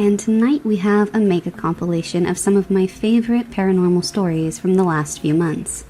and tonight we have a mega compilation of some of my favorite paranormal stories from the last few months.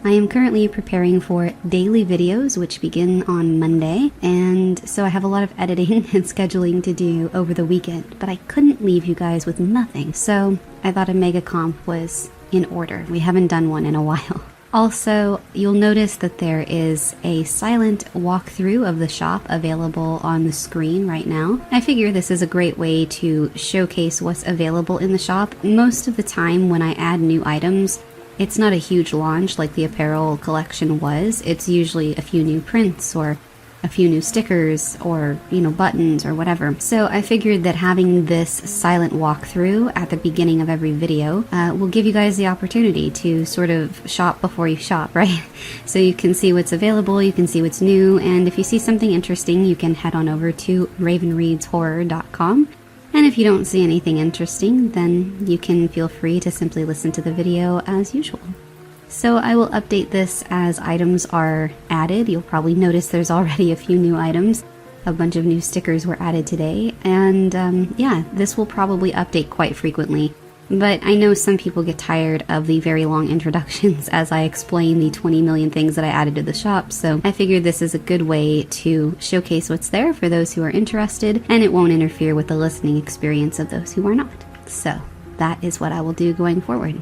I am currently preparing for daily videos, which begin on Monday, and so I have a lot of editing and scheduling to do over the weekend, but I couldn't leave you guys with nothing, so I thought a mega comp was in order. We haven't done one in a while. Also, you'll notice that there is a silent walkthrough of the shop available on the screen right now. I figure this is a great way to showcase what's available in the shop. Most of the time when I add new items, it's not a huge launch like the apparel collection was. It's usually a few new prints or a few new stickers or, buttons or whatever. So I figured that having this silent walkthrough at the beginning of every video will give you guys the opportunity to sort of shop before you shop, right? So you can see what's available, you can see what's new, and if you see something interesting, you can head on over to ravenreadshorror.com. And if you don't see anything interesting, then you can feel free to simply listen to the video as usual. So I will update this as items are added. You'll probably notice there's already a few new items. A bunch of new stickers were added today. And yeah, this will probably update quite frequently. But I know some people get tired of the very long introductions as I explain the 20 million things that I added to the shop. So I figured this is a good way to showcase what's there for those who are interested, and it won't interfere with the listening experience of those who are not. So that is what I will do going forward.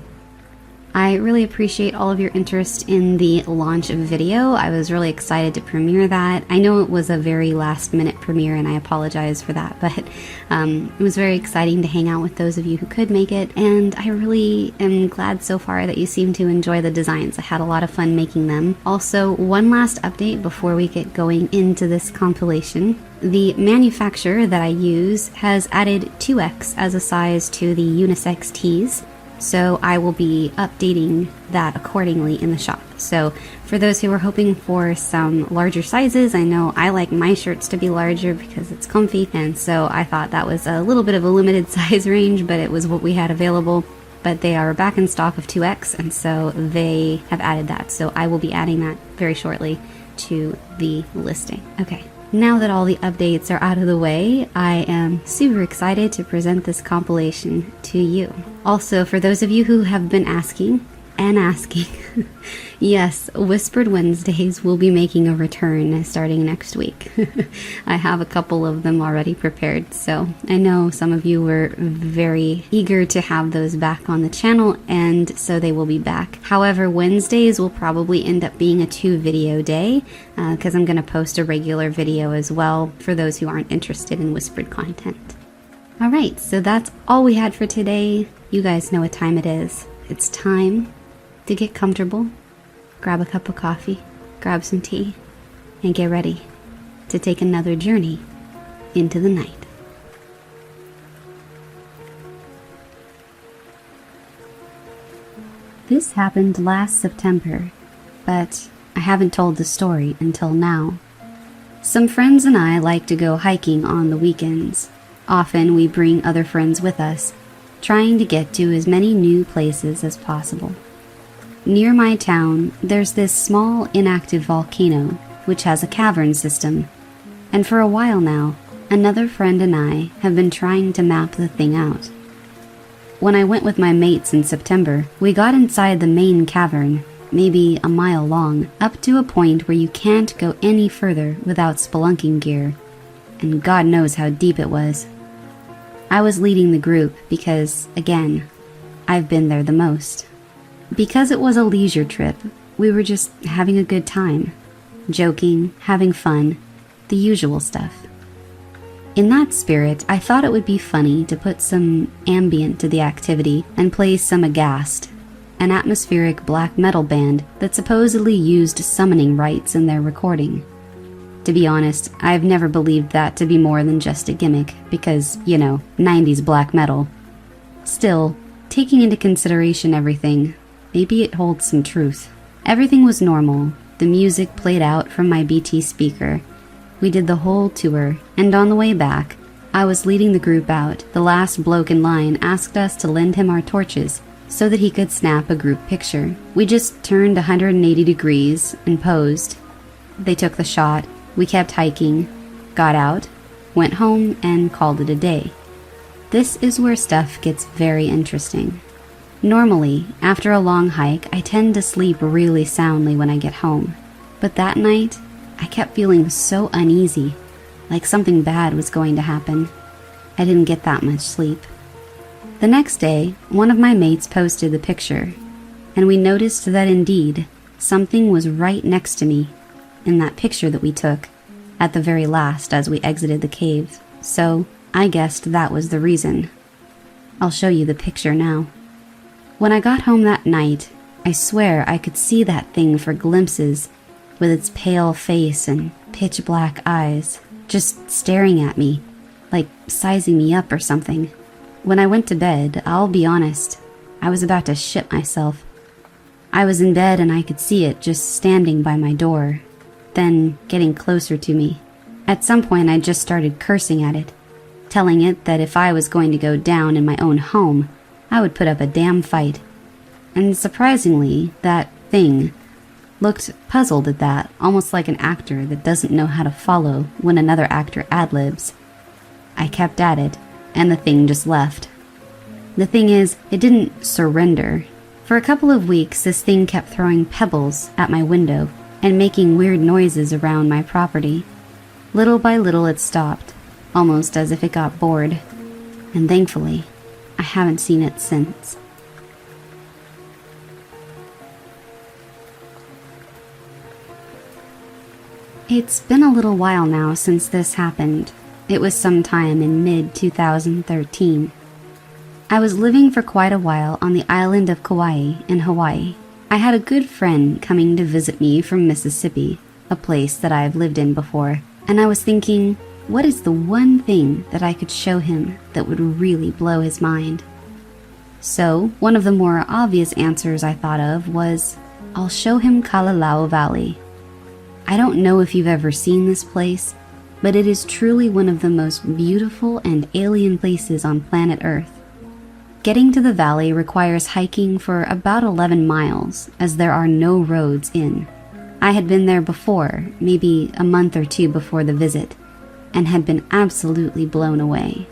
I really appreciate all of your interest in the launch of video. I was really excited to premiere that. I know it was a very last minute premiere and I apologize for that, but it was very exciting to hang out with those of you who could make it, and I really am glad so far that you seem to enjoy the designs. I had a lot of fun making them. Also, one last update before we get going into this compilation. The manufacturer that I use has added 2X as a size to the unisex tees. So I will be updating that accordingly in the shop. So for those who are hoping for some larger sizes, I know I like my shirts to be larger because it's comfy, and so I thought that was a little bit of a limited size range, but it was what we had available. But they are back in stock of 2X, and so they have added that. So I will be adding that very shortly to the listing. Okay. Now that all the updates are out of the way, I am super excited to present this compilation to you. Also, for those of you who have been asking, yes, Whispered Wednesdays will be making a return starting next week. I have a couple of them already prepared, so I know some of you were very eager to have those back on the channel, and so they will be back. However, Wednesdays will probably end up being a 2-video day, because I'm going to post a regular video as well for those who aren't interested in whispered content. Alright, so that's all we had for today. You guys know what time it is. It's time to get comfortable, grab a cup of coffee, grab some tea, and get ready to take another journey into the night. This happened last September, but I haven't told the story until now. Some friends and I like to go hiking on the weekends. Often we bring other friends with us, trying to get to as many new places as possible. Near my town, there's this small inactive volcano, which has a cavern system, and for a while now, another friend and I have been trying to map the thing out. When I went with my mates in September, we got inside the main cavern, maybe a mile long, up to a point where you can't go any further without spelunking gear, and God knows how deep it was. I was leading the group because, again, I've been there the most. Because it was a leisure trip, we were just having a good time, joking, having fun, the usual stuff. In that spirit, I thought it would be funny to put some ambient to the activity and play some Aghast, an atmospheric black metal band that supposedly used summoning rites in their recording. To be honest, I've never believed that to be more than just a gimmick, because, 90s black metal. Still, taking into consideration everything, maybe it holds some truth. Everything was normal. The music played out from my BT speaker. We did the whole tour, and on the way back, I was leading the group out. The last bloke in line asked us to lend him our torches so that he could snap a group picture. We just turned 180 degrees and posed. They took the shot. We kept hiking, got out, went home, and called it a day. This is where stuff gets very interesting. Normally, after a long hike, I tend to sleep really soundly when I get home. But that night, I kept feeling so uneasy, like something bad was going to happen. I didn't get that much sleep. The next day, one of my mates posted the picture, and we noticed that indeed, something was right next to me in that picture that we took at the very last as we exited the cave. So I guessed that was the reason. I'll show you the picture now. When I got home that night, I swear I could see that thing for glimpses, with its pale face and pitch black eyes, just staring at me, like sizing me up or something. When I went to bed, I'll be honest, I was about to shit myself. I was in bed and I could see it just standing by my door, then getting closer to me. At some point I just started cursing at it, telling it that if I was going to go down in my own home, I would put up a damn fight. And surprisingly, that thing looked puzzled at that, almost like an actor that doesn't know how to follow when another actor ad-libs. I kept at it, and the thing just left. The thing is, it didn't surrender. For a couple of weeks, this thing kept throwing pebbles at my window and making weird noises around my property. Little by little it stopped, almost as if it got bored. And thankfully, I haven't seen it since. It's been a little while now since this happened. It was sometime in mid-2013. I was living for quite a while on the island of Kauai in Hawaii. I had a good friend coming to visit me from Mississippi, a place that I've lived in before, and I was thinking, what is the one thing that I could show him that would really blow his mind? So, one of the more obvious answers I thought of was, I'll show him Kalalau Valley. I don't know if you've ever seen this place, but it is truly one of the most beautiful and alien places on planet Earth. Getting to the valley requires hiking for about 11 miles, as there are no roads in. I had been there before, maybe a month or two before the visit, and had been absolutely blown away.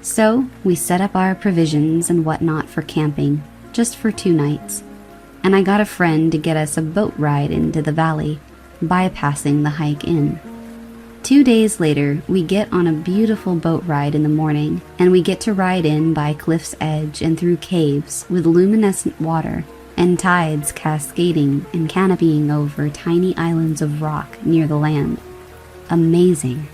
So, we set up our provisions and whatnot for camping, just for 2 nights, and I got a friend to get us a boat ride into the valley, bypassing the hike in. 2 days later, we get on a beautiful boat ride in the morning, and we get to ride in by cliff's edge and through caves with luminescent water and tides cascading and canopying over tiny islands of rock near the land. Amazing.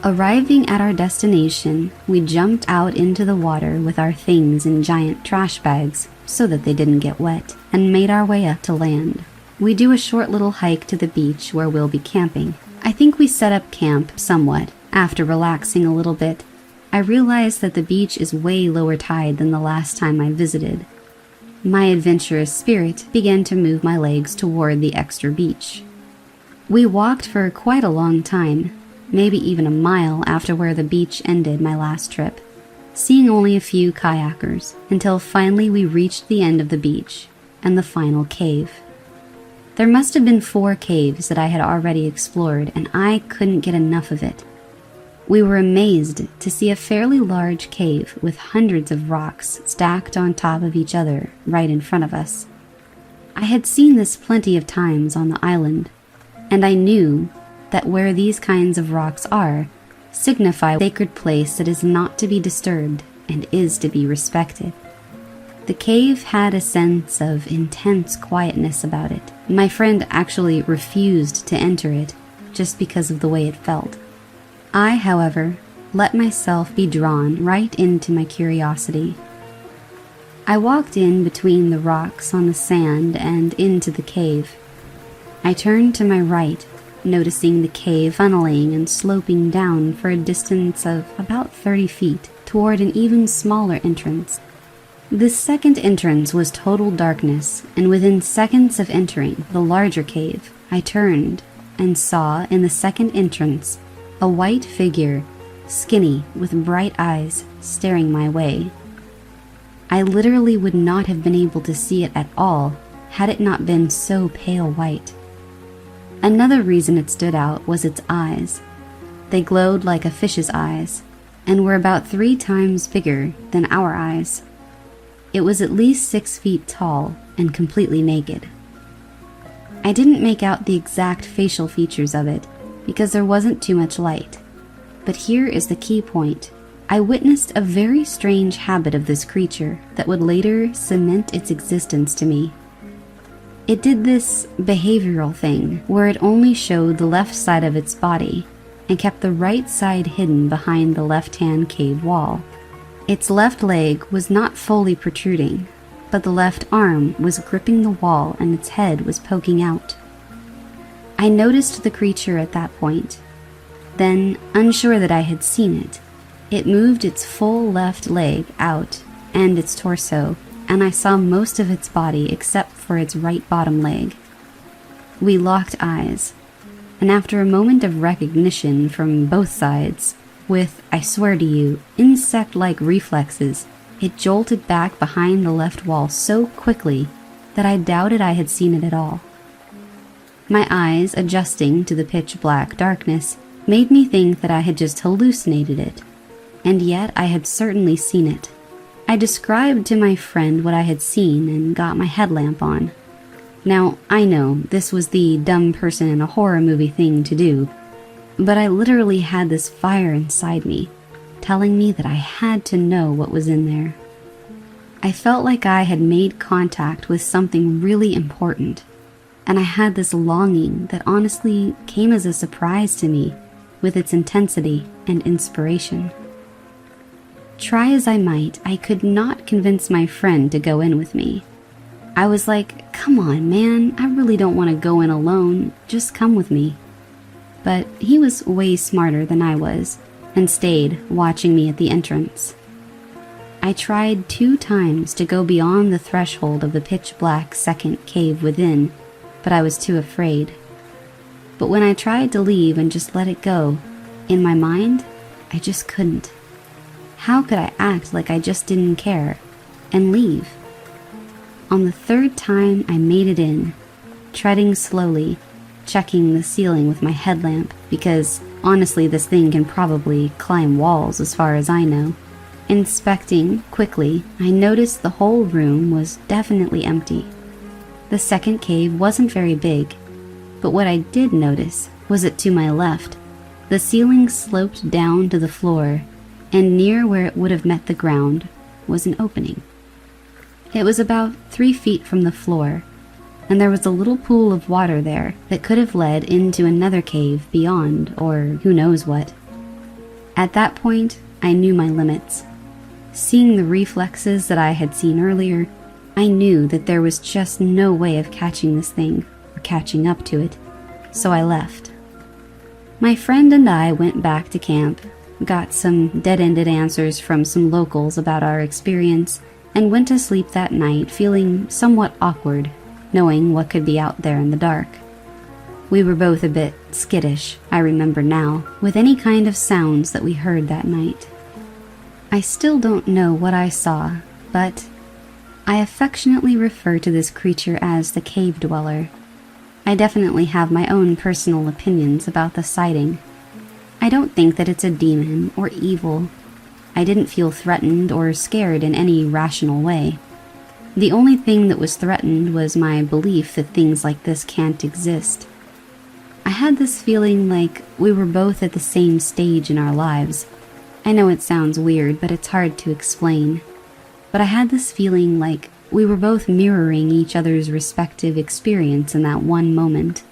Arriving at our destination, we jumped out into the water with our things in giant trash bags so that they didn't get wet, and made our way up to land. We do a short little hike to the beach where we'll be camping. I think we set up camp somewhat. After relaxing a little bit, I realized that the beach is way lower tide than the last time I visited. My adventurous spirit began to move my legs toward the extra beach. We walked for quite a long time, maybe even a mile after where the beach ended my last trip, seeing only a few kayakers, until finally we reached the end of the beach and the final cave. There must have been 4 caves that I had already explored, and I couldn't get enough of it. We were amazed to see a fairly large cave with hundreds of rocks stacked on top of each other right in front of us. I had seen this plenty of times on the island, and I knew that where these kinds of rocks are signify a sacred place that is not to be disturbed and is to be respected. The cave had a sense of intense quietness about it. My friend actually refused to enter it just because of the way it felt. I, however, let myself be drawn right into my curiosity. I walked in between the rocks on the sand and into the cave. I turned to my right, noticing the cave funneling and sloping down for a distance of about 30 feet toward an even smaller entrance. This second entrance was total darkness, and within seconds of entering the larger cave, I turned and saw in the second entrance a white figure, skinny with bright eyes, staring my way. I literally would not have been able to see it at all had it not been so pale white. Another reason it stood out was its eyes. They glowed like a fish's eyes, and were about 3 times bigger than our eyes. It was at least 6 feet tall and completely naked. I didn't make out the exact facial features of it because there wasn't too much light. But here is the key point. I witnessed a very strange habit of this creature that would later cement its existence to me. It did this behavioral thing where it only showed the left side of its body and kept the right side hidden behind the left-hand cave wall. Its left leg was not fully protruding, but the left arm was gripping the wall and its head was poking out. I noticed the creature at that point. Then, unsure that I had seen it, it moved its full left leg out and its torso, and I saw most of its body except for its right bottom leg. We locked eyes, and after a moment of recognition from both sides, with, I swear to you, insect-like reflexes, it jolted back behind the left wall so quickly that I doubted I had seen it at all. My eyes, adjusting to the pitch-black darkness, made me think that I had just hallucinated it, and yet I had certainly seen it. I described to my friend what I had seen and got my headlamp on. Now, I know this was the dumb person in a horror movie thing to do, but I literally had this fire inside me, telling me that I had to know what was in there. I felt like I had made contact with something really important, and I had this longing that honestly came as a surprise to me with its intensity and inspiration. Try as I might, I could not convince my friend to go in with me. I was like, come on, man, I really don't want to go in alone, just come with me. But he was way smarter than I was, and stayed watching me at the entrance. I tried 2 times to go beyond the threshold of the pitch-black second cave within, but I was too afraid. But when I tried to leave and just let it go, in my mind, I just couldn't. How could I act like I just didn't care and leave? On the 3rd time I made it in, treading slowly, checking the ceiling with my headlamp because honestly this thing can probably climb walls as far as I know. Inspecting quickly, I noticed the whole room was definitely empty. The second cave wasn't very big, but what I did notice was that to my left, the ceiling sloped down to the floor, and near where it would have met the ground was an opening. It was about 3 feet from the floor, and there was a little pool of water there that could have led into another cave beyond, or who knows what. At that point, I knew my limits. Seeing the reflexes that I had seen earlier, I knew that there was just no way of catching this thing or catching up to it, so I left. My friend and I went back to camp, got some dead-ended answers from some locals about our experience, and went to sleep that night feeling somewhat awkward, knowing what could be out there in the dark. We were both a bit skittish, I remember now, with any kind of sounds that we heard that night. I still don't know what I saw, but I affectionately refer to this creature as the cave dweller. I definitely have my own personal opinions about the sighting. I don't think that it's a demon or evil. I didn't feel threatened or scared in any rational way. The only thing that was threatened was my belief that things like this can't exist. I had this feeling like we were both at the same stage in our lives. I know it sounds weird, but it's hard to explain. But I had this feeling like we were both mirroring each other's respective experience in that one moment.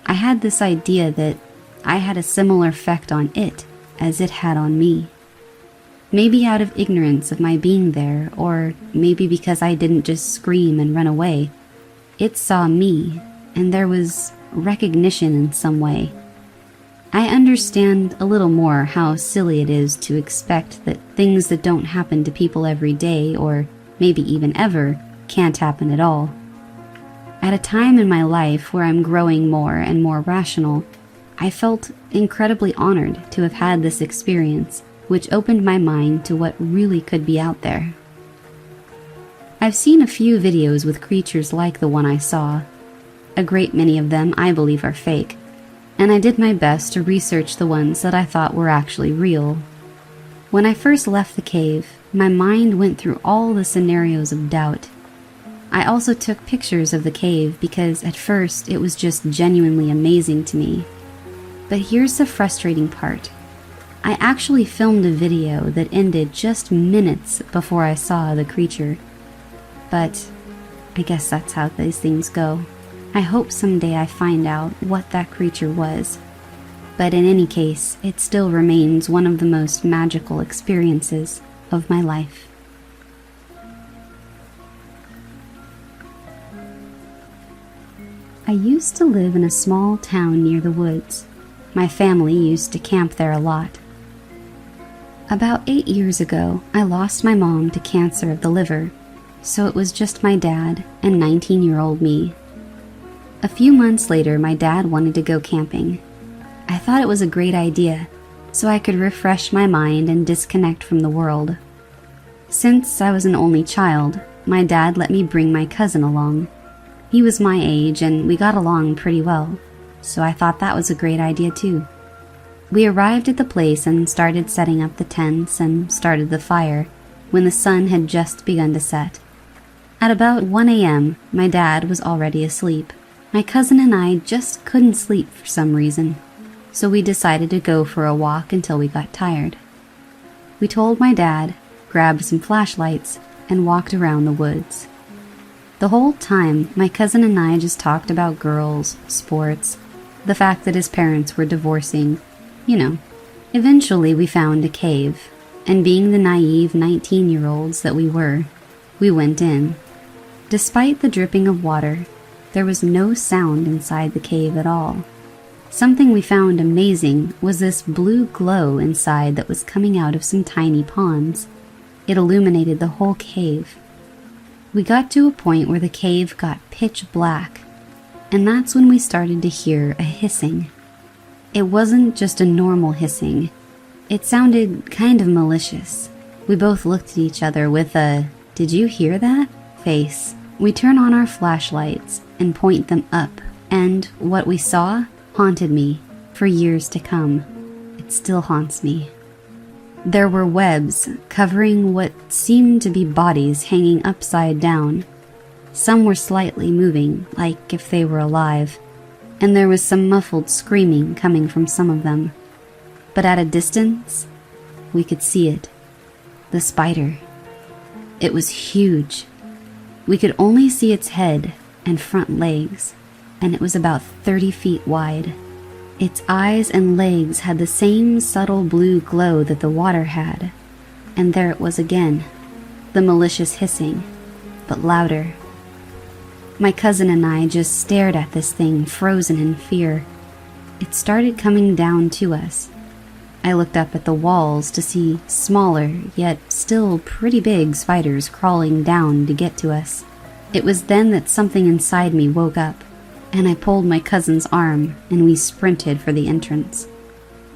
I had this idea that I had a similar effect on it as it had on me. Maybe out of ignorance of my being there, or maybe because I didn't just scream and run away. It saw me, and there was recognition in some way. I understand a little more how silly it is to expect that things that don't happen to people every day, or maybe even ever, can't happen at all. At a time in my life where I'm growing more and more rational, I felt incredibly honored to have had this experience, which opened my mind to what really could be out there. I've seen a few videos with creatures like the one I saw. A great many of them I believe are fake, and I did my best to research the ones that I thought were actually real. When I first left the cave, my mind went through all the scenarios of doubt. I also took pictures of the cave because at first it was just genuinely amazing to me. But here's the frustrating part. I actually filmed a video that ended just minutes before I saw the creature. But I guess that's how these things go. I hope someday I find out what that creature was. But in any case, it still remains one of the most magical experiences of my life. I used to live in a small town near the woods. My family used to camp there a lot. About 8 years ago, I lost my mom to cancer of the liver, so it was just my dad and 19-year-old me. A few months later, my dad wanted to go camping. I thought it was a great idea, so I could refresh my mind and disconnect from the world. Since I was an only child, my dad let me bring my cousin along. He was my age and we got along pretty well, so I thought that was a great idea too. We arrived at the place and started setting up the tents and started the fire when the sun had just begun to set. At about 1 a.m., my dad was already asleep. My cousin and I just couldn't sleep for some reason, so we decided to go for a walk until we got tired. We told my dad, grabbed some flashlights, and walked around the woods. The whole time, my cousin and I just talked about girls, sports, the fact that his parents were divorcing, you know. Eventually, we found a cave, and being the naive 19-year-olds that we were, we went in. Despite the dripping of water, there was no sound inside the cave at all. Something we found amazing was this blue glow inside that was coming out of some tiny ponds. It illuminated the whole cave. We got to a point where the cave got pitch black, and that's when we started to hear a hissing. It wasn't just a normal hissing. It sounded kind of malicious. We both looked at each other with a, "Did you hear that?" face. We turn on our flashlights and point them up, and what we saw haunted me for years to come. It still haunts me. There were webs covering what seemed to be bodies hanging upside down. Some were slightly moving, like if they were alive, and there was some muffled screaming coming from some of them. But at a distance, we could see it. The spider. It was huge. We could only see its head and front legs, and it was about 30 feet wide. Its eyes and legs had the same subtle blue glow that the water had, and there it was again, the malicious hissing, but louder. My cousin and I just stared at this thing, frozen in fear. It started coming down to us. I looked up at the walls to see smaller, yet still pretty big spiders crawling down to get to us. It was then that something inside me woke up, and I pulled my cousin's arm, and we sprinted for the entrance.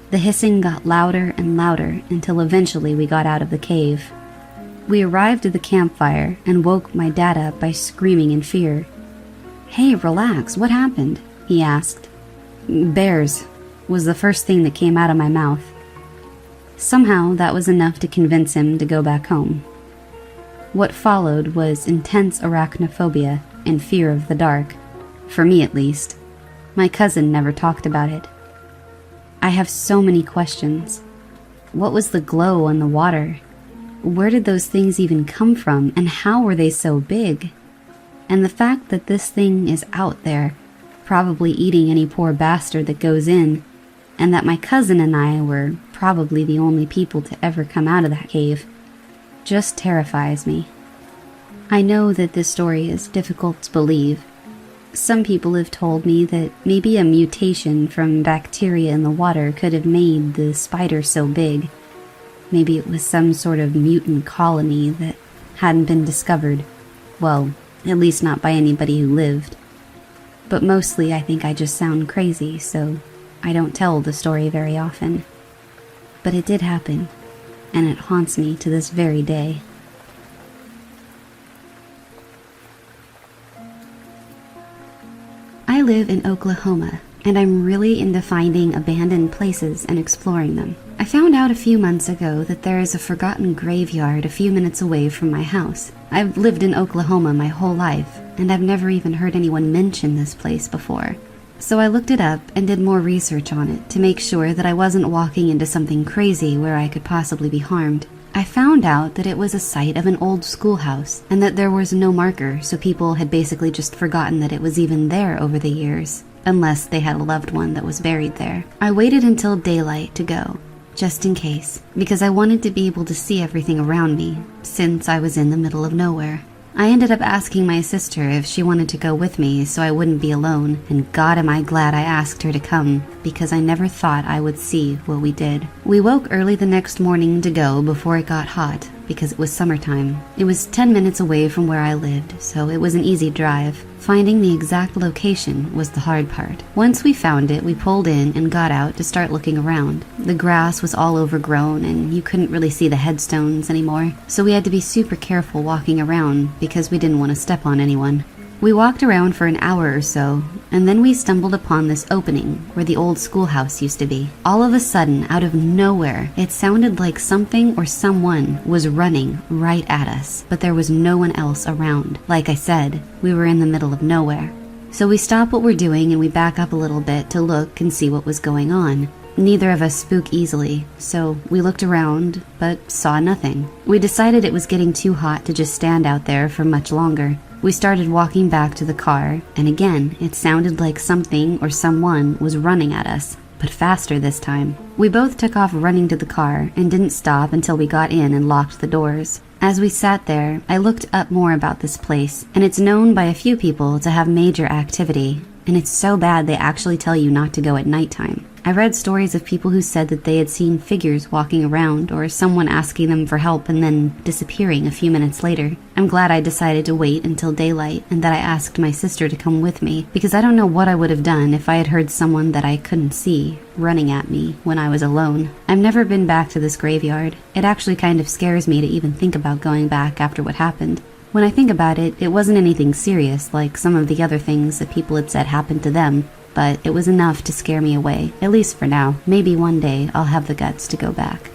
The hissing got louder and louder until eventually we got out of the cave. We arrived at the campfire and woke my dad up by screaming in fear. "Hey, relax, what happened?" he asked. "Bears," was the first thing that came out of my mouth. Somehow that was enough to convince him to go back home. What followed was intense arachnophobia and fear of the dark. For me, at least. My cousin never talked about it. I have so many questions. What was the glow on the water? Where did those things even come from, and how were they so big? And the fact that this thing is out there, probably eating any poor bastard that goes in, and that my cousin and I were probably the only people to ever come out of that cave, just terrifies me. I know that this story is difficult to believe. Some people have told me that maybe a mutation from bacteria in the water could have made the spider so big. Maybe it was some sort of mutant colony that hadn't been discovered. Well, at least not by anybody who lived. But mostly I think I just sound crazy, so I don't tell the story very often. But it did happen, and it haunts me to this very day. I live in Oklahoma, and I'm really into finding abandoned places and exploring them. I found out a few months ago that there is a forgotten graveyard a few minutes away from my house. I've lived in Oklahoma my whole life, and I've never even heard anyone mention this place before. So I looked it up and did more research on it to make sure that I wasn't walking into something crazy where I could possibly be harmed. I found out that it was a site of an old schoolhouse and that there was no marker, so people had basically just forgotten that it was even there over the years, unless they had a loved one that was buried there. I waited until daylight to go, just in case, because I wanted to be able to see everything around me, since I was in the middle of nowhere. I ended up asking my sister if she wanted to go with me so I wouldn't be alone, and God am I glad I asked her to come, because I never thought I would see what we did. We woke early the next morning to go before it got hot, because it was summertime. It was 10 minutes away from where I lived, so it was an easy drive. Finding the exact location was the hard part. Once we found it, we pulled in and got out to start looking around. The grass was all overgrown and you couldn't really see the headstones anymore, so we had to be super careful walking around because we didn't want to step on anyone. We walked around for an hour or so, and then we stumbled upon this opening where the old schoolhouse used to be. All of a sudden, out of nowhere, it sounded like something or someone was running right at us, but there was no one else around. Like I said, we were in the middle of nowhere. So we stop what we're doing and we back up a little bit to look and see what was going on. Neither of us spook easily, so we looked around, but saw nothing. We decided it was getting too hot to just stand out there for much longer. We started walking back to the car, and again, it sounded like something or someone was running at us, but faster this time. We both took off running to the car and didn't stop until we got in and locked the doors. As we sat there, I looked up more about this place, and it's known by a few people to have major activity, and it's so bad they actually tell you not to go at nighttime. I read stories of people who said that they had seen figures walking around or someone asking them for help and then disappearing a few minutes later. I'm glad I decided to wait until daylight and that I asked my sister to come with me, because I don't know what I would have done if I had heard someone that I couldn't see running at me when I was alone. I've never been back to this graveyard. It actually kind of scares me to even think about going back after what happened. When I think about it, it wasn't anything serious like some of the other things that people had said happened to them, but it was enough to scare me away, at least for now. Maybe one day I'll have the guts to go back.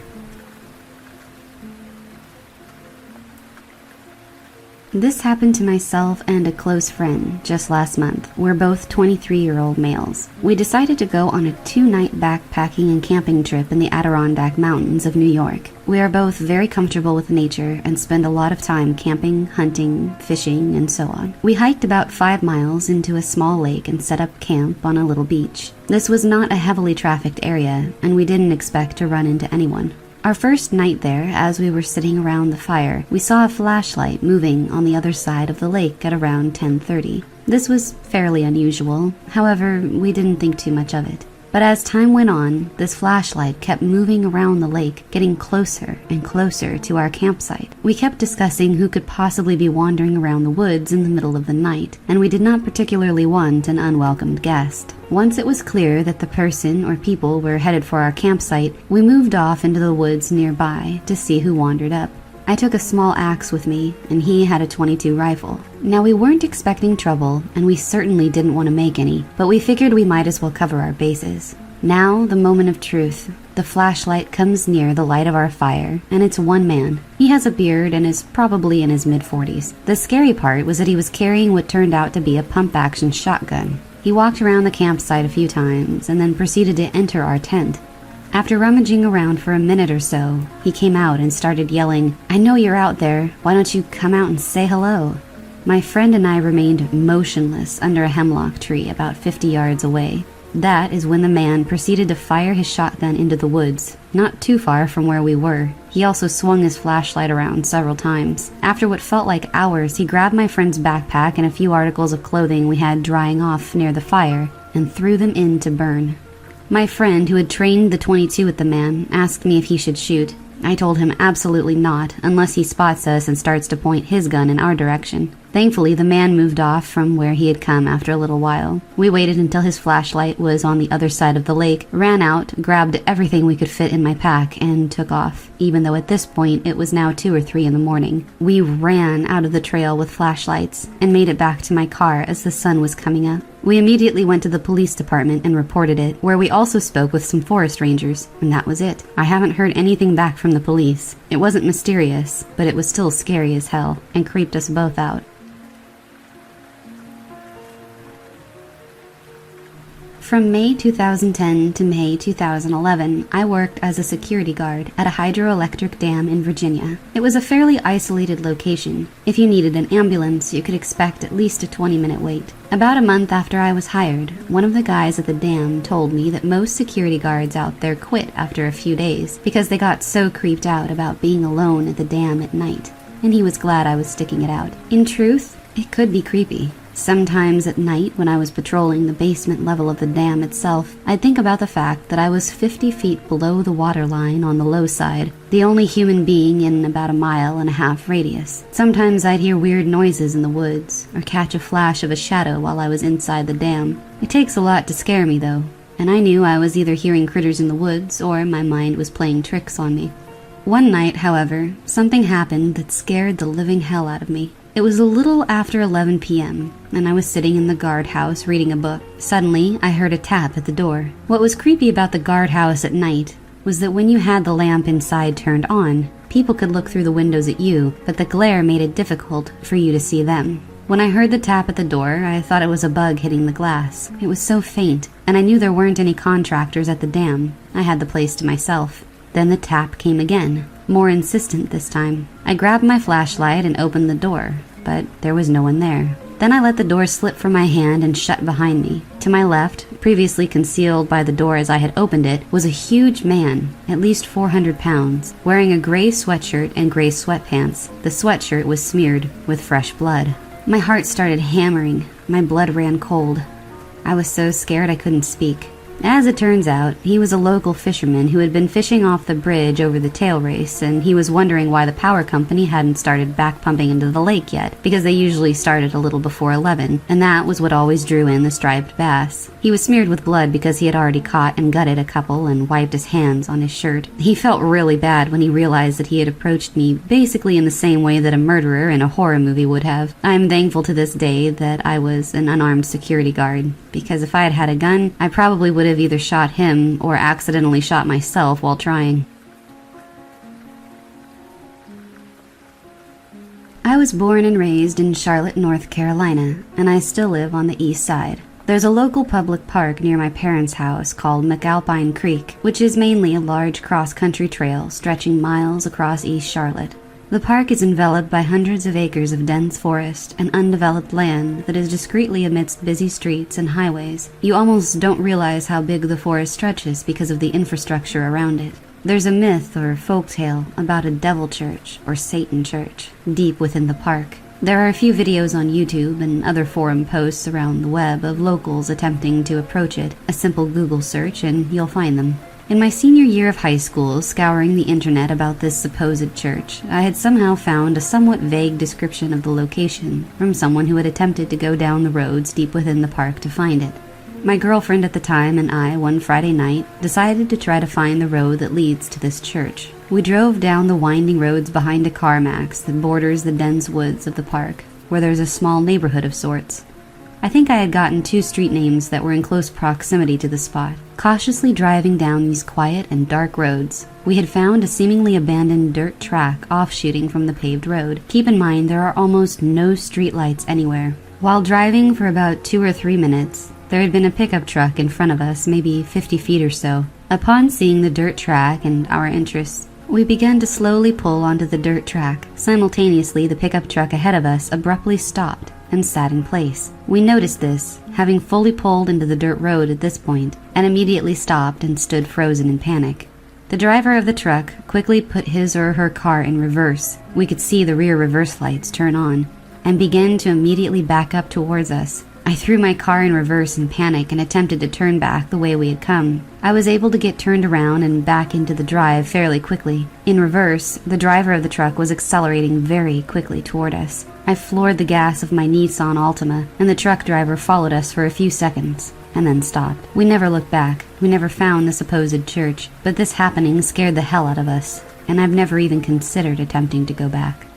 This happened to myself and a close friend just last month. We're both 23-year-old males. We decided to go on a 2-night backpacking and camping trip in the Adirondack Mountains of New York. We are both very comfortable with nature and spend a lot of time camping, hunting, fishing, and so on. We hiked about 5 miles into a small lake and set up camp on a little beach. This was not a heavily trafficked area, and we didn't expect to run into anyone. Our first night there, as we were sitting around the fire, we saw a flashlight moving on the other side of the lake at around 10:30. This was fairly unusual, however, we didn't think too much of it. But as time went on, this flashlight kept moving around the lake, getting closer and closer to our campsite. We kept discussing who could possibly be wandering around the woods in the middle of the night, and we did not particularly want an unwelcomed guest. Once it was clear that the person or people were headed for our campsite, we moved off into the woods nearby to see who wandered up. I took a small axe with me, and he had a .22 rifle. Now, we weren't expecting trouble, and we certainly didn't want to make any, but we figured we might as well cover our bases. Now, the moment of truth. The flashlight comes near the light of our fire, and it's one man. He has a beard and is probably in his mid-40s. The scary part was that he was carrying what turned out to be a pump-action shotgun. He walked around the campsite a few times, and then proceeded to enter our tent. After rummaging around for a minute or so, he came out and started yelling, "I know you're out there. Why don't you come out and say hello?" My friend and I remained motionless under a hemlock tree about 50 yards away. That is when the man proceeded to fire his shotgun into the woods, not too far from where we were. He also swung his flashlight around several times. After what felt like hours, he grabbed my friend's backpack and a few articles of clothing we had drying off near the fire and threw them in to burn. My friend, who had trained the .22 with the man, asked me if he should shoot. I told him absolutely not, unless he spots us and starts to point his gun in our direction. Thankfully, the man moved off from where he had come after a little while. We waited until his flashlight was on the other side of the lake, ran out, grabbed everything we could fit in my pack, and took off, even though at this point it was now 2 or 3 in the morning. We ran out of the trail with flashlights and made it back to my car as the sun was coming up. We immediately went to the police department and reported it, where we also spoke with some forest rangers, and that was it. I haven't heard anything back from the police. It wasn't mysterious, but it was still scary as hell, and creeped us both out. From May 2010 to May 2011, I worked as a security guard at a hydroelectric dam in Virginia. It was a fairly isolated location. If you needed an ambulance, you could expect at least a 20-minute wait. About a month after I was hired, one of the guys at the dam told me that most security guards out there quit after a few days because they got so creeped out about being alone at the dam at night, and he was glad I was sticking it out. In truth, it could be creepy. Sometimes at night, when I was patrolling the basement level of the dam itself, I'd think about the fact that I was 50 feet below the water line on the low side, the only human being in about a 1.5-mile radius. Sometimes I'd hear weird noises in the woods, or catch a flash of a shadow while I was inside the dam. It takes a lot to scare me, though, and I knew I was either hearing critters in the woods or my mind was playing tricks on me. One night, however, something happened that scared the living hell out of me. It was a little after 11 p.m., and I was sitting in the guardhouse reading a book. Suddenly, I heard a tap at the door. What was creepy about the guardhouse at night was that when you had the lamp inside turned on, people could look through the windows at you, but the glare made it difficult for you to see them. When I heard the tap at the door, I thought it was a bug hitting the glass. It was so faint, and I knew there weren't any contractors at the dam. I had the place to myself. Then the tap came again, more insistent this time. I grabbed my flashlight and opened the door, but there was no one there. Then I let the door slip from my hand and shut behind me. To my left, previously concealed by the door as I had opened it, was a huge man, at least 400 pounds, wearing a gray sweatshirt and gray sweatpants. The sweatshirt was smeared with fresh blood. My heart started hammering. My blood ran cold. I was so scared I couldn't speak. As it turns out, he was a local fisherman who had been fishing off the bridge over the tail race, and he was wondering why the power company hadn't started back pumping into the lake yet, because they usually started a little before 11, and that was what always drew in the striped bass. He was smeared with blood because he had already caught and gutted a couple and wiped his hands on his shirt. He felt really bad when he realized that he had approached me basically in the same way that a murderer in a horror movie would have. I'm thankful to this day that I was an unarmed security guard, because if I had had a gun, I probably would have either shot him or accidentally shot myself while trying. I was born and raised in Charlotte, North Carolina, and I still live on the east side. There's a local public park near my parents' house called McAlpine Creek, which is mainly a large cross-country trail stretching miles across East Charlotte. The park is enveloped by hundreds of acres of dense forest and undeveloped land that is discreetly amidst busy streets and highways. You almost don't realize how big the forest stretches because of the infrastructure around it. There's a myth or folktale about a devil church or Satan church deep within the park. There are a few videos on YouTube and other forum posts around the web of locals attempting to approach it. A simple Google search and you'll find them. In my senior year of high school, scouring the internet about this supposed church, I had somehow found a somewhat vague description of the location from someone who had attempted to go down the roads deep within the park to find it. My girlfriend at the time and I, one Friday night, decided to try to find the road that leads to this church. We drove down the winding roads behind a CarMax that borders the dense woods of the park, where there's a small neighborhood of sorts. I think I had gotten 2 street names that were in close proximity to the spot. Cautiously driving down these quiet and dark roads, we had found a seemingly abandoned dirt track offshooting from the paved road. Keep in mind, there are almost no street lights anywhere. While driving for about 2 or 3 minutes, there had been a pickup truck in front of us, maybe 50 feet or so. Upon seeing the dirt track and our interests, we began to slowly pull onto the dirt track. Simultaneously, the pickup truck ahead of us abruptly stopped and sat in place. We noticed this, having fully pulled into the dirt road at this point, and immediately stopped and stood frozen in panic. The driver of the truck quickly put his or her car in reverse. We could see the rear reverse lights turn on, and began to immediately back up towards us. I threw my car in reverse in panic and attempted to turn back the way we had come. I was able to get turned around and back into the drive fairly quickly. In reverse, the driver of the truck was accelerating very quickly toward us. I floored the gas of my Nissan Altima, and the truck driver followed us for a few seconds, and then stopped. We never looked back. We never found the supposed church, but this happening scared the hell out of us, and I've never even considered attempting to go back.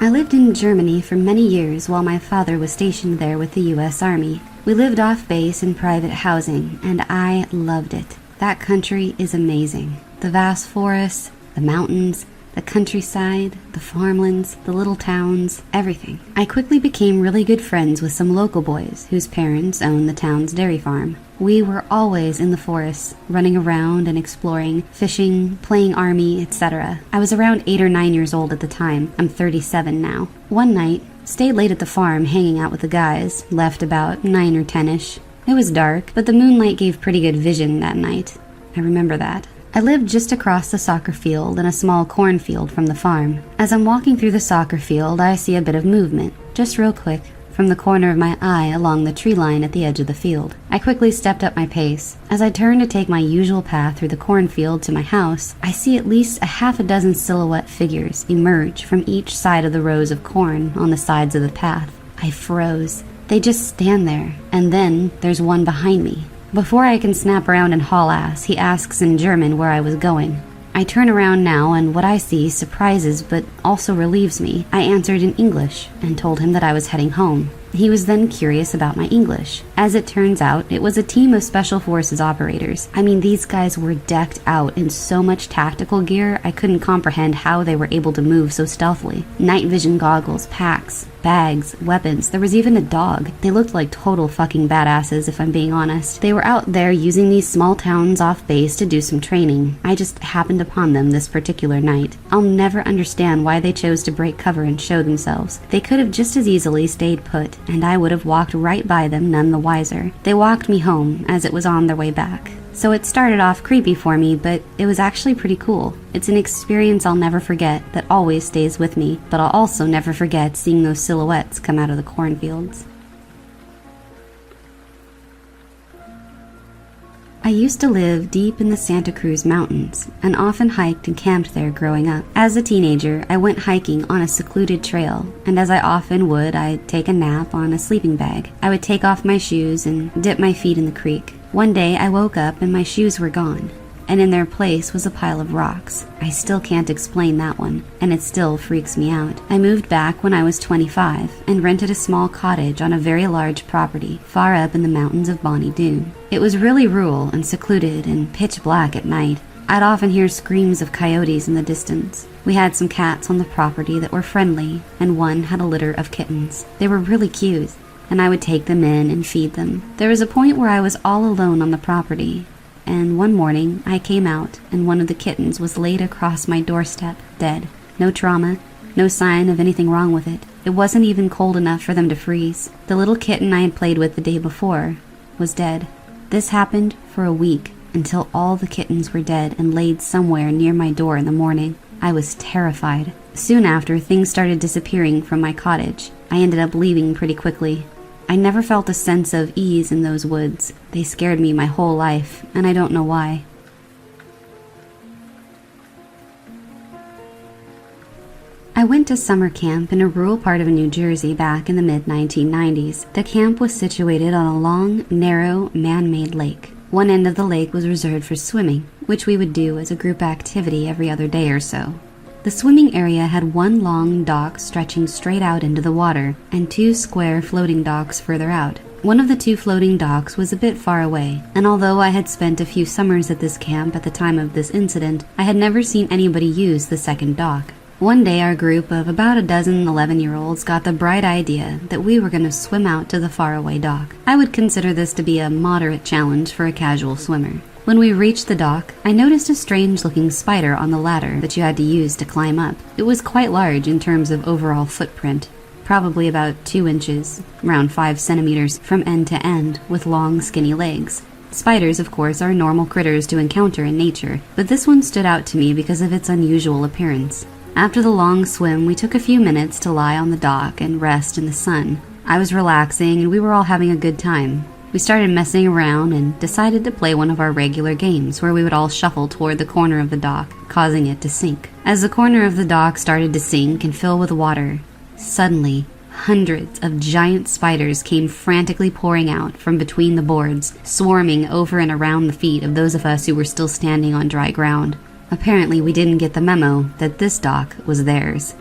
I lived in Germany for many years while my father was stationed there with the U.S. Army. We lived off base in private housing, and I loved it. That country is amazing. The vast forests, the mountains, the countryside, the farmlands, the little towns, everything. I quickly became really good friends with some local boys whose parents owned the town's dairy farm. We were always in the forests, running around and exploring, fishing, playing army, etc. I was around 8 or 9 years old at the time. I'm 37 now. One night, stayed late at the farm hanging out with the guys, left about 9 or 10ish. It was dark, but the moonlight gave pretty good vision that night. I remember that. I lived just across the soccer field and a small cornfield from the farm. As I'm walking through the soccer field, I see a bit of movement, just real quick, from the corner of my eye along the tree line at the edge of the field. I quickly stepped up my pace. As I turned to take my usual path through the cornfield to my house, I see at least a half a dozen silhouette figures emerge from each side of the rows of corn on the sides of the path. I froze. They just stand there, and then there's one behind me. Before I can snap around and haul ass, he asks in German where I was going. I turn around now, and what I see surprises but also relieves me. I answered in English and told him that I was heading home. He was then curious about my English. As it turns out, it was a team of Special Forces operators. I mean, these guys were decked out in so much tactical gear, I couldn't comprehend how they were able to move so stealthily. Night vision goggles, packs, bags, weapons. There was even a dog. They looked like total fucking badasses, if I'm being honest. They were out there using these small towns off base to do some training. I just happened upon them this particular night. I'll never understand why they chose to break cover and show themselves. They could have just as easily stayed put, and I would have walked right by them none the wiser. They walked me home as it was on their way back. So it started off creepy for me, but it was actually pretty cool. It's an experience I'll never forget that always stays with me, but I'll also never forget seeing those silhouettes come out of the cornfields. I used to live deep in the Santa Cruz Mountains and often hiked and camped there growing up. As a teenager, I went hiking on a secluded trail, and as I often would, I'd take a nap on a sleeping bag. I would take off my shoes and dip my feet in the creek. One day, I woke up and my shoes were gone, and in their place was a pile of rocks. I still can't explain that one, and it still freaks me out. I moved back when I was 25 and rented a small cottage on a very large property far up in the mountains of Bonnie Doon. It was really rural and secluded and pitch black at night. I'd often hear screams of coyotes in the distance. We had some cats on the property that were friendly, and one had a litter of kittens. They were really cute, and I would take them in and feed them. There was a point where I was all alone on the property, and one morning I came out and one of the kittens was laid across my doorstep, dead. No trauma, no sign of anything wrong with it. It wasn't even cold enough for them to freeze. The little kitten I had played with the day before was dead. This happened for a week until all the kittens were dead and laid somewhere near my door in the morning. I was terrified. Soon after, things started disappearing from my cottage. I ended up leaving pretty quickly. I never felt a sense of ease in those woods. They scared me my whole life, and I don't know why. I went to summer camp in a rural part of New Jersey back in the mid-1990s. The camp was situated on a long, narrow, man-made lake. One end of the lake was reserved for swimming, which we would do as a group activity every other day or so. The swimming area had one long dock stretching straight out into the water, and two square floating docks further out. One of the two floating docks was a bit far away, and although I had spent a few summers at this camp at the time of this incident, I had never seen anybody use the second dock. One day our group of about a dozen 11-year-olds got the bright idea that we were going to swim out to the faraway dock. I would consider this to be a moderate challenge for a casual swimmer. When we reached the dock, I noticed a strange-looking spider on the ladder that you had to use to climb up. It was quite large in terms of overall footprint, probably about 2 inches, around 5 centimeters from end to end, with long, skinny legs. Spiders, of course, are normal critters to encounter in nature, but this one stood out to me because of its unusual appearance. After the long swim, we took a few minutes to lie on the dock and rest in the sun. I was relaxing, and we were all having a good time. We started messing around and decided to play one of our regular games where we would all shuffle toward the corner of the dock, causing it to sink. As the corner of the dock started to sink and fill with water, suddenly, hundreds of giant spiders came frantically pouring out from between the boards, swarming over and around the feet of those of us who were still standing on dry ground. Apparently, we didn't get the memo that this dock was theirs.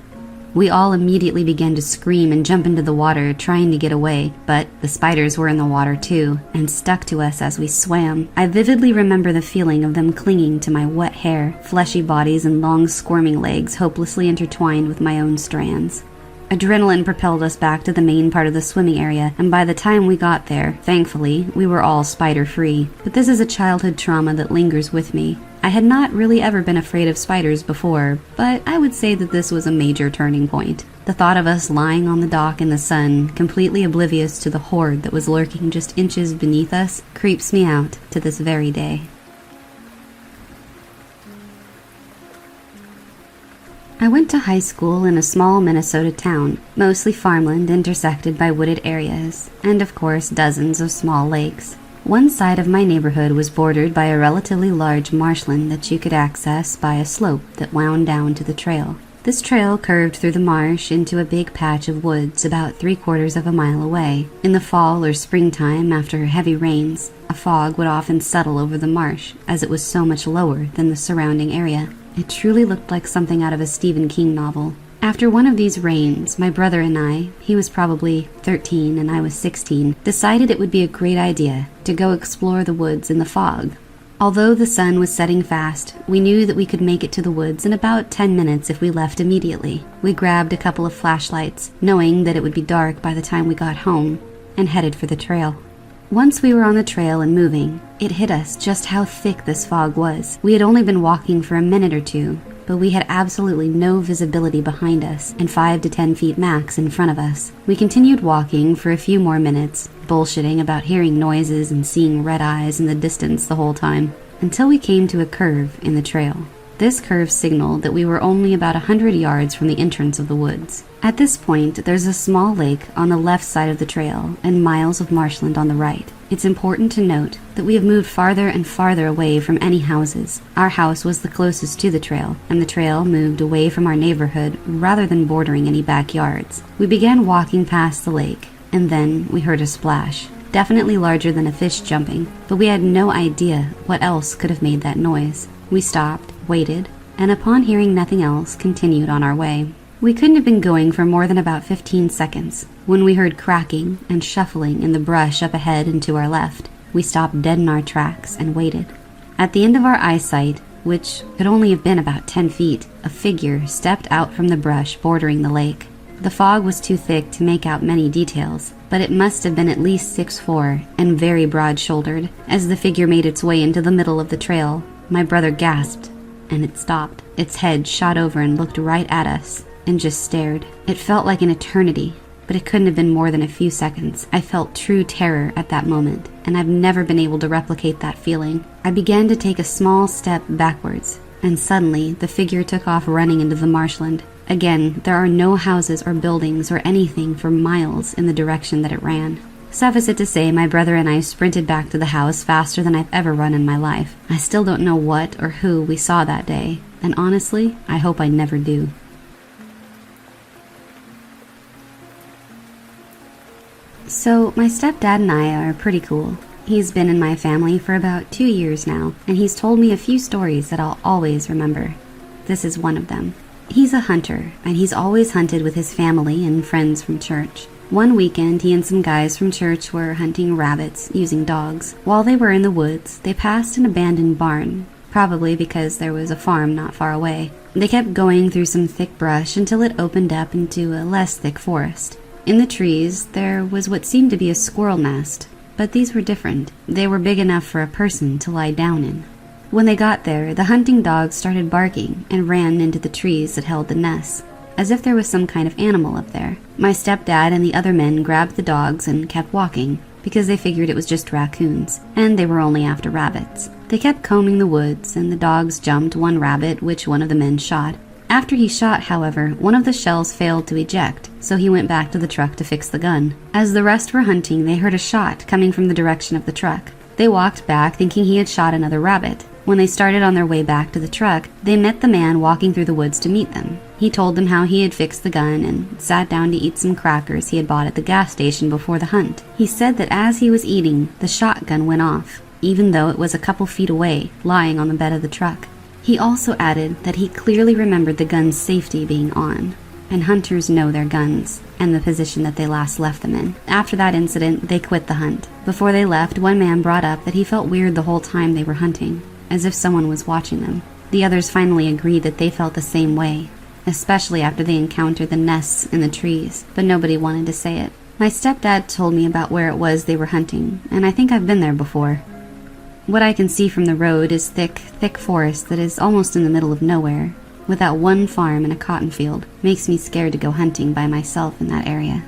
We all immediately began to scream and jump into the water, trying to get away, but the spiders were in the water too, and stuck to us as we swam. I vividly remember the feeling of them clinging to my wet hair, fleshy bodies, and long squirming legs hopelessly intertwined with my own strands. Adrenaline propelled us back to the main part of the swimming area, and by the time we got there, thankfully, we were all spider-free. But this is a childhood trauma that lingers with me. I had not really ever been afraid of spiders before, but I would say that this was a major turning point. The thought of us lying on the dock in the sun, completely oblivious to the horde that was lurking just inches beneath us, creeps me out to this very day. I went to high school in a small Minnesota town, mostly farmland intersected by wooded areas, and of course dozens of small lakes. One side of my neighborhood was bordered by a relatively large marshland that you could access by a slope that wound down to the trail. This trail curved through the marsh into a big patch of woods about 3/4 of a mile away. In the fall or springtime, after heavy rains, a fog would often settle over the marsh as it was so much lower than the surrounding area. It truly looked like something out of a Stephen King novel. After one of these rains, my brother and I, he was probably 13 and I was 16, decided it would be a great idea to go explore the woods in the fog. Although the sun was setting fast, we knew that we could make it to the woods in about 10 minutes if we left immediately. We grabbed a couple of flashlights, knowing that it would be dark by the time we got home, and headed for the trail. Once we were on the trail and moving, it hit us just how thick this fog was. We had only been walking for a minute or two, but we had absolutely no visibility behind us and 5 to 10 feet max in front of us. We continued walking for a few more minutes, bullshitting about hearing noises and seeing red eyes in the distance the whole time, until we came to a curve in the trail. This curve signaled that we were only about 100 yards from the entrance of the woods. At this point, there's a small lake on the left side of the trail and miles of marshland on the right. It's important to note that we have moved farther and farther away from any houses. Our house was the closest to the trail, and the trail moved away from our neighborhood rather than bordering any backyards. We began walking past the lake, and then we heard a splash. Definitely larger than a fish jumping, but we had no idea what else could have made that noise. We stopped, waited, and upon hearing nothing else, continued on our way. We couldn't have been going for more than about 15 seconds when we heard cracking and shuffling in the brush up ahead and to our left. We stopped dead in our tracks and waited. At the end of our eyesight, which could only have been about 10 feet, a figure stepped out from the brush bordering the lake. The fog was too thick to make out many details, but it must have been at least 6'4" and very broad-shouldered. As the figure made its way into the middle of the trail, my brother gasped, and it stopped. Its head shot over and looked right at us, and just stared. It felt like an eternity, but it couldn't have been more than a few seconds. I felt true terror at that moment, and I've never been able to replicate that feeling. I began to take a small step backwards, and suddenly the figure took off running into the marshland. Again, there are no houses or buildings or anything for miles in the direction that it ran. Suffice it to say, my brother and I sprinted back to the house faster than I've ever run in my life. I still don't know what or who we saw that day, and honestly, I hope I never do. So, my stepdad and I are pretty cool. He's been in my family for about 2 years now, and he's told me a few stories that I'll always remember. This is one of them. He's a hunter, and he's always hunted with his family and friends from church. One weekend, he and some guys from church were hunting rabbits using dogs. While they were in the woods, they passed an abandoned barn, probably because there was a farm not far away. They kept going through some thick brush until it opened up into a less thick forest. In the trees, there was what seemed to be a squirrel nest, but these were different. They were big enough for a person to lie down in. When they got there, the hunting dogs started barking and ran into the trees that held the nests, as if there was some kind of animal up there. My stepdad and the other men grabbed the dogs and kept walking, because they figured it was just raccoons, and they were only after rabbits. They kept combing the woods, and the dogs jumped one rabbit, which one of the men shot. After he shot, however, one of the shells failed to eject, so he went back to the truck to fix the gun. As the rest were hunting, they heard a shot coming from the direction of the truck. They walked back, thinking he had shot another rabbit. When they started on their way back to the truck, they met the man walking through the woods to meet them. He told them how he had fixed the gun and sat down to eat some crackers he had bought at the gas station before the hunt. He said that as he was eating, the shotgun went off, even though it was a couple feet away, lying on the bed of the truck. He also added that he clearly remembered the gun's safety being on. and hunters know their guns and the position that they last left them in. After that incident, they quit the hunt. Before they left, one man brought up that he felt weird the whole time they were hunting, as if someone was watching them. The others finally agreed that they felt the same way, especially after they encountered the nests in the trees, but nobody wanted to say it. My stepdad told me about where it was they were hunting, and I think I've been there before. What I can see from the road is thick forest that is almost in the middle of nowhere, without one farm and a cotton field. Makes me scared to go hunting by myself in that area.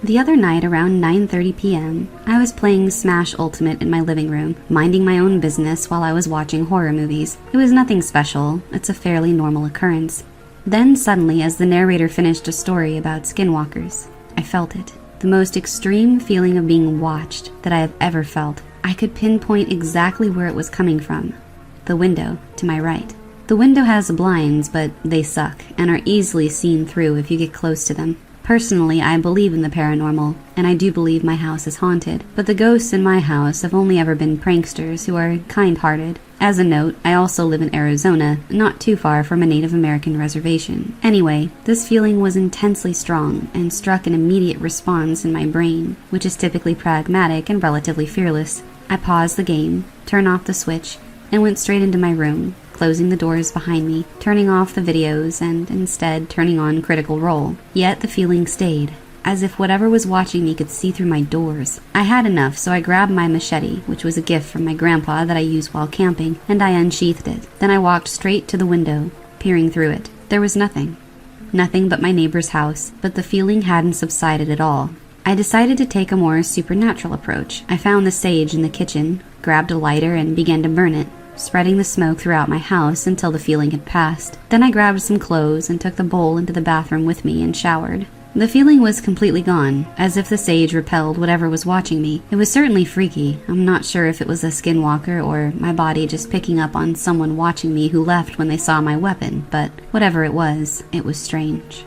The other night around 9:30 p.m., I was playing Smash Ultimate in my living room, minding my own business while I was watching horror movies. It was nothing special, it's a fairly normal occurrence. Then suddenly, as the narrator finished a story about skinwalkers, I felt it. The most extreme feeling of being watched that I have ever felt. I could pinpoint exactly where it was coming from. The window to my right. The window has blinds, but they suck and are easily seen through if you get close to them. Personally, I believe in the paranormal, and I do believe my house is haunted, but the ghosts in my house have only ever been pranksters who are kind-hearted. As a note, I also live in Arizona, not too far from a Native American reservation. Anyway, this feeling was intensely strong and struck an immediate response in my brain, which is typically pragmatic and relatively fearless. I paused the game, turned off the switch, and went straight into my room, closing the doors behind me, turning off the videos, and instead turning on Critical Role. Yet the feeling stayed, as if whatever was watching me could see through my doors. I had enough, so I grabbed my machete, which was a gift from my grandpa that I used while camping, and I unsheathed it. Then I walked straight to the window, peering through it. There was nothing. Nothing but my neighbor's house, but the feeling hadn't subsided at all. I decided to take a more supernatural approach. I found the sage in the kitchen, grabbed a lighter, and began to burn it, spreading the smoke throughout my house until the feeling had passed. Then I grabbed some clothes and took the bowl into the bathroom with me and showered. The feeling was completely gone, as if the sage repelled whatever was watching me. It was certainly freaky. I'm not sure if it was a skinwalker or my body just picking up on someone watching me who left when they saw my weapon, but whatever it was strange.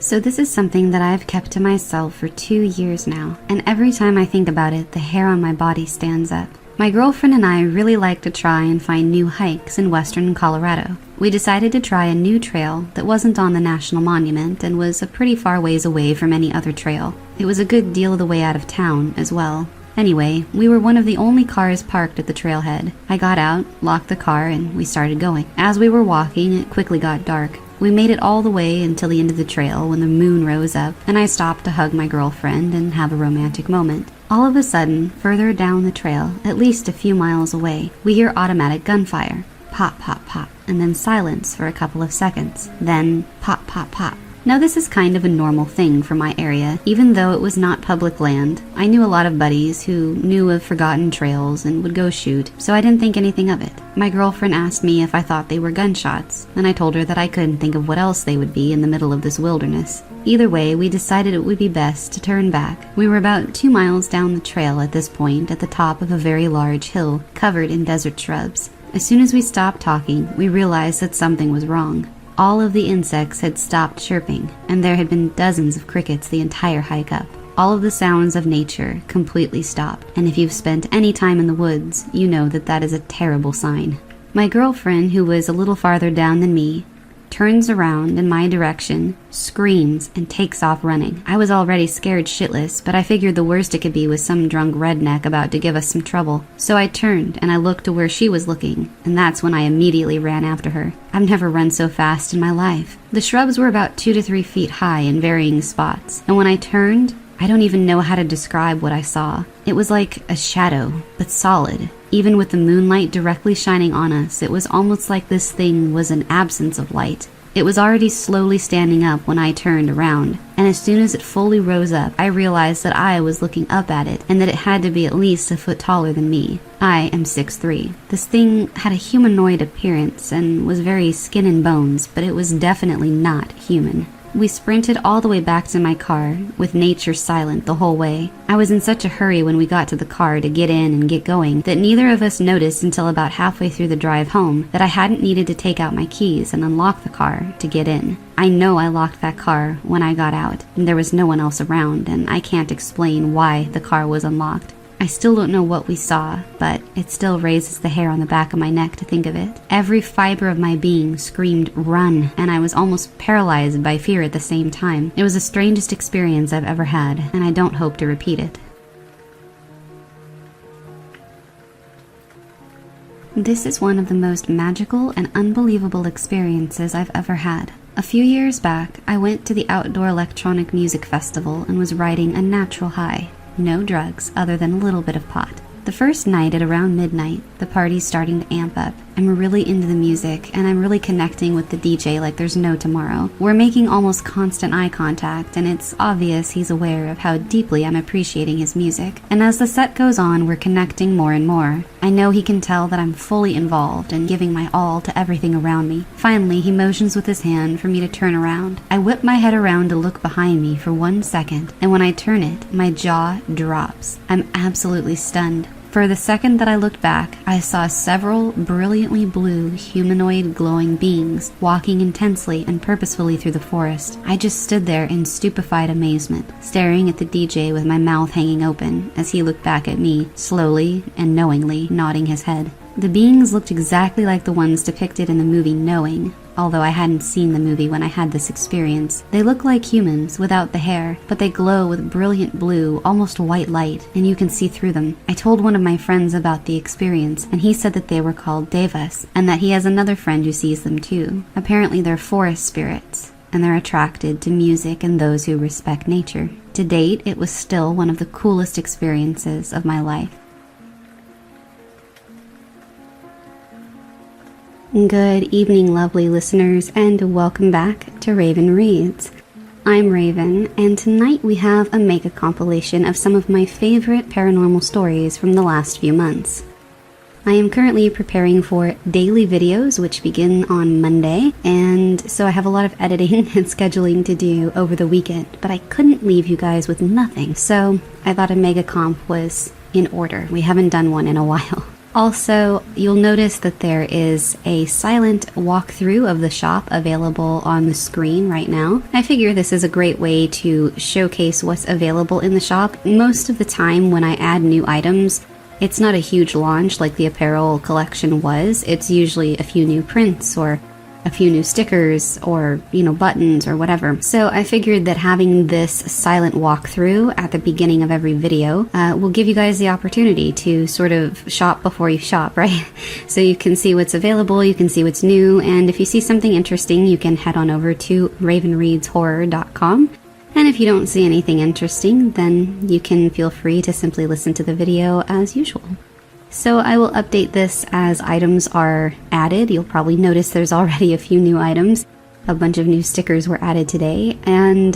So this is something that I've kept to myself for 2 years now, and every time I think about it, the hair on my body stands up. My girlfriend and I really like to try and find new hikes in western Colorado. We decided to try a new trail that wasn't on the National Monument and was a pretty far ways away from any other trail. It was a good deal of the way out of town as well. Anyway, we were one of the only cars parked at the trailhead. I got out, locked the car, and we started going. As we were walking, it quickly got dark. We made it all the way until the end of the trail when the moon rose up, and I stopped to hug my girlfriend and have a romantic moment. All of a sudden, further down the trail, at least a few miles away, we hear automatic gunfire. Pop, pop, pop, and then silence for a couple of seconds. Then pop, pop, pop. Now this is kind of a normal thing for my area. Even though it was not public land, I knew a lot of buddies who knew of forgotten trails and would go shoot, so I didn't think anything of it. My girlfriend asked me if I thought they were gunshots, and I told her that I couldn't think of what else they would be in the middle of this wilderness. Either way, we decided it would be best to turn back. We were about 2 miles down the trail at this point, at the top of a very large hill covered in desert shrubs. As soon as we stopped talking, we realized that something was wrong. All of the insects had stopped chirping, and there had been dozens of crickets the entire hike up. All of the sounds of nature completely stopped, and if you've spent any time in the woods, you know that that is a terrible sign. My girlfriend, who was a little farther down than me, turns around in my direction, screams, and takes off running. I was already scared shitless, but I figured the worst it could be was some drunk redneck about to give us some trouble. So I turned and I looked to where she was looking, and that's when I immediately ran after her. I've never run so fast in my life. The shrubs were about 2 to 3 feet high in varying spots, and when I turned, I don't even know how to describe what I saw. It was like a shadow, but solid. Even with the moonlight directly shining on us, it was almost like this thing was an absence of light. It was already slowly standing up when I turned around, and as soon as it fully rose up, I realized that I was looking up at it, and that it had to be at least a foot taller than me. I am 6'3". This thing had a humanoid appearance and was very skin and bones, but it was definitely not human. We sprinted all the way back to my car, with nature silent the whole way. I was in such a hurry when we got to the car to get in and get going that neither of us noticed until about halfway through the drive home that I hadn't needed to take out my keys and unlock the car to get in. I know I locked that car when I got out, and there was no one else around, and I can't explain why the car was unlocked. I still don't know what we saw, but it still raises the hair on the back of my neck to think of it. Every fiber of my being screamed, "Run!" and I was almost paralyzed by fear at the same time. It was the strangest experience I've ever had, and I don't hope to repeat it. This is one of the most magical and unbelievable experiences I've ever had. A few years back, I went to the outdoor electronic music festival and was riding a natural high. No drugs other than a little bit of pot. The first night at around midnight, the party's starting to amp up. I'm really into the music, and I'm really connecting with the DJ like there's no tomorrow. We're making almost constant eye contact, and it's obvious he's aware of how deeply I'm appreciating his music. And as the set goes on, we're connecting more and more. I know he can tell that I'm fully involved and giving my all to everything around me. Finally, he motions with his hand for me to turn around. I whip my head around to look behind me for 1 second, and when I turn it, my jaw drops. I'm absolutely stunned. For the second that I looked back, I saw several brilliantly blue, humanoid glowing beings walking intensely and purposefully through the forest. I just stood there in stupefied amazement, staring at the DJ with my mouth hanging open as he looked back at me, slowly and knowingly nodding his head. The beings looked exactly like the ones depicted in the movie Knowing, although I hadn't seen the movie when I had this experience. They look like humans without the hair, but they glow with brilliant blue, almost white light, and you can see through them. I told one of my friends about the experience, and he said that they were called devas, and that he has another friend who sees them too. Apparently they're forest spirits, and they're attracted to music and those who respect nature. To date, it was still one of the coolest experiences of my life. Good evening, lovely listeners, and welcome back to Raven Reads. I'm Raven, and tonight we have a mega compilation of some of my favorite paranormal stories from the last few months. I am currently preparing for daily videos, which begin on Monday, and so I have a lot of editing and scheduling to do over the weekend, but I couldn't leave you guys with nothing, so I thought a mega comp was in order. We haven't done one in a while. Also, you'll notice that there is a silent walkthrough of the shop available on the screen right now. I figure this is a great way to showcase what's available in the shop. Most of the time when I add new items, it's not a huge launch like the apparel collection was. It's usually a few new prints or a few new stickers or, buttons or whatever. So I figured that having this silent walkthrough at the beginning of every video will give you guys the opportunity to sort of shop before you shop, right? So you can see what's available, you can see what's new, and if you see something interesting, you can head on over to ravenreadshorror.com. And if you don't see anything interesting, then you can feel free to simply listen to the video as usual. So I will update this as items are added. You'll probably notice there's already a few new items. A bunch of new stickers were added today. And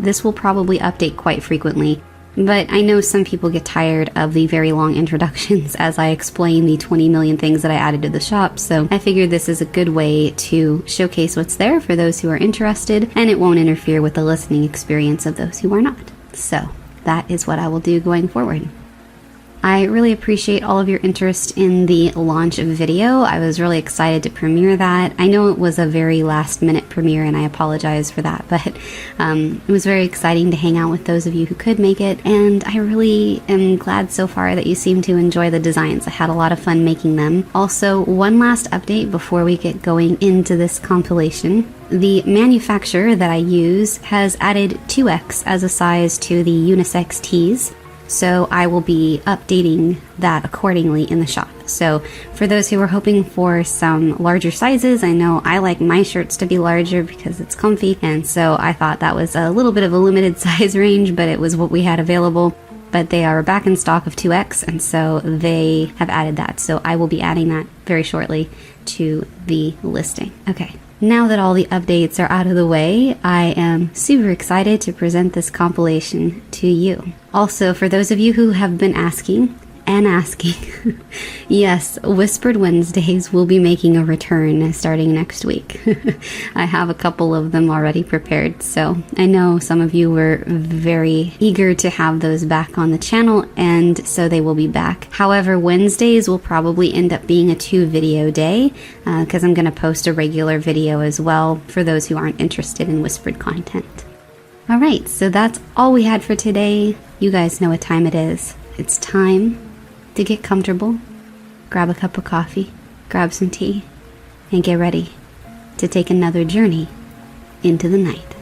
this will probably update quite frequently. But I know some people get tired of the very long introductions as I explain the 20 million things that I added to the shop. So I figured this is a good way to showcase what's there for those who are interested, and it won't interfere with the listening experience of those who are not. So that is what I will do going forward. I really appreciate all of your interest in the launch of video. I was really excited to premiere that. I know it was a very last minute premiere and I apologize for that, but it was very exciting to hang out with those of you who could make it, and I really am glad so far that you seem to enjoy the designs. I had a lot of fun making them. Also, one last update before we get going into this compilation. The manufacturer that I use has added 2X as a size to the unisex tees. So I will be updating that accordingly in the shop. So for those who are hoping for some larger sizes, I know I like my shirts to be larger because it's comfy, and so I thought that was a little bit of a limited size range, but it was what we had available. But they are back in stock of 2X, and so they have added that. So I will be adding that very shortly to the listing. Okay. Now that all the updates are out of the way, I am super excited to present this compilation to you. Also, for those of you who have been asking, yes, Whispered Wednesdays will be making a return starting next week. I have a couple of them already prepared, so I know some of you were very eager to have those back on the channel, and so they will be back. However, Wednesdays will probably end up being a 2-video day, because I'm going to post a regular video as well for those who aren't interested in whispered content. Alright, so that's all we had for today. You guys know what time it is. it's time to get comfortable, grab a cup of coffee, grab some tea, and get ready to take another journey into the night.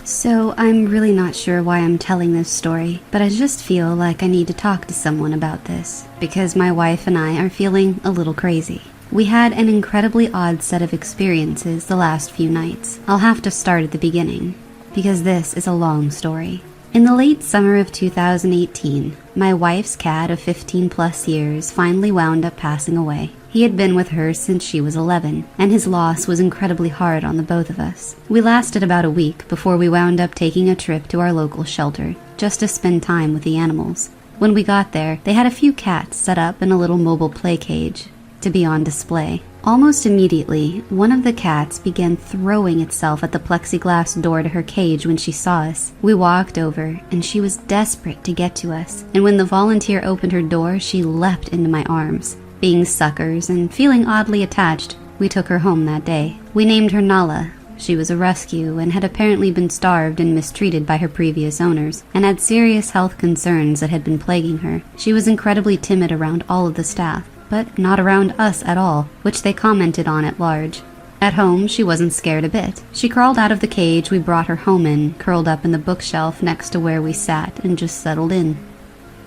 So I'm really not sure why I'm telling this story, but I just feel like I need to talk to someone about this, because my wife and I are feeling a little crazy. We had an incredibly odd set of experiences the last few nights. I'll have to start at the beginning, because this is a long story. In the late summer of 2018, my wife's cat of 15 plus years finally wound up passing away. He had been with her since she was 11, and his loss was incredibly hard on the both of us. We lasted about a week before we wound up taking a trip to our local shelter, just to spend time with the animals. When we got there, they had a few cats set up in a little mobile play cage to be on display. Almost immediately, one of the cats began throwing itself at the plexiglass door to her cage when she saw us. We walked over, and she was desperate to get to us, and when the volunteer opened her door, she leapt into my arms. Being suckers and feeling oddly attached, we took her home that day. We named her Nala. She was a rescue and had apparently been starved and mistreated by her previous owners, and had serious health concerns that had been plaguing her. She was incredibly timid around all of the staff, but not around us at all, which they commented on at large. At home, she wasn't scared a bit. She crawled out of the cage we brought her home in, curled up in the bookshelf next to where we sat, and just settled in.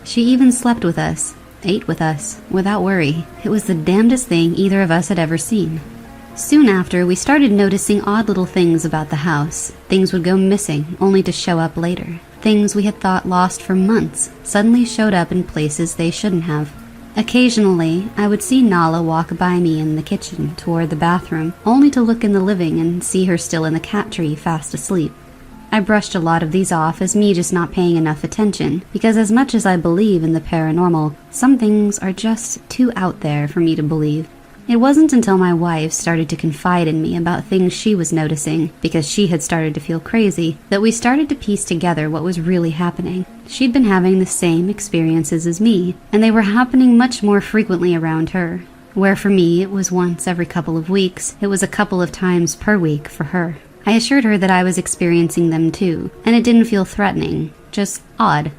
She even slept with us, ate with us, without worry. It was the damnedest thing either of us had ever seen. Soon after, we started noticing odd little things about the house. Things would go missing, only to show up later. Things we had thought lost for months suddenly showed up in places they shouldn't have. Occasionally, I would see Nala walk by me in the kitchen toward the bathroom, only to look in the living and see her still in the cat tree fast asleep. I brushed a lot of these off as me just not paying enough attention, because as much as I believe in the paranormal, some things are just too out there for me to believe. It wasn't until my wife started to confide in me about things she was noticing, because she had started to feel crazy, that we started to piece together what was really happening. She'd been having the same experiences as me, and they were happening much more frequently around her. Where for me it was once every couple of weeks, it was a couple of times per week for her. I assured her that I was experiencing them too, and it didn't feel threatening, just odd.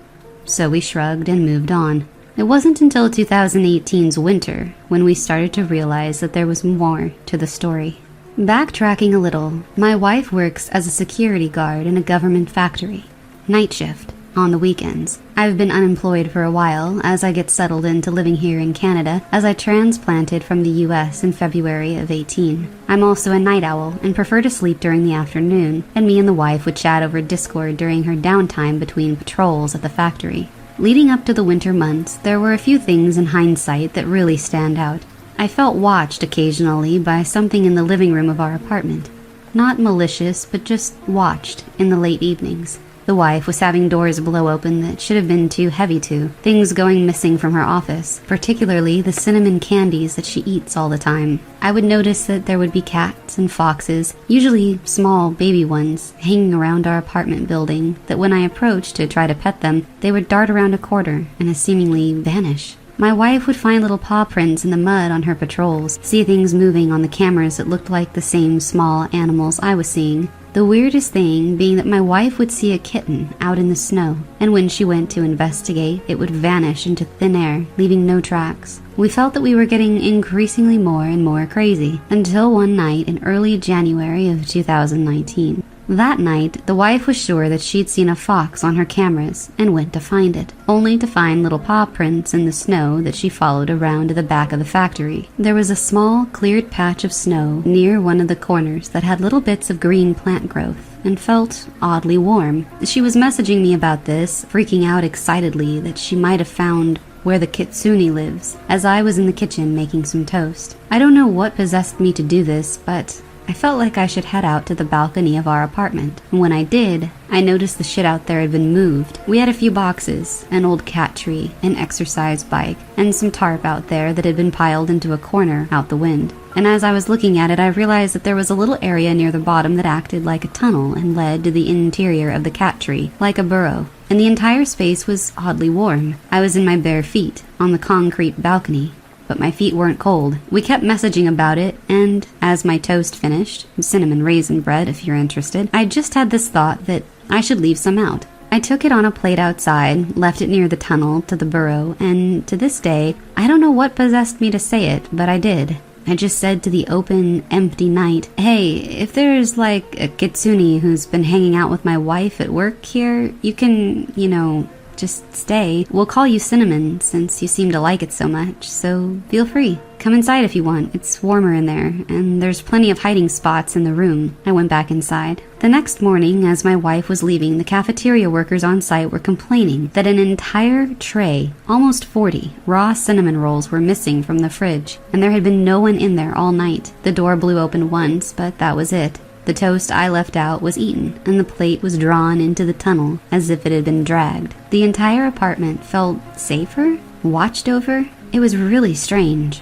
So we shrugged and moved on. It wasn't until 2018's winter when we started to realize that there was more to the story. Backtracking a little, my wife works as a security guard in a government factory. Night shift, on the weekends. I've been unemployed for a while as I get settled into living here in Canada, as I transplanted from the US in February of 18. I'm also a night owl and prefer to sleep during the afternoon, and me and the wife would chat over Discord during her downtime between patrols at the factory. Leading up to the winter months, there were a few things in hindsight that really stand out. I felt watched occasionally by something in the living room of our apartment. Not malicious, but just watched in the late evenings. The wife was having doors blow open that should have been too heavy to, things going missing from her office, particularly the cinnamon candies that she eats all the time. I would notice that there would be cats and foxes, usually small baby ones, hanging around our apartment building, that when I approached to try to pet them, they would dart around a corner and seemingly vanish. My wife would find little paw prints in the mud on her patrols, see things moving on the cameras that looked like the same small animals I was seeing. The weirdest thing being that my wife would see a kitten out in the snow, and when she went to investigate, it would vanish into thin air, leaving no tracks. We felt that we were getting increasingly more and more crazy, until one night in early January of 2019. That night, the wife was sure that she'd seen a fox on her cameras and went to find it, only to find little paw prints in the snow that she followed around to the back of the factory. There was a small, cleared patch of snow near one of the corners that had little bits of green plant growth and felt oddly warm. She was messaging me about this, freaking out excitedly that she might have found where the kitsune lives, as I was in the kitchen making some toast. I don't know what possessed me to do this, but I felt like I should head out to the balcony of our apartment, and when I did, I noticed the shit out there had been moved. We had a few boxes, an old cat tree, an exercise bike, and some tarp out there that had been piled into a corner out the wind. And as I was looking at it, I realized that there was a little area near the bottom that acted like a tunnel and led to the interior of the cat tree, like a burrow. And the entire space was oddly warm. I was in my bare feet, on the concrete balcony. But my feet weren't cold. We kept messaging about it, and as my toast finished, cinnamon raisin bread if you're interested, I just had this thought that I should leave some out. I took it on a plate outside, left it near the tunnel to the burrow, and to this day, I don't know what possessed me to say it, but I did. I just said to the open, empty night, "Hey, if there's like a kitsune who's been hanging out with my wife at work here, you can, just stay. We'll call you Cinnamon since you seem to like it so much, so feel free. Come inside if you want. It's warmer in there, and there's plenty of hiding spots in the room." I went back inside. The next morning, as my wife was leaving, the cafeteria workers on site were complaining that an entire tray, almost 40, raw cinnamon rolls were missing from the fridge, and there had been no one in there all night. The door blew open once, but that was it. The toast I left out was eaten, and the plate was drawn into the tunnel as if it had been dragged. The entire apartment felt safer, watched over. It was really strange.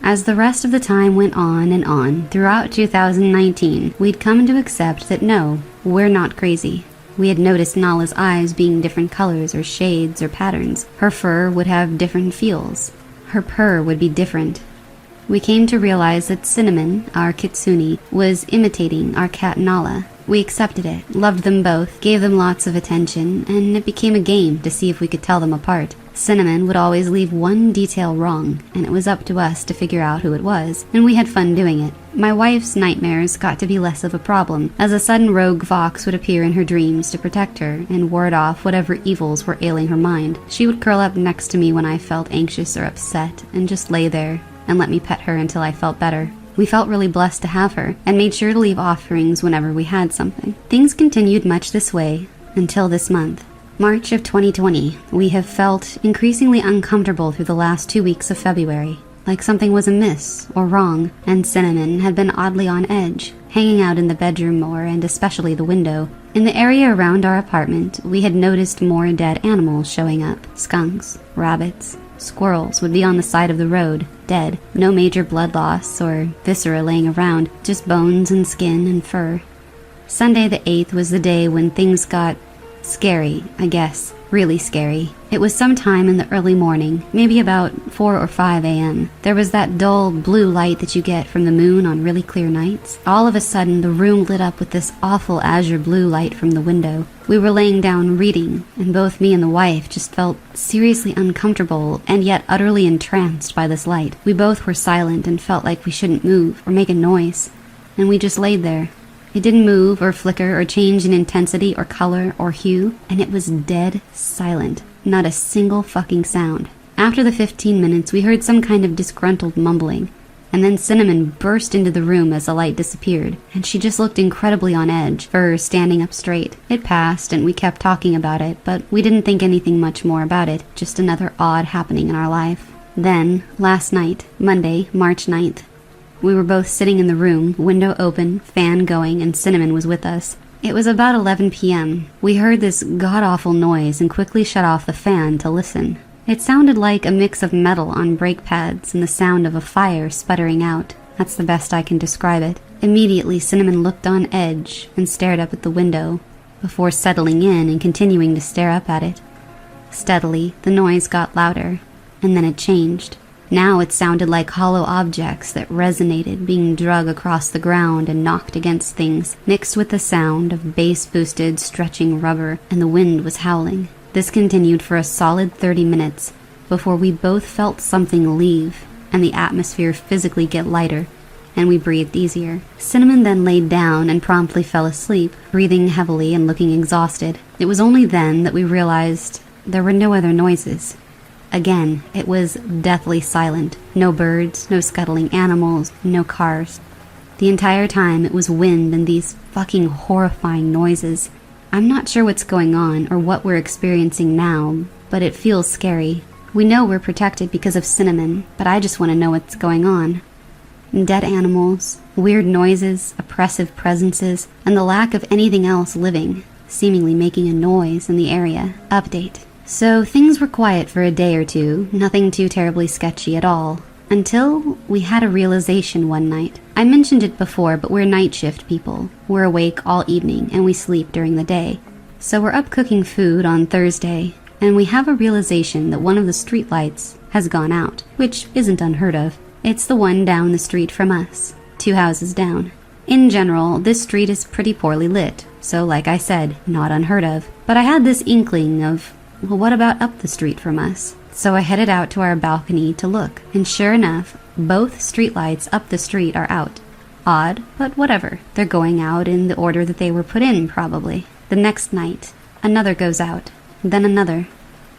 As the rest of the time went on and on, throughout 2019, we'd come to accept that no, we're not crazy. We had noticed Nala's eyes being different colors or shades or patterns. Her fur would have different feels. Her purr would be different. We came to realize that Cinnamon, our kitsune, was imitating our cat Nala. We accepted it, loved them both, gave them lots of attention, and it became a game to see if we could tell them apart. Cinnamon would always leave one detail wrong, and it was up to us to figure out who it was, and we had fun doing it. My wife's nightmares got to be less of a problem, as a sudden rogue fox would appear in her dreams to protect her and ward off whatever evils were ailing her mind. She would curl up next to me when I felt anxious or upset, and just lay there and let me pet her until I felt better. We felt really blessed to have her, and made sure to leave offerings whenever we had something. Things continued much this way until this month. March of 2020, we have felt increasingly uncomfortable through the last 2 weeks of February, like something was amiss or wrong, and Cinnamon had been oddly on edge, hanging out in the bedroom more, and especially the window. In the area around our apartment, we had noticed more dead animals showing up. Skunks, rabbits, squirrels would be on the side of the road, dead. No major blood loss or viscera laying around, just bones and skin and fur. Sunday the 8th was the day when things got scary, I guess. Really scary. It was sometime in the early morning, maybe about 4 or 5 a.m. There was that dull blue light that you get from the moon on really clear nights. All of a sudden, the room lit up with this awful azure blue light from the window. We were laying down reading, and both me and the wife just felt seriously uncomfortable and yet utterly entranced by this light. We both were silent and felt like we shouldn't move or make a noise, and we just laid there. It didn't move or flicker or change in intensity or color or hue, and it was dead silent. Not a single fucking sound. After the 15 minutes, we heard some kind of disgruntled mumbling, and then Cinnamon burst into the room as the light disappeared, and she just looked incredibly on edge, fur standing up straight. It passed, and we kept talking about it, but we didn't think anything much more about it, just another odd happening in our life. Then, last night, Monday, March 9th, we were both sitting in the room, window open, fan going, and Cinnamon was with us. It was about 11 p.m. We heard this god-awful noise and quickly shut off the fan to listen. It sounded like a mix of metal on brake pads and the sound of a fire sputtering out. That's the best I can describe it. Immediately, Cinnamon looked on edge and stared up at the window, before settling in and continuing to stare up at it. Steadily, the noise got louder, and then it changed. Now it sounded like hollow objects that resonated, being dragged across the ground and knocked against things, mixed with the sound of bass-boosted, stretching rubber, and the wind was howling. This continued for a solid 30 minutes, before we both felt something leave, and the atmosphere physically get lighter, and we breathed easier. Cinnamon then laid down and promptly fell asleep, breathing heavily and looking exhausted. It was only then that we realized there were no other noises. Again, it was deathly silent. No birds, no scuttling animals, no cars. The entire time it was wind and these fucking horrifying noises. I'm not sure what's going on or what we're experiencing now, but it feels scary. We know we're protected because of Cinnamon, but I just want to know what's going on. Dead animals, weird noises, oppressive presences, and the lack of anything else living, seemingly making a noise in the area. Update. So things were quiet for a day or two, nothing too terribly sketchy at all, until we had a realization one night. I mentioned it before, but we're night shift people. We're awake all evening, and we sleep during the day. So we're up cooking food on Thursday, and we have a realization that one of the street lights has gone out, which isn't unheard of. It's the one down the street from us, 2 houses down. In general, this street is pretty poorly lit, so like I said, not unheard of. But I had this inkling of, well, what about up the street from us? So I headed out to our balcony to look, and sure enough, both streetlights up the street are out. Odd, but whatever. They're going out in the order that they were put in, probably. The next night, another goes out, then another,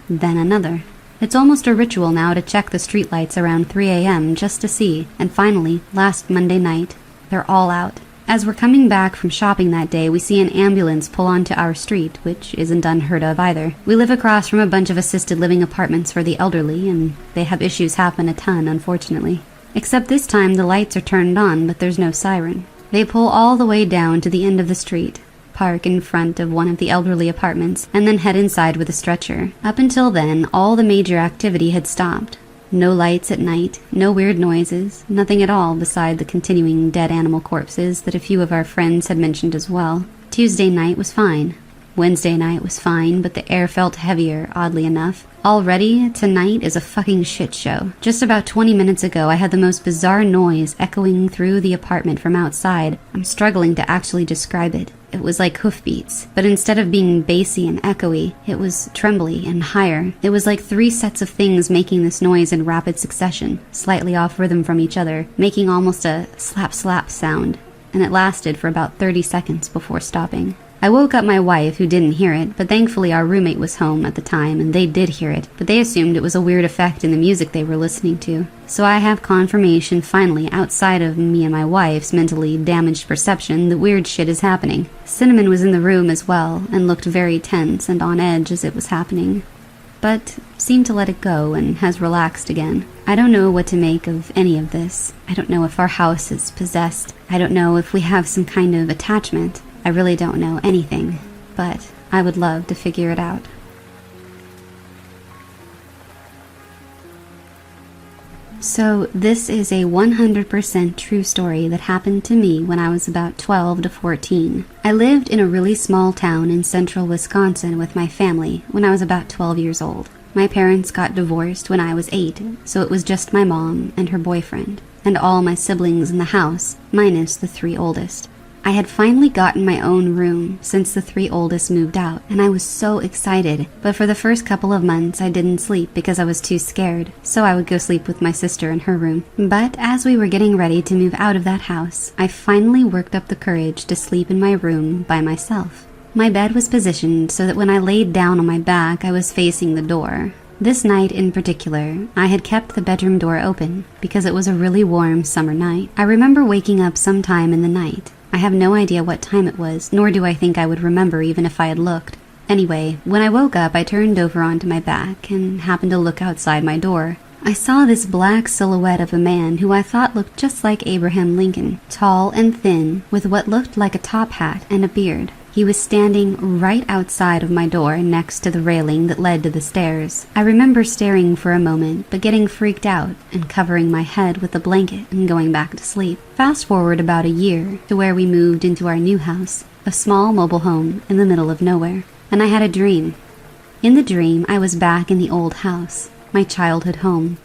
then another. It's almost a ritual now to check the streetlights around 3 a.m. just to see, and finally, last Monday night, they're all out. As we're coming back from shopping that day, we see an ambulance pull onto our street, which isn't unheard of either. We live across from a bunch of assisted living apartments for the elderly, and they have issues happen a ton, unfortunately. Except this time the lights are turned on, but there's no siren. They pull all the way down to the end of the street, park in front of one of the elderly apartments, and then head inside with a stretcher. Up until then, all the major activity had stopped. No lights at night, no weird noises, nothing at all beside the continuing dead animal corpses that a few of our friends had mentioned as well. Tuesday night was fine. Wednesday night was fine, but the air felt heavier, oddly enough. Already, tonight is a fucking shit show. Just about 20 minutes ago, I had the most bizarre noise echoing through the apartment from outside. I'm struggling to actually describe it. It was like hoofbeats, but instead of being bassy and echoey, it was trembly and higher. It was like 3 sets of things making this noise in rapid succession, slightly off rhythm from each other, making almost a slap-slap sound, and it lasted for about 30 seconds before stopping. I woke up my wife, who didn't hear it, but thankfully our roommate was home at the time and they did hear it, but they assumed it was a weird effect in the music they were listening to. So I have confirmation finally, outside of me and my wife's mentally damaged perception, that weird shit is happening. Cinnamon was in the room as well and looked very tense and on edge as it was happening, but seemed to let it go and has relaxed again. I don't know what to make of any of this. I don't know if our house is possessed. I don't know if we have some kind of attachment. I really don't know anything, but I would love to figure it out. So this is a 100% true story that happened to me when I was about 12 to 14. I lived in a really small town in central Wisconsin with my family when I was about 12 years old. My parents got divorced when I was 8, so it was just my mom and her boyfriend, and all my siblings in the house, minus the 3 oldest. I had finally gotten my own room since the 3 oldest moved out, and I was so excited, but for the first couple of months I didn't sleep because I was too scared, so I would go sleep with my sister in her room. But as we were getting ready to move out of that house, I finally worked up the courage to sleep in my room by myself. My bed was positioned so that when I laid down on my back I was facing the door. This night in particular, I had kept the bedroom door open because it was a really warm summer night. I remember waking up sometime in the night. I have no idea what time it was, nor do I think I would remember even if I had looked. Anyway, when I woke up, I turned over onto my back and happened to look outside my door. I saw this black silhouette of a man who I thought looked just like Abraham Lincoln, tall and thin, with what looked like a top hat and a beard. He was standing right outside of my door next to the railing that led to the stairs. I remember staring for a moment, but getting freaked out and covering my head with a blanket and going back to sleep. Fast forward about a year to where we moved into our new house, a small mobile home in the middle of nowhere. And I had a dream. In the dream, I was back in the old house, my childhood home.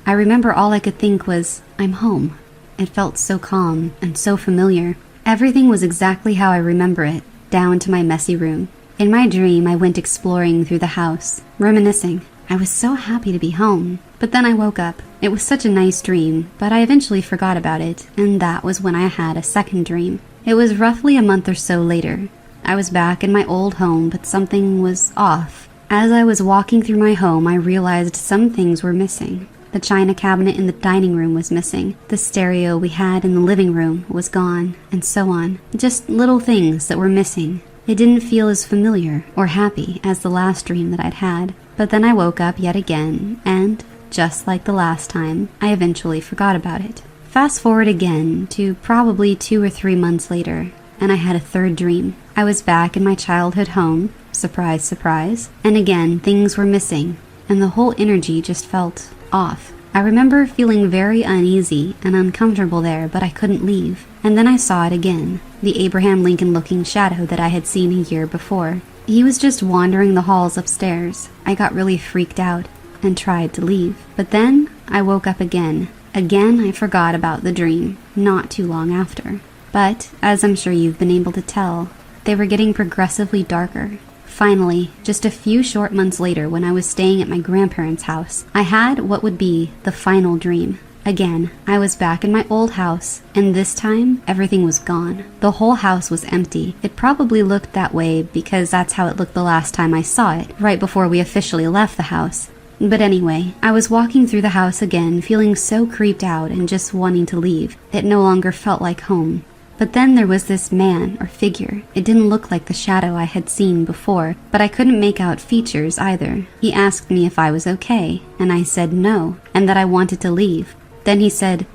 I remember all I could think was, I'm home. It felt so calm and so familiar. Everything was exactly how I remember it, down to my messy room. In my dream, I went exploring through the house, reminiscing. I was so happy to be home. But then I woke up. It was such a nice dream, but I eventually forgot about it, and that was when I had a second dream. It was roughly a month or so later. I was back in my old home, but something was off. As I was walking through my home, I realized some things were missing. The china cabinet in the dining room was missing. The stereo we had in the living room was gone, and so on. Just little things that were missing. It didn't feel as familiar or happy as the last dream that I'd had. But then I woke up yet again, and, just like the last time, I eventually forgot about it. Fast forward again to probably 2 or 3 months later, and I had a third dream. I was back in my childhood home, surprise, surprise, and again things were missing, and the whole energy just felt off. I remember feeling very uneasy and uncomfortable there, but I couldn't leave. And then I saw it again, the Abraham Lincoln looking shadow that I had seen a year before. He was just wandering the halls upstairs. I got really freaked out and tried to leave. But then I woke up again. Again I forgot about the dream, not too long after. But, as I'm sure you've been able to tell, they were getting progressively darker. Finally, just a few short months later when I was staying at my grandparents' house, I had what would be the final dream. Again, I was back in my old house, and this time, everything was gone. The whole house was empty. It probably looked that way because that's how it looked the last time I saw it, right before we officially left the house. But anyway, I was walking through the house again, feeling so creeped out and just wanting to leave. It no longer felt like home. But then there was this man or figure. It didn't look like the shadow I had seen before, but I couldn't make out features either. He asked me if I was okay, and I said no, and that I wanted to leave. Then he said,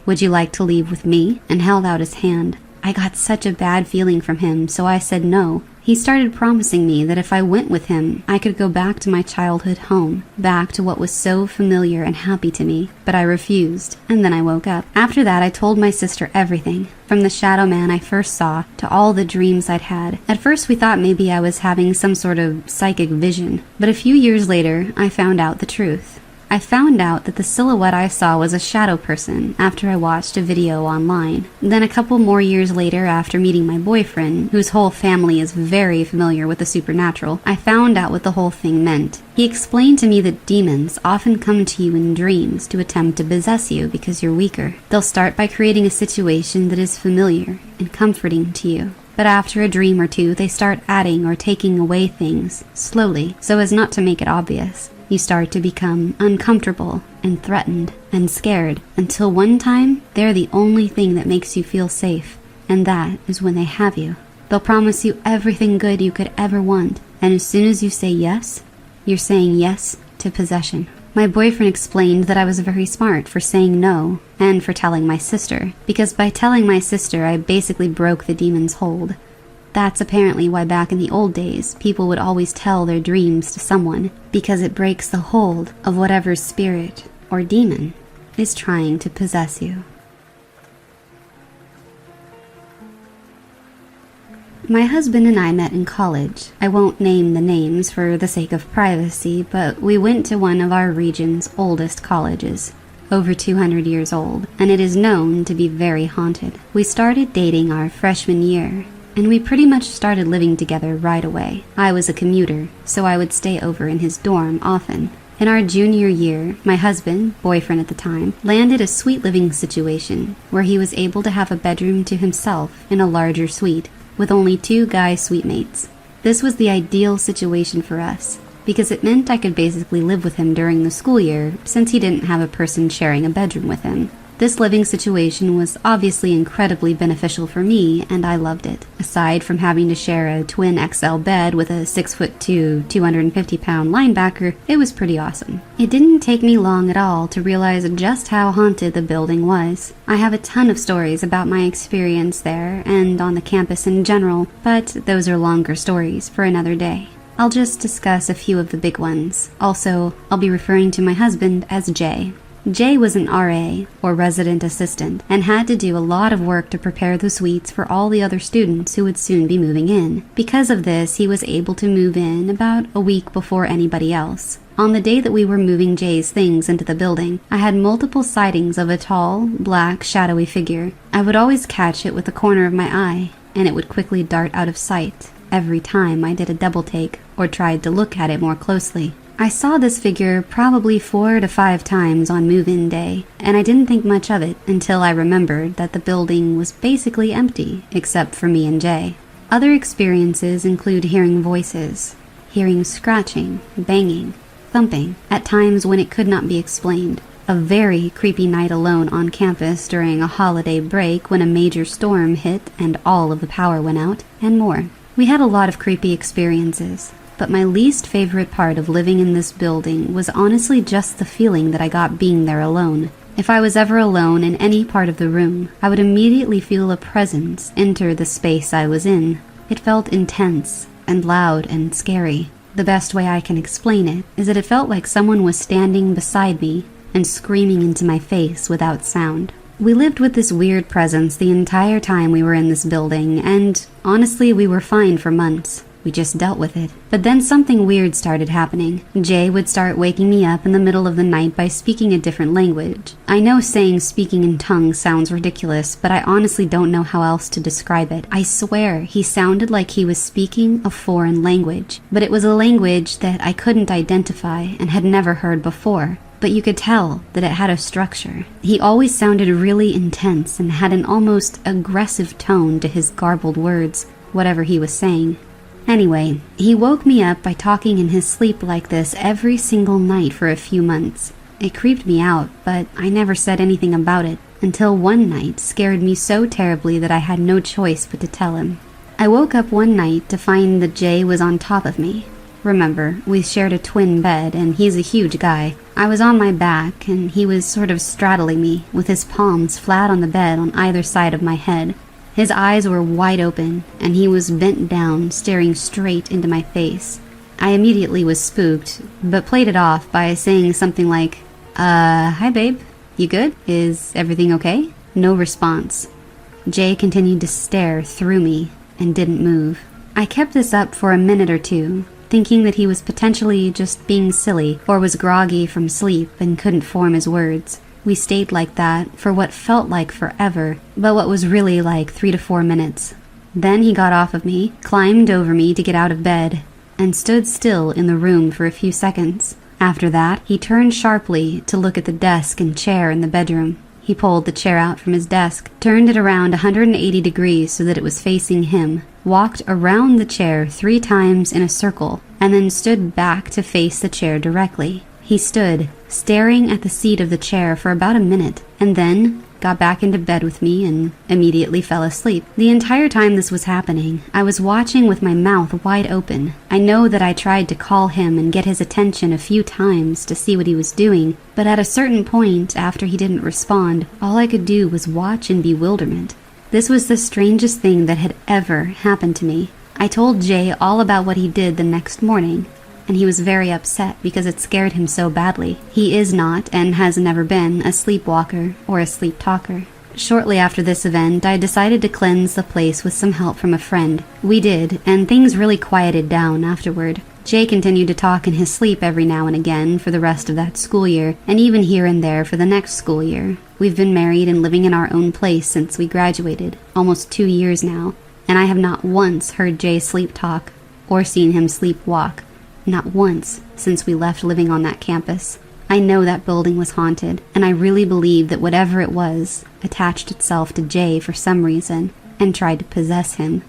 "Would you like to leave with me?" and held out his hand. I got such a bad feeling from him, so I said no. He started promising me that if I went with him, I could go back to my childhood home, back to what was so familiar and happy to me, but I refused, and then I woke up. After that, I told my sister everything, from the shadow man I first saw to all the dreams I'd had. At first, we thought maybe I was having some sort of psychic vision, but a few years later, I found out the truth. I found out that the silhouette I saw was a shadow person after I watched a video online. Then a couple more years later, after meeting my boyfriend, whose whole family is very familiar with the supernatural, I found out what the whole thing meant. He explained to me that demons often come to you in dreams to attempt to possess you because you're weaker. They'll start by creating a situation that is familiar and comforting to you. But after a dream or two, they start adding or taking away things, slowly, so as not to make it obvious. You start to become uncomfortable and threatened and scared until one time they're the only thing that makes you feel safe, and that is when they have you. They'll promise you everything good you could ever want, and as soon as you say yes, you're saying yes to possession. My boyfriend explained that I was very smart for saying no and for telling my sister, because by telling my sister I basically broke the demon's hold. That's apparently why back in the old days, people would always tell their dreams to someone, because it breaks the hold of whatever spirit or demon is trying to possess you. My husband and I met in college. I won't name the names for the sake of privacy, but we went to one of our region's oldest colleges, over 200 years old, and it is known to be very haunted. We started dating our freshman year, and we pretty much started living together right away. I was a commuter, so I would stay over in his dorm often. In our junior year, my husband, boyfriend at the time, landed a sweet living situation where he was able to have a bedroom to himself in a larger suite with only 2 guy suite mates. This was the ideal situation for us because it meant I could basically live with him during the school year since he didn't have a person sharing a bedroom with him. This living situation was obviously incredibly beneficial for me, and I loved it. Aside from having to share a twin XL bed with a 6'2", 250-pound linebacker, it was pretty awesome. It didn't take me long at all to realize just how haunted the building was. I have a ton of stories about my experience there and on the campus in general, but those are longer stories for another day. I'll just discuss a few of the big ones. Also, I'll be referring to my husband as Jay. Jay was an RA, or resident assistant, and had to do a lot of work to prepare the suites for all the other students who would soon be moving in. Because of this, he was able to move in about a week before anybody else. On the day that we were moving Jay's things into the building, I had multiple sightings of a tall, black, shadowy figure. I would always catch it with the corner of my eye, and it would quickly dart out of sight every time I did a double take or tried to look at it more closely. I saw this figure probably 4 to 5 times on move-in day, and I didn't think much of it until I remembered that the building was basically empty, except for me and Jay. Other experiences include hearing voices, hearing scratching, banging, thumping, at times when it could not be explained. A very creepy night alone on campus during a holiday break when a major storm hit and all of the power went out, and more. We had a lot of creepy experiences. But my least favorite part of living in this building was honestly just the feeling that I got being there alone. If I was ever alone in any part of the room, I would immediately feel a presence enter the space I was in. It felt intense and loud and scary. The best way I can explain it is that it felt like someone was standing beside me and screaming into my face without sound. We lived with this weird presence the entire time we were in this building, and honestly, we were fine for months. We just dealt with it. But then something weird started happening. Jay would start waking me up in the middle of the night by speaking a different language. I know saying speaking in tongues sounds ridiculous, but I honestly don't know how else to describe it. I swear, he sounded like he was speaking a foreign language, but it was a language that I couldn't identify and had never heard before. But you could tell that it had a structure. He always sounded really intense and had an almost aggressive tone to his garbled words, whatever he was saying. Anyway, he woke me up by talking in his sleep like this every single night for a few months. It creeped me out, but I never said anything about it, until one night scared me so terribly that I had no choice but to tell him. I woke up one night to find that Jay was on top of me. Remember, we shared a twin bed, and he's a huge guy. I was on my back, and he was sort of straddling me, with his palms flat on the bed on either side of my head. His eyes were wide open, and he was bent down, staring straight into my face. I immediately was spooked, but played it off by saying something like, hi babe, you good? Is everything okay? No response. Jay continued to stare through me, and didn't move. I kept this up for a minute or two, thinking that he was potentially just being silly, or was groggy from sleep and couldn't form his words. We stayed like that for what felt like forever, but what was really like 3 to 4 minutes. Then he got off of me, climbed over me to get out of bed, and stood still in the room for a few seconds. After that, he turned sharply to look at the desk and chair in the bedroom. He pulled the chair out from his desk, turned it around 180 degrees so that it was facing him, walked around the chair 3 times in a circle, and then stood back to face the chair directly. He stood, staring at the seat of the chair for about a minute, and then got back into bed with me and immediately fell asleep. The entire time this was happening, I was watching with my mouth wide open. I know that I tried to call him and get his attention a few times to see what he was doing, but at a certain point, after he didn't respond, all I could do was watch in bewilderment. This was the strangest thing that had ever happened to me. I told Jay all about what he did the next morning, and he was very upset because it scared him so badly. He is not, and has never been, a sleepwalker or a sleep talker. Shortly after this event, I decided to cleanse the place with some help from a friend. We did, and things really quieted down afterward. Jay continued to talk in his sleep every now and again for the rest of that school year, and even here and there for the next school year. We've been married and living in our own place since we graduated, almost 2 years now, and I have not once heard Jay sleep talk or seen him sleepwalk. Not once since we left living on that campus. I know that building was haunted, and I really believe that whatever it was attached itself to Jay for some reason and tried to possess him.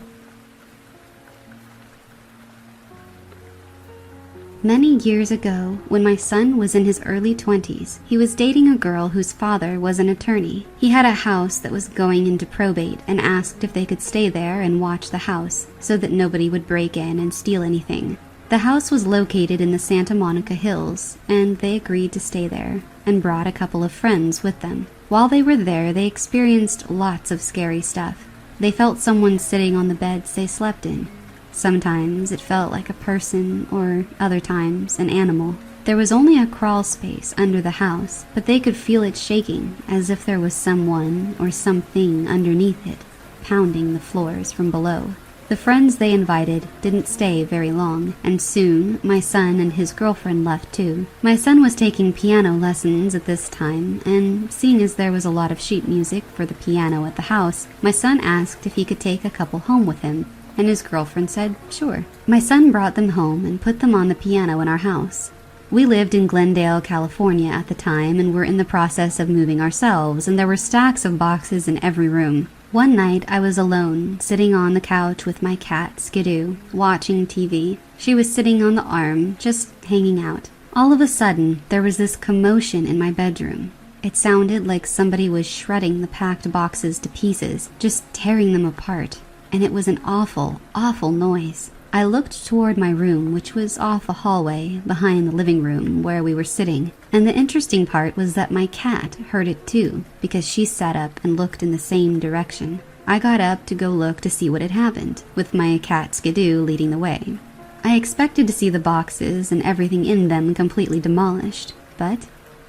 Many years ago, when my son was in his early 20s, he was dating a girl whose father was an attorney. He had a house that was going into probate and asked if they could stay there and watch the house so that nobody would break in and steal anything. The house was located in the Santa Monica Hills, and they agreed to stay there and brought a couple of friends with them. While they were there, they experienced lots of scary stuff. They felt someone sitting on the beds they slept in. Sometimes it felt like a person, or other times an animal. There was only a crawl space under the house, but they could feel it shaking as if there was someone or something underneath it, pounding the floors from below. The friends they invited didn't stay very long, and soon my son and his girlfriend left too. My son was taking piano lessons at this time, and seeing as there was a lot of sheet music for the piano at the house, my son asked if he could take a couple home with him, and his girlfriend said sure. My son brought them home and put them on the piano in our house. We lived in Glendale, California at the time, and were in the process of moving ourselves, and there were stacks of boxes in every room. One night, I was alone, sitting on the couch with my cat, Skidoo, watching TV. She was sitting on the arm, just hanging out. All of a sudden, there was this commotion in my bedroom. It sounded like somebody was shredding the packed boxes to pieces, just tearing them apart. And it was an awful, awful noise. I looked toward my room, which was off a hallway behind the living room where we were sitting. And the interesting part was that my cat heard it too, because she sat up and looked in the same direction. I got up to go look to see what had happened, with my cat Skidoo leading the way. I expected to see the boxes and everything in them completely demolished, but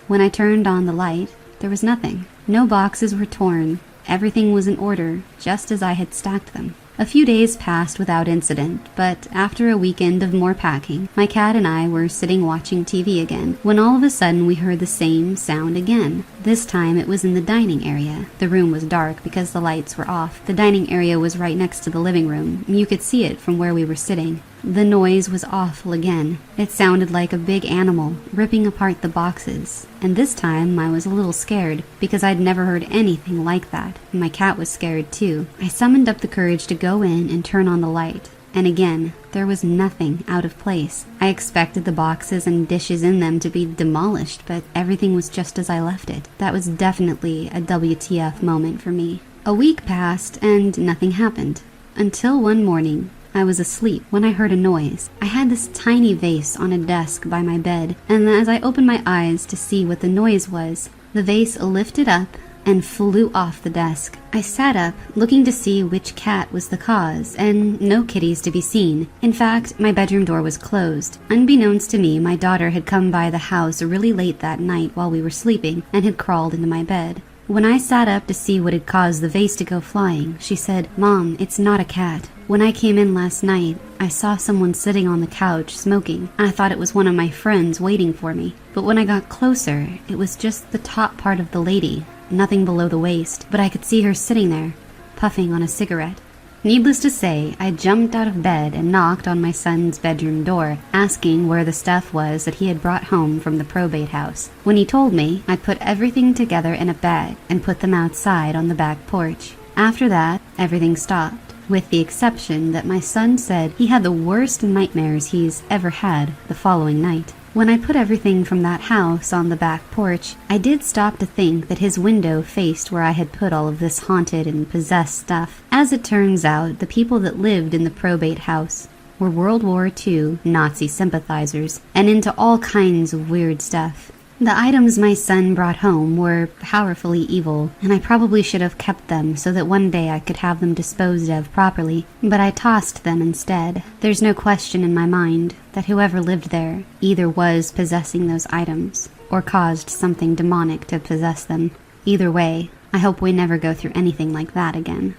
when I turned on the light, there was nothing. No boxes were torn. Everything was in order, just as I had stacked them. A few days passed without incident, but after a weekend of more packing, my cat and I were sitting watching TV again, when all of a sudden we heard the same sound again. This time it was in the dining area. The room was dark because the lights were off. The dining area was right next to the living room. You could see it from where we were sitting. The noise was awful again. It sounded like a big animal ripping apart the boxes. And this time I was a little scared because I'd never heard anything like that. And my cat was scared too. I summoned up the courage to go in and turn on the light. And again, there was nothing out of place. I expected the boxes and dishes in them to be demolished, but everything was just as I left it. That was definitely a WTF moment for me. A week passed and nothing happened. Until one morning, I was asleep when I heard a noise. I had this tiny vase on a desk by my bed, and as I opened my eyes to see what the noise was, the vase lifted up and flew off the desk. I sat up, looking to see which cat was the cause, and no kitties to be seen. In fact, my bedroom door was closed. Unbeknownst to me, my daughter had come by the house really late that night while we were sleeping and had crawled into my bed. When I sat up to see what had caused the vase to go flying, she said, "Mom, it's not a cat. When I came in last night, I saw someone sitting on the couch smoking. I thought it was one of my friends waiting for me. But when I got closer, it was just the top part of the lady, nothing below the waist, but I could see her sitting there, puffing on a cigarette." Needless to say, I jumped out of bed and knocked on my son's bedroom door, asking where the stuff was that he had brought home from the probate house. When he told me, I put everything together in a bag and put them outside on the back porch. After that, everything stopped, with the exception that my son said he had the worst nightmares he's ever had the following night. When I put everything from that house on the back porch, I did stop to think that his window faced where I had put all of this haunted and possessed stuff. As it turns out, the people that lived in the probate house were World War II Nazi sympathizers and into all kinds of weird stuff. The items my son brought home were powerfully evil, and I probably should have kept them so that one day I could have them disposed of properly, but I tossed them instead. There's no question in my mind that whoever lived there either was possessing those items or caused something demonic to possess them. Either way, I hope we never go through anything like that again.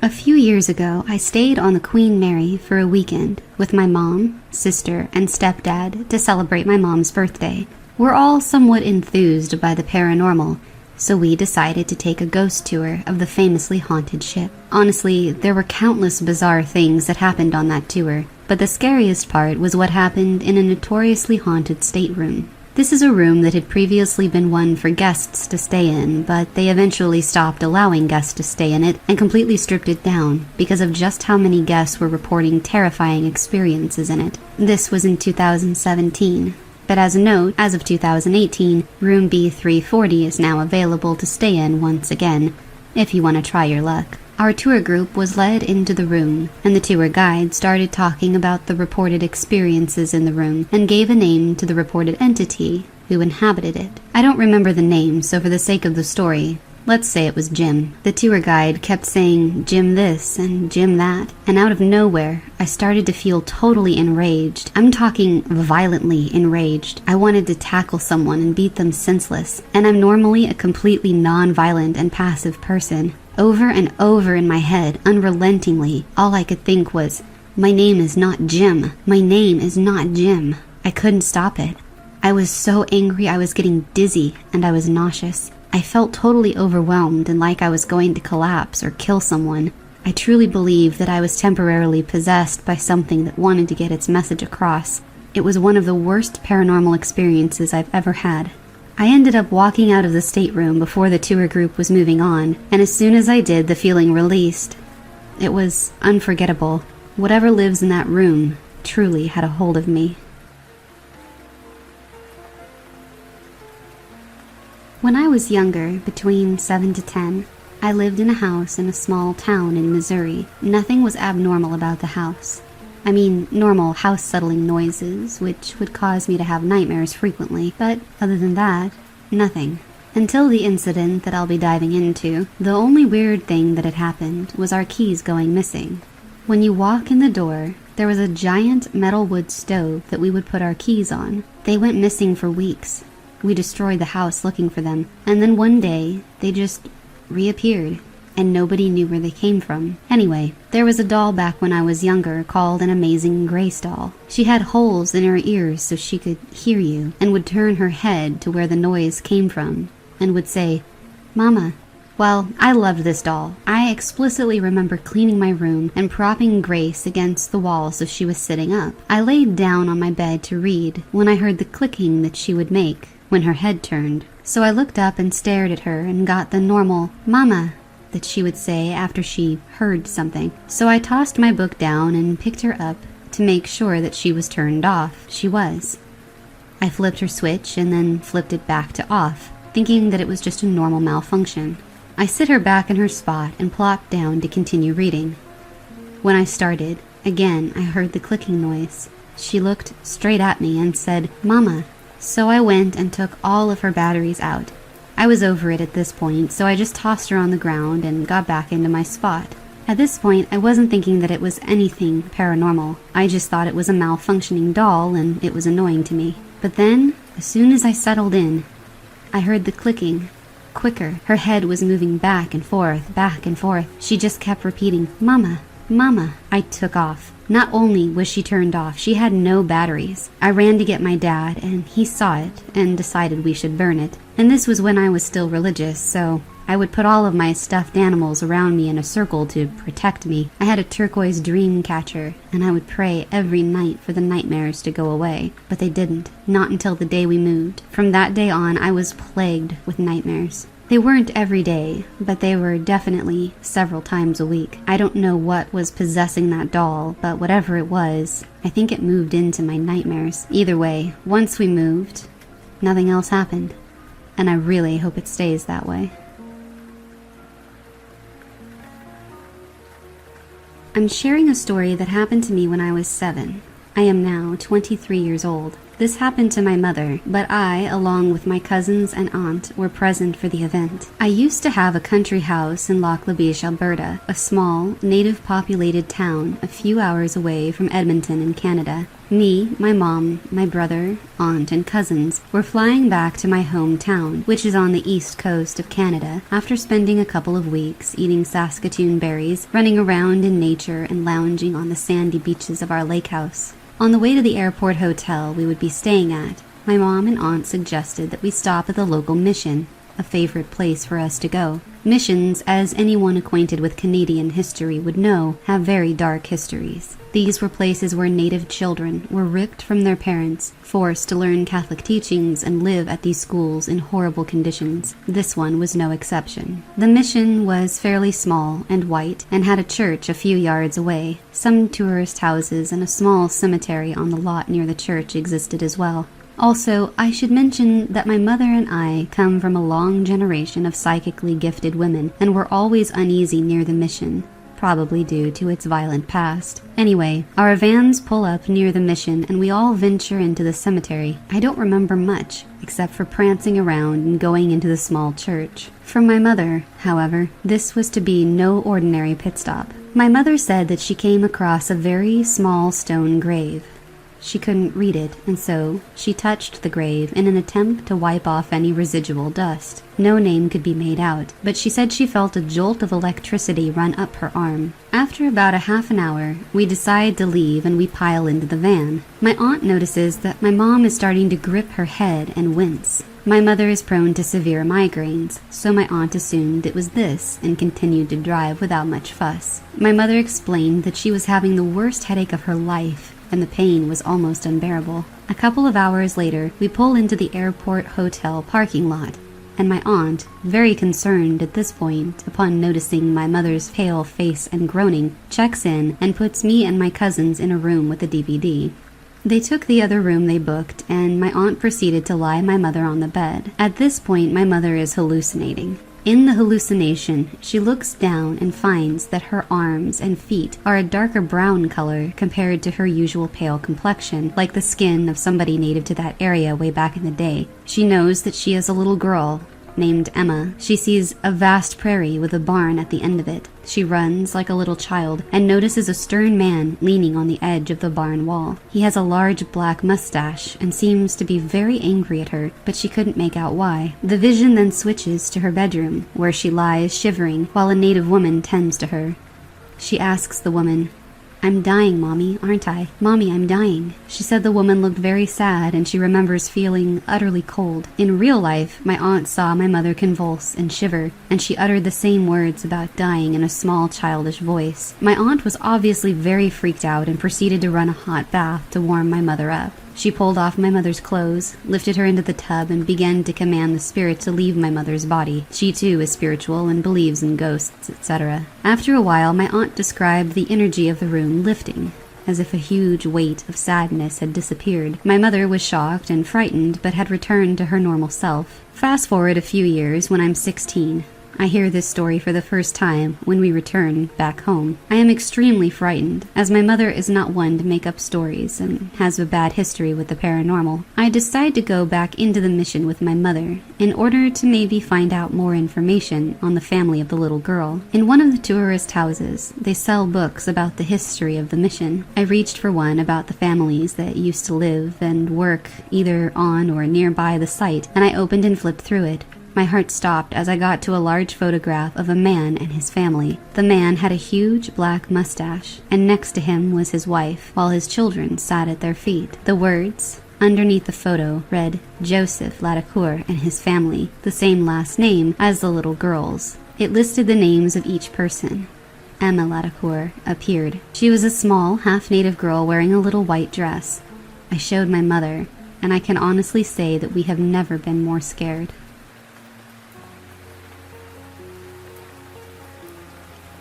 A few years ago, I stayed on the Queen Mary for a weekend with my mom, sister, and stepdad to celebrate my mom's birthday. We're all somewhat enthused by the paranormal, so we decided to take a ghost tour of the famously haunted ship. Honestly, there were countless bizarre things that happened on that tour, but the scariest part was what happened in a notoriously haunted stateroom. This is a room that had previously been one for guests to stay in, but they eventually stopped allowing guests to stay in it and completely stripped it down because of just how many guests were reporting terrifying experiences in it. This was in 2017. But as a note, as of 2018, room B340 is now available to stay in once again, if you want to try your luck. Our tour group was led into the room, and the tour guide started talking about the reported experiences in the room and gave a name to the reported entity who inhabited it. I don't remember the name, so for the sake of the story, let's say it was Jim. The tour guide kept saying Jim this and Jim that, and out of nowhere, I started to feel totally enraged. I'm talking violently enraged. I wanted to tackle someone and beat them senseless, and I'm normally a completely non-violent and passive person. Over and over in my head, unrelentingly, all I could think was, my name is not Jim. My name is not Jim. I couldn't stop it. I was so angry I was getting dizzy and I was nauseous. I felt totally overwhelmed and like I was going to collapse or kill someone. I truly believe that I was temporarily possessed by something that wanted to get its message across. It was one of the worst paranormal experiences I've ever had. I ended up walking out of the stateroom before the tour group was moving on, and as soon as I did, the feeling released. It was unforgettable. Whatever lives in that room truly had a hold of me. When I was younger, between 7 to 10, I lived in a house in a small town in Missouri. Nothing was abnormal about the house. I mean, normal house-settling noises, which would cause me to have nightmares frequently, but other than that, nothing. Until the incident that I'll be diving into, the only weird thing that had happened was our keys going missing. When you walk in the door, there was a giant metal wood stove that we would put our keys on. They went missing for weeks. We destroyed the house looking for them, and then one day, they just reappeared, and nobody knew where they came from. Anyway, there was a doll back when I was younger called an Amazing Grace doll. She had holes in her ears so she could hear you, and would turn her head to where the noise came from, and would say, "Mama." Well, I loved this doll. I explicitly remember cleaning my room and propping Grace against the wall so she was sitting up. I laid down on my bed to read when I heard the clicking that she would make when her head turned. So I looked up and stared at her and got the normal "Mama" that she would say after she heard something. So I tossed my book down and picked her up to make sure that she was turned off. She was. I flipped her switch and then flipped it back to off, thinking that it was just a normal malfunction. I sit her back in her spot and plopped down to continue reading. When I started, again I heard the clicking noise. She looked straight at me and said, "Mama." So I went and took all of her batteries out. I was over it at this point, so I just tossed her on the ground and got back into my spot. At this point, I wasn't thinking that it was anything paranormal. I just thought it was a malfunctioning doll and it was annoying to me. But then, as soon as I settled in, I heard the clicking. Quicker. Her head was moving back and forth, back and forth. She just kept repeating, "Mama, Mama." I took off. Not only was she turned off, she had no batteries. I ran to get my dad, and he saw it and decided we should burn it. And this was when I was still religious, so I would put all of my stuffed animals around me in a circle to protect me. I had a turquoise dream catcher, and I would pray every night for the nightmares to go away. But they didn't, not until the day we moved. From that day on, I was plagued with nightmares. They weren't every day, but they were definitely several times a week. I don't know what was possessing that doll, but whatever it was, I think it moved into my nightmares. Either way, once we moved, nothing else happened. And I really hope it stays that way. I'm sharing a story that happened to me when I was 7. I am now 23 years old. This happened to my mother, but I, along with my cousins and aunt, were present for the event. I used to have a country house in Lac La Biche, Alberta, a small, native-populated town a few hours away from Edmonton in Canada. Me, my mom, my brother, aunt, and cousins were flying back to my hometown, which is on the east coast of Canada, after spending a couple of weeks eating Saskatoon berries, running around in nature, and lounging on the sandy beaches of our lake house. On the way to the airport hotel we would be staying at, my mom and aunt suggested that we stop at the local mission, a favorite place for us to go. Missions, as anyone acquainted with Canadian history would know, have very dark histories. These were places where Native children were ripped from their parents, forced to learn Catholic teachings, and live at these schools in horrible conditions. This one was no exception. The mission was fairly small and white, and had a church a few yards away. Some tourist houses and a small cemetery on the lot near the church existed as well. Also, I should mention that my mother and I come from a long generation of psychically gifted women, and were always uneasy near the mission, probably due to its violent past. Anyway, our vans pull up near the mission, and we all venture into the cemetery. I don't remember much, except for prancing around and going into the small church. For my mother, however, this was to be no ordinary pit stop. My mother said that she came across a very small stone grave. She couldn't read it, and so she touched the grave in an attempt to wipe off any residual dust. No name could be made out, but she said she felt a jolt of electricity run up her arm. After about a half an hour, we decide to leave and we pile into the van. My aunt notices that my mom is starting to grip her head and wince. My mother is prone to severe migraines, so my aunt assumed it was this and continued to drive without much fuss. My mother explained that she was having the worst headache of her life, and the pain was almost unbearable. A couple of hours later, we pull into the airport hotel parking lot, and my aunt, very concerned at this point upon noticing my mother's pale face and groaning, checks in and puts me and my cousins in a room with a DVD. They took the other room they booked, and my aunt proceeded to lie my mother on the bed. At this point, my mother is hallucinating. In the hallucination, she looks down and finds that her arms and feet are a darker brown color compared to her usual pale complexion, like the skin of somebody native to that area way back in the day. She knows that she is a little girl, named Emma. She sees a vast prairie with a barn at the end of it. She runs like a little child and notices a stern man leaning on the edge of the barn wall. He has a large black mustache and seems to be very angry at her, but she couldn't make out why. The vision then switches to her bedroom, where she lies shivering while a native woman tends to her. She asks the woman, "I'm dying, Mommy, aren't I? Mommy, I'm dying." She said the woman looked very sad and she remembers feeling utterly cold. In real life, my aunt saw my mother convulse and shiver, and she uttered the same words about dying in a small childish voice. My aunt was obviously very freaked out and proceeded to run a hot bath to warm my mother up. She pulled off my mother's clothes, lifted her into the tub, and began to command the spirit to leave my mother's body. She too is spiritual and believes in ghosts, etc. After a while, my aunt described the energy of the room lifting, as if a huge weight of sadness had disappeared. My mother was shocked and frightened, but had returned to her normal self. Fast forward a few years when I'm 16. I hear this story for the first time when we return back home. I am extremely frightened, as my mother is not one to make up stories and has a bad history with the paranormal. I decide to go back into the mission with my mother in order to maybe find out more information on the family of the little girl. In one of the tourist houses, they sell books about the history of the mission. I reached for one about the families that used to live and work either on or nearby the site, and I opened and flipped through it. My heart stopped as I got to a large photograph of a man and his family. The man had a huge black mustache, and next to him was his wife, while his children sat at their feet. The words underneath the photo read Joseph Ladacour and his family, the same last name as the little girl's. It listed the names of each person. Emma Ladacour appeared. She was a small, half-native girl wearing a little white dress. I showed my mother, and I can honestly say that we have never been more scared.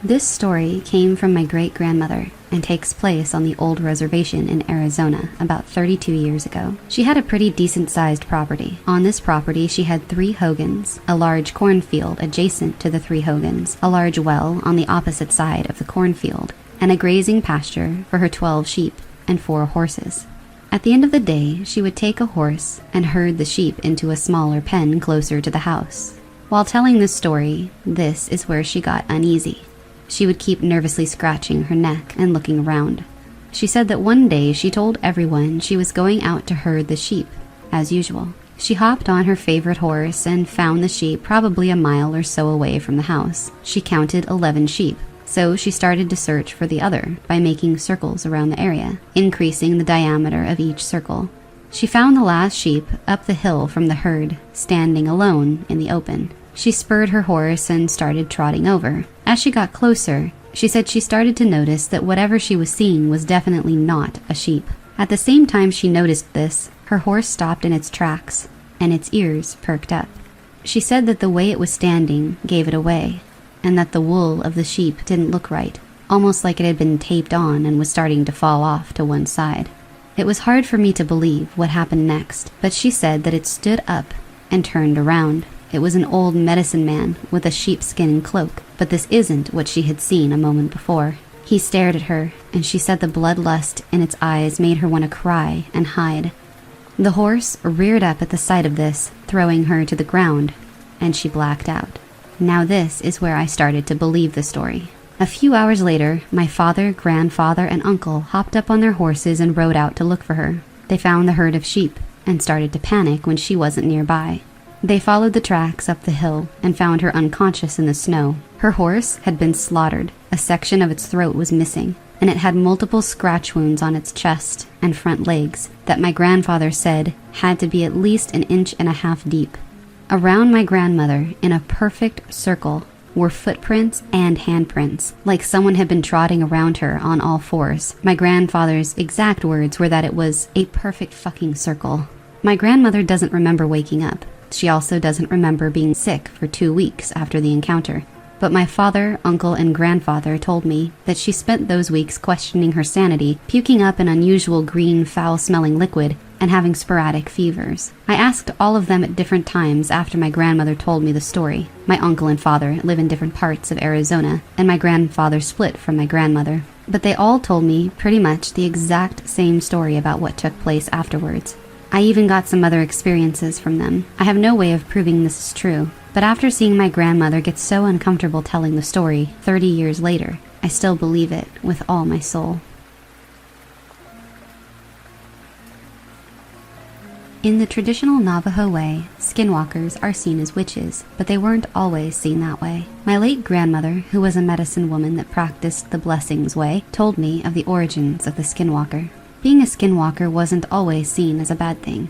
This story came from my great-grandmother and takes place on the old reservation in Arizona about 32 years ago. She had a pretty decent-sized property. On this property, she had 3 hogans, a large cornfield adjacent to the 3 hogans, a large well on the opposite side of the cornfield, and a grazing pasture for her 12 sheep and 4 horses. At the end of the day, she would take a horse and herd the sheep into a smaller pen closer to the house. While telling this story, this is where she got uneasy. She would keep nervously scratching her neck and looking around. She said that one day she told everyone she was going out to herd the sheep, as usual. She hopped on her favorite horse and found the sheep probably a mile or so away from the house. She counted 11 sheep, so she started to search for the other by making circles around the area, increasing the diameter of each circle. She found the last sheep up the hill from the herd, standing alone in the open. She spurred her horse and started trotting over. As she got closer, she said she started to notice that whatever she was seeing was definitely not a sheep. At the same time she noticed this, her horse stopped in its tracks, and its ears perked up. She said that the way it was standing gave it away, and that the wool of the sheep didn't look right, almost like it had been taped on and was starting to fall off to one side. It was hard for me to believe what happened next, but she said that it stood up and turned around. It was an old medicine man with a sheepskin cloak, but this isn't what she had seen a moment before. He stared at her, and she said the bloodlust in its eyes made her want to cry and hide. The horse reared up at the sight of this, throwing her to the ground, and she blacked out. Now this is where I started to believe the story. A few hours later, my father, grandfather, and uncle hopped up on their horses and rode out to look for her. They found the herd of sheep and started to panic when she wasn't nearby. They followed the tracks up the hill and found her unconscious in the snow. Her horse had been slaughtered. A section of its throat was missing, and it had multiple scratch wounds on its chest and front legs that my grandfather said had to be at least 1.5 inches deep. Around my grandmother, in a perfect circle, were footprints and handprints, like someone had been trotting around her on all fours. My grandfather's exact words were that it was a perfect fucking circle. My grandmother doesn't remember waking up. She also doesn't remember being sick for 2 weeks after the encounter. But my father, uncle, and grandfather told me that she spent those weeks questioning her sanity, puking up an unusual green, foul-smelling liquid, and having sporadic fevers. I asked all of them at different times after my grandmother told me the story. My uncle and father live in different parts of Arizona, and my grandfather split from my grandmother. But they all told me pretty much the exact same story about what took place afterwards. I even got some other experiences from them. I have no way of proving this is true, But after seeing my grandmother get so uncomfortable telling the story 30 years later, I still believe it with all my soul. In the traditional Navajo way, skinwalkers are seen as witches, but they weren't always seen that way. My late grandmother, who was a medicine woman that practiced the blessings way, told me of the origins of the skinwalker. Being a skinwalker wasn't always seen as a bad thing.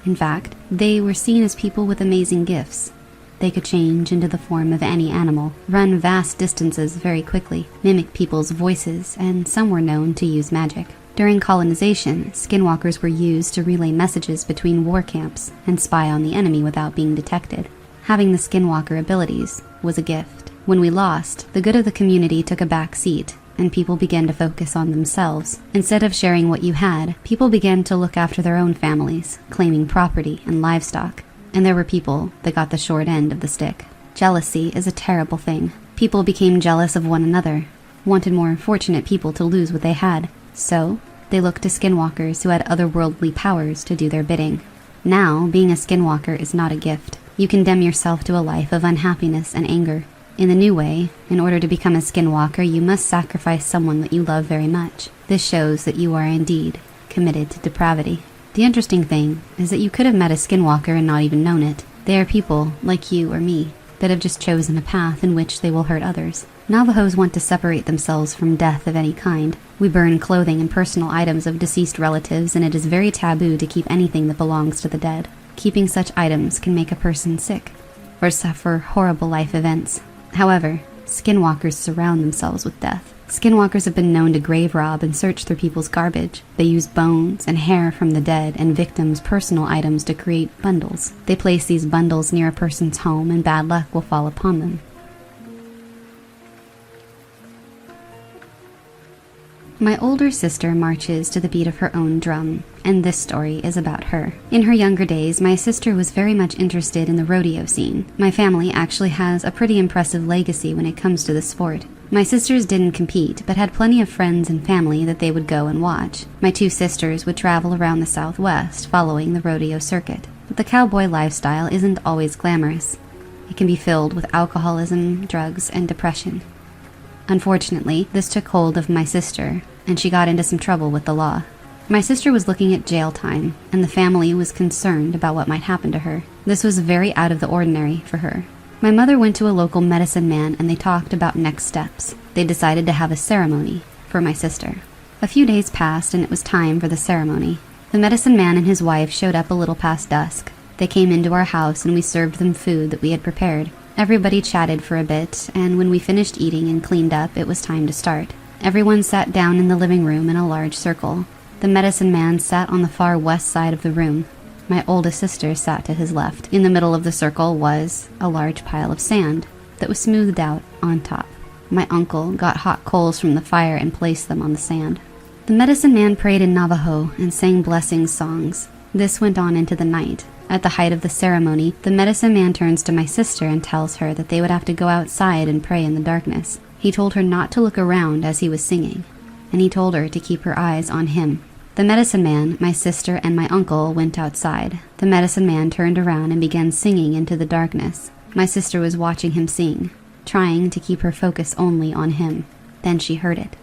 In fact, they were seen as people with amazing gifts. They could change into the form of any animal, run vast distances very quickly, mimic people's voices, and some were known to use magic. During colonization, skinwalkers were used to relay messages between war camps and spy on the enemy without being detected. Having the skinwalker abilities was a gift. When we lost, the good of the community took a back seat, and people began to focus on themselves. Instead of sharing what you had, people began to look after their own families, claiming property and livestock. And there were people that got the short end of the stick. Jealousy is a terrible thing. People became jealous of one another, wanted more fortunate people to lose what they had. So, they looked to skinwalkers who had otherworldly powers to do their bidding. Now, being a skinwalker is not a gift. You condemn yourself to a life of unhappiness and anger. In the new way, in order to become a skinwalker, you must sacrifice someone that you love very much. This shows that you are indeed committed to depravity. The interesting thing is that you could have met a skinwalker and not even known it. They are people, like you or me, that have just chosen a path in which they will hurt others. Navajos want to separate themselves from death of any kind. We burn clothing and personal items of deceased relatives, and it is very taboo to keep anything that belongs to the dead. Keeping such items can make a person sick, or suffer horrible life events. However, skinwalkers surround themselves with death. Skinwalkers have been known to grave rob and search through people's garbage. They use bones and hair from the dead and victims' personal items to create bundles. They place these bundles near a person's home and bad luck will fall upon them. My older sister marches to the beat of her own drum, and this story is about her. In her younger days, my sister was very much interested in the rodeo scene. My family actually has a pretty impressive legacy when it comes to the sport. My sisters didn't compete, but had plenty of friends and family that they would go and watch. My two sisters would travel around the Southwest following the rodeo circuit. But the cowboy lifestyle isn't always glamorous. It can be filled with alcoholism, drugs, and depression. Unfortunately, this took hold of my sister, and she got into some trouble with the law. My sister was looking at jail time, and the family was concerned about what might happen to her. This was very out of the ordinary for her. My mother went to a local medicine man and they talked about next steps. They decided to have a ceremony for my sister. A few days passed and it was time for the ceremony. The medicine man and his wife showed up a little past dusk. They came into our house and we served them food that we had prepared. Everybody chatted for a bit, and when we finished eating and cleaned up, it was time to start. Everyone sat down in the living room in a large circle. The medicine man sat on the far west side of the room. My oldest sister sat to his left. In the middle of the circle was a large pile of sand that was smoothed out on top. My uncle got hot coals from the fire and placed them on the sand. The medicine man prayed in Navajo and sang blessing songs. This went on into the night. At the height of the ceremony, the medicine man turns to my sister and tells her that they would have to go outside and pray in the darkness. He told her not to look around as he was singing, and he told her to keep her eyes on him. The medicine man, my sister, and my uncle went outside. The medicine man turned around and began singing into the darkness. My sister was watching him sing, trying to keep her focus only on him. Then she heard it.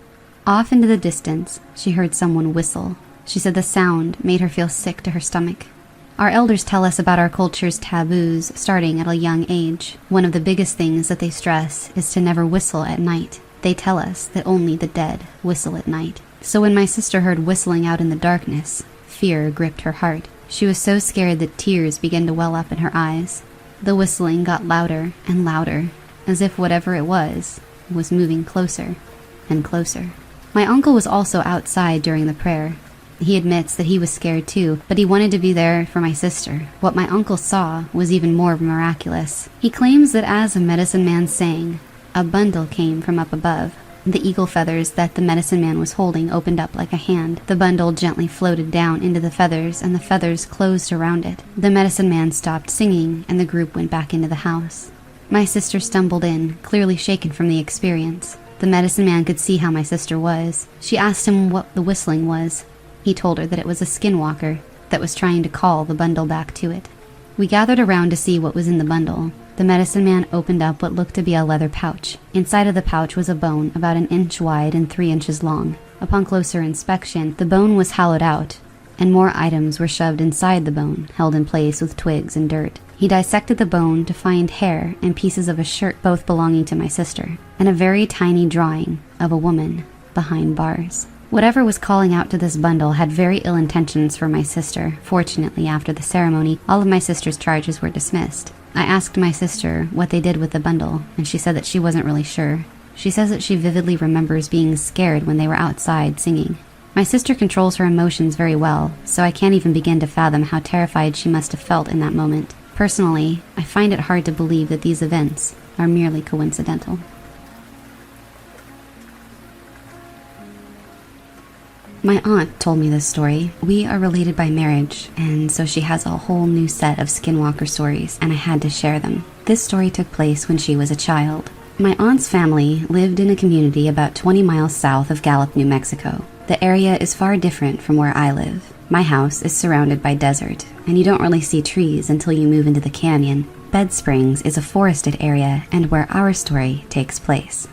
Off into the distance, she heard someone whistle. She said the sound made her feel sick to her stomach. Our elders tell us about our culture's taboos starting at a young age. One of the biggest things that they stress is to never whistle at night. They tell us that only the dead whistle at night. So when my sister heard whistling out in the darkness, fear gripped her heart. She was so scared that tears began to well up in her eyes. The whistling got louder and louder, as if whatever it was moving closer and closer. My uncle was also outside during the prayer. He admits that he was scared too, but he wanted to be there for my sister. What my uncle saw was even more miraculous. He claims that as a medicine man sang, a bundle came from up above. The eagle feathers that the medicine man was holding opened up like a hand. The bundle gently floated down into the feathers, and the feathers closed around it. The medicine man stopped singing, and the group went back into the house. My sister stumbled in, clearly shaken from the experience. The medicine man could see how my sister was. She asked him what the whistling was. He told her that it was a skinwalker that was trying to call the bundle back to it. We gathered around to see what was in the bundle. The medicine man opened up what looked to be a leather pouch. Inside of the pouch was a bone about 1 inch wide and 3 inches long. Upon closer inspection, the bone was hollowed out, and more items were shoved inside the bone, held in place with twigs and dirt. He dissected the bone to find hair and pieces of a shirt, both belonging to my sister, and a very tiny drawing of a woman behind bars. Whatever was calling out to this bundle had very ill intentions for my sister. Fortunately, after the ceremony, all of my sister's charges were dismissed. I asked my sister what they did with the bundle, and she said that she wasn't really sure. She says that she vividly remembers being scared when they were outside singing. My sister controls her emotions very well, so I can't even begin to fathom how terrified she must have felt in that moment. Personally, I find it hard to believe that these events are merely coincidental. My aunt told me this story. We are related by marriage, and so she has a whole new set of skinwalker stories, and I had to share them. This story took place when she was a child. My aunt's family lived in a community about 20 miles south of Gallup, New Mexico. The area is far different from where I live. My house is surrounded by desert, and you don't really see trees until you move into the canyon. Bed Springs is a forested area and where our story takes place.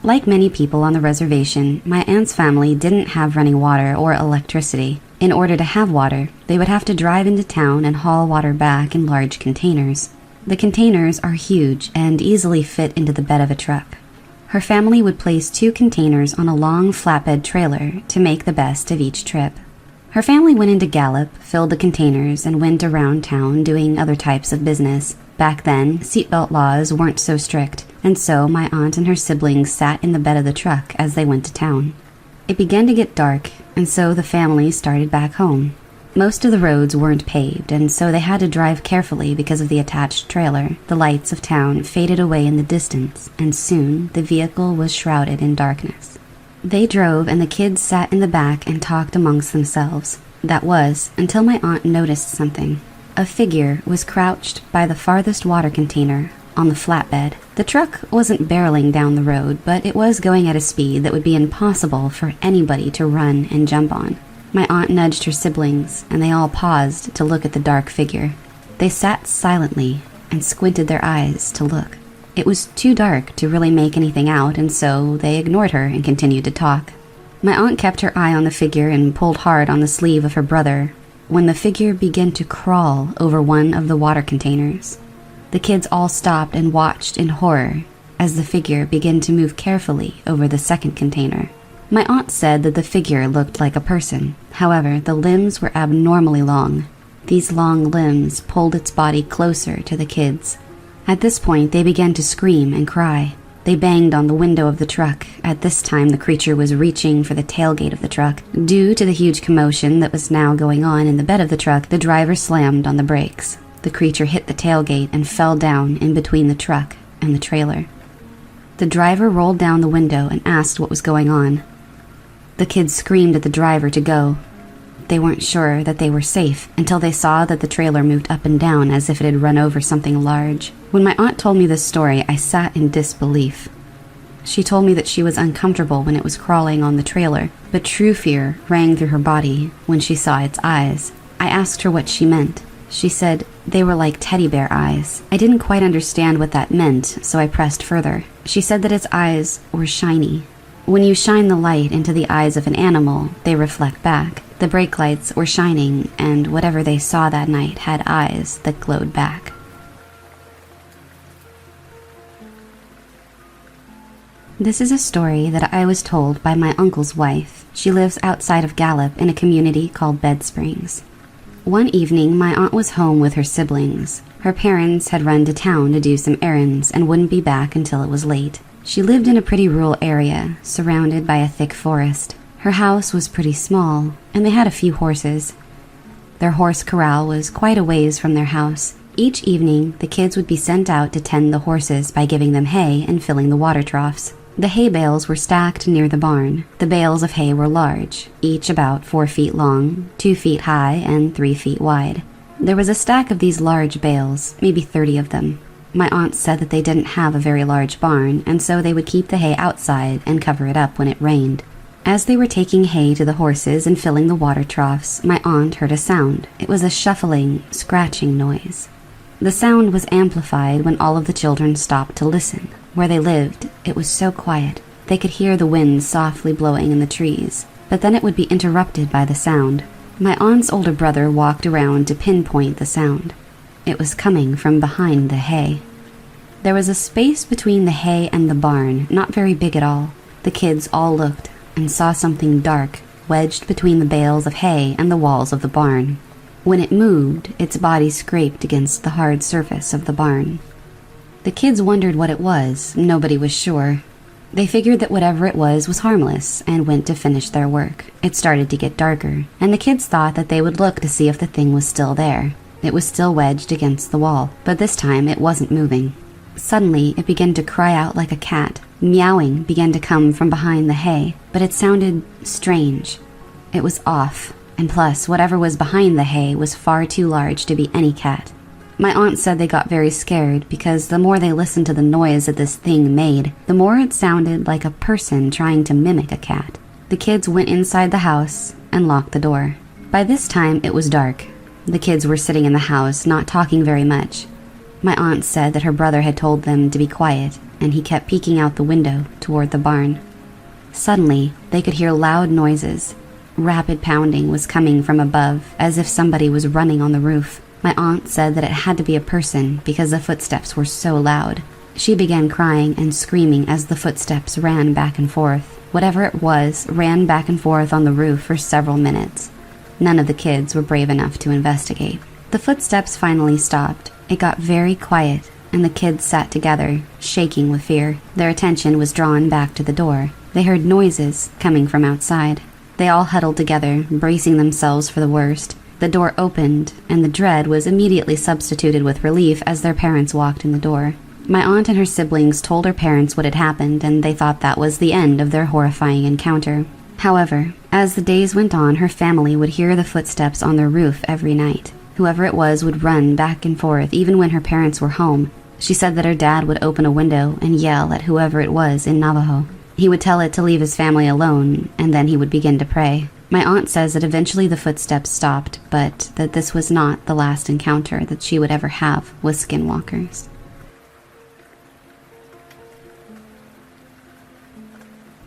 Like many people on the reservation, my aunt's family didn't have running water or electricity. In order to have water, they would have to drive into town and haul water back in large containers. The containers are huge and easily fit into the bed of a truck. Her family would place 2 containers on a long flatbed trailer to make the best of each trip. Her family went into Gallup, filled the containers, and went around town doing other types of business. Back then, seatbelt laws weren't so strict, and so my aunt and her siblings sat in the bed of the truck as they went to town. It began to get dark, and so the family started back home. Most of the roads weren't paved, and so they had to drive carefully because of the attached trailer. The lights of town faded away in the distance, and soon the vehicle was shrouded in darkness. They drove, and the kids sat in the back and talked amongst themselves. That was, until my aunt noticed something. A figure was crouched by the farthest water container on the flatbed. The truck wasn't barreling down the road, but it was going at a speed that would be impossible for anybody to run and jump on. My aunt nudged her siblings, and they all paused to look at the dark figure. They sat silently and squinted their eyes to look. It was too dark to really make anything out, and so they ignored her and continued to talk. My aunt kept her eye on the figure and pulled hard on the sleeve of her brother when the figure began to crawl over one of the water containers. The kids all stopped and watched in horror as the figure began to move carefully over the second container. My aunt said that the figure looked like a person. However, the limbs were abnormally long. These long limbs pulled its body closer to the kids. At this point, they began to scream and cry. They banged on the window of the truck. At this time, the creature was reaching for the tailgate of the truck. Due to the huge commotion that was now going on in the bed of the truck, the driver slammed on the brakes. The creature hit the tailgate and fell down in between the truck and the trailer. The driver rolled down the window and asked what was going on. The kids screamed at the driver to go. They weren't sure that they were safe until they saw that the trailer moved up and down as if it had run over something large. When my aunt told me this story, I sat in disbelief. She told me that she was uncomfortable when it was crawling on the trailer, but true fear rang through her body when she saw its eyes. I asked her what she meant. She said they were like teddy bear eyes. I didn't quite understand what that meant, so I pressed further. She said that its eyes were shiny. When you shine the light into the eyes of an animal, they reflect back. The brake lights were shining, and whatever they saw that night had eyes that glowed back. This is a story that I was told by my uncle's wife. She lives outside of Gallup in a community called Bed Springs. One evening, my aunt was home with her siblings. Her parents had run to town to do some errands and wouldn't be back until it was late. She lived in a pretty rural area, surrounded by a thick forest. Her house was pretty small, and they had a few horses. Their horse corral was quite a ways from their house. Each evening, the kids would be sent out to tend the horses by giving them hay and filling the water troughs. The hay bales were stacked near the barn. The bales of hay were large, each about 4 feet long, 2 feet high, and 3 feet wide. There was a stack of these large bales, maybe 30 of them. My aunt said that they didn't have a very large barn, and so they would keep the hay outside and cover it up when it rained. As they were taking hay to the horses and filling the water troughs, my aunt heard a sound. It was a shuffling, scratching noise. The sound was amplified when all of the children stopped to listen. Where they lived, it was so quiet. They could hear the wind softly blowing in the trees, but then it would be interrupted by the sound. My aunt's older brother walked around to pinpoint the sound. It was coming from behind the hay. There was a space between the hay and the barn, not very big at all. The kids all looked and saw something dark wedged between the bales of hay and the walls of the barn. When it moved, its body scraped against the hard surface of the barn. The kids wondered what it was. Nobody was sure. They figured that whatever it was harmless and went to finish their work. It started to get darker, and the kids thought that they would look to see if the thing was still there. It was still wedged against the wall, but this time it wasn't moving. Suddenly, it began to cry out like a cat. Meowing began to come from behind the hay, but it sounded strange. It was off, and plus, whatever was behind the hay was far too large to be any cat. My aunt said they got very scared because the more they listened to the noise that this thing made, the more it sounded like a person trying to mimic a cat. The kids went inside the house and locked the door. By this time, it was dark. The kids were sitting in the house, not talking very much. My aunt said that her brother had told them to be quiet, and he kept peeking out the window toward the barn. Suddenly, they could hear loud noises. Rapid pounding was coming from above, as if somebody was running on the roof. My aunt said that it had to be a person because the footsteps were so loud. She began crying and screaming as the footsteps ran back and forth. Whatever it was ran back and forth on the roof for several minutes. None of the kids were brave enough to investigate. The footsteps finally stopped. It got very quiet, and the kids sat together, shaking with fear. Their attention was drawn back to the door. They heard noises coming from outside. They all huddled together, bracing themselves for the worst. The door opened, and the dread was immediately substituted with relief as their parents walked in the door. My aunt and her siblings told her parents what had happened, and they thought that was the end of their horrifying encounter. However, as the days went on, her family would hear the footsteps on their roof every night. Whoever it was would run back and forth even when her parents were home. She said that her dad would open a window and yell at whoever it was in Navajo. He would tell it to leave his family alone, and then he would begin to pray. My aunt says that eventually the footsteps stopped, but that this was not the last encounter that she would ever have with skinwalkers.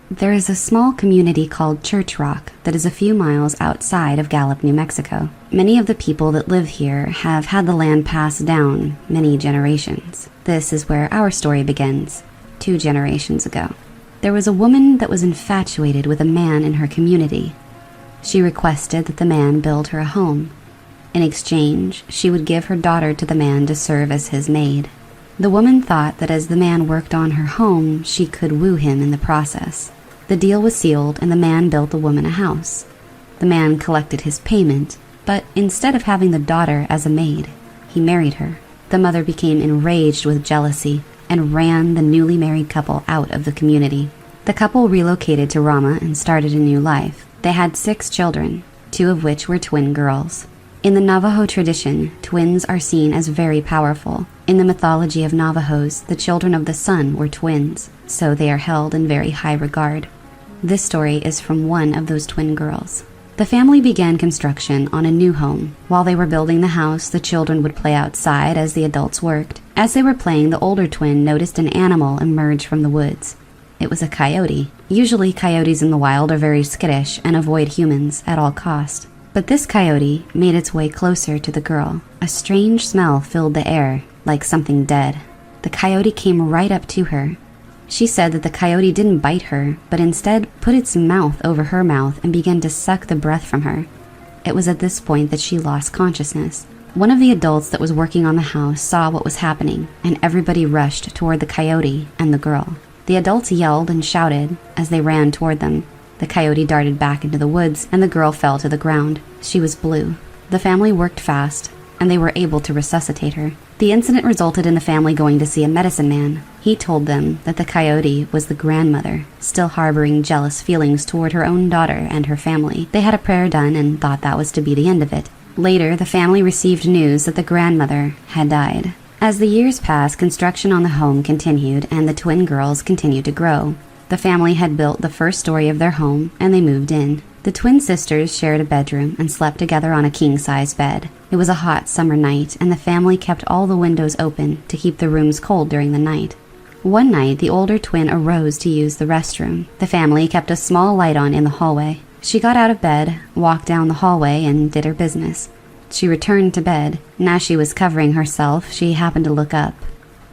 There is a small community called Church Rock that is a few miles outside of Gallup, New Mexico. Many of the people that live here have had the land passed down many generations. This is where our story begins, 2 generations ago. There was a woman that was infatuated with a man in her community. She requested that the man build her a home. In exchange, she would give her daughter to the man to serve as his maid. The woman thought that as the man worked on her home, she could woo him in the process. The deal was sealed, and the man built the woman a house. The man collected his payment, but instead of having the daughter as a maid, he married her. The mother became enraged with jealousy and ran the newly married couple out of the community. The couple relocated to Rama and started a new life. They had 6 children, 2 of which were twin girls. In the Navajo tradition, twins are seen as very powerful. In the mythology of Navajos, the children of the sun were twins, so they are held in very high regard. This story is from one of those twin girls. The family began construction on a new home. While they were building the house, the children would play outside as the adults worked. As they were playing, the older twin noticed an animal emerge from the woods. It was a coyote. Usually coyotes in the wild are very skittish and avoid humans at all cost. But this coyote made its way closer to the girl. A strange smell filled the air, like something dead. The coyote came right up to her. She said that the coyote didn't bite her, but instead put its mouth over her mouth and began to suck the breath from her. It was at this point that she lost consciousness. One of the adults that was working on the house saw what was happening, and everybody rushed toward the coyote and the girl. The adults yelled and shouted as they ran toward them. The coyote darted back into the woods, and the girl fell to the ground. She was blue. The family worked fast, and they were able to resuscitate her. The incident resulted in the family going to see a medicine man. He told them that the coyote was the grandmother, still harboring jealous feelings toward her own daughter and her family. They had a prayer done and thought that was to be the end of it. Later, the family received news that the grandmother had died. As the years passed, construction on the home continued, and the twin girls continued to grow. The family had built the first story of their home, and they moved in. The twin sisters shared a bedroom and slept together on a king-size bed. It was a hot summer night, and the family kept all the windows open to keep the rooms cold during the night. One night, the older twin arose to use the restroom. The family kept a small light on in the hallway. She got out of bed, walked down the hallway, and did her business. She returned to bed, and as she was covering herself, she happened to look up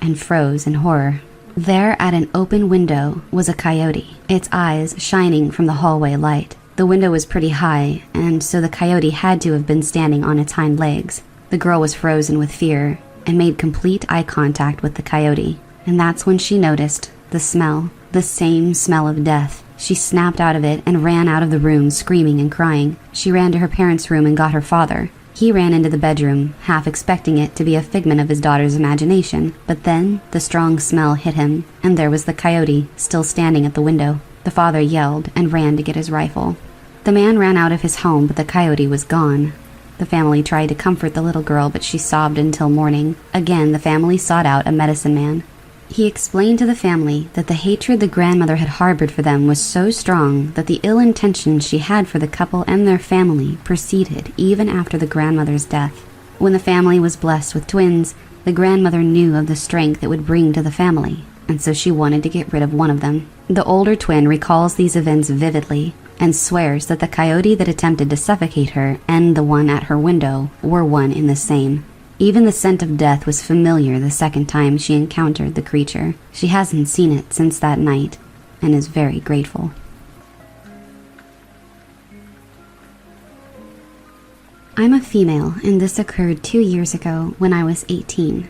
and froze in horror. There at an open window was a coyote, its eyes shining from the hallway light. The window was pretty high, and so the coyote had to have been standing on its hind legs. The girl was frozen with fear and made complete eye contact with the coyote. And that's when she noticed the smell, the same smell of death. She snapped out of it and ran out of the room, screaming and crying. She ran to her parents' room and got her father. He ran into the bedroom, half expecting it to be a figment of his daughter's imagination. But then the strong smell hit him, and there was the coyote still standing at the window. The father yelled and ran to get his rifle. The man ran out of his home, but the coyote was gone. The family tried to comfort the little girl, but she sobbed until morning. Again, the family sought out a medicine man. He explained to the family that the hatred the grandmother had harbored for them was so strong that the ill intentions she had for the couple and their family persisted even after the grandmother's death. When the family was blessed with twins, the grandmother knew of the strength it would bring to the family, and so she wanted to get rid of one of them. The older twin recalls these events vividly and swears that the coyote that attempted to suffocate her and the one at her window were one and the same. Even the scent of death was familiar the second time she encountered the creature. She hasn't seen it since that night and is very grateful. I'm a female, and this occurred 2 years ago when I was 18.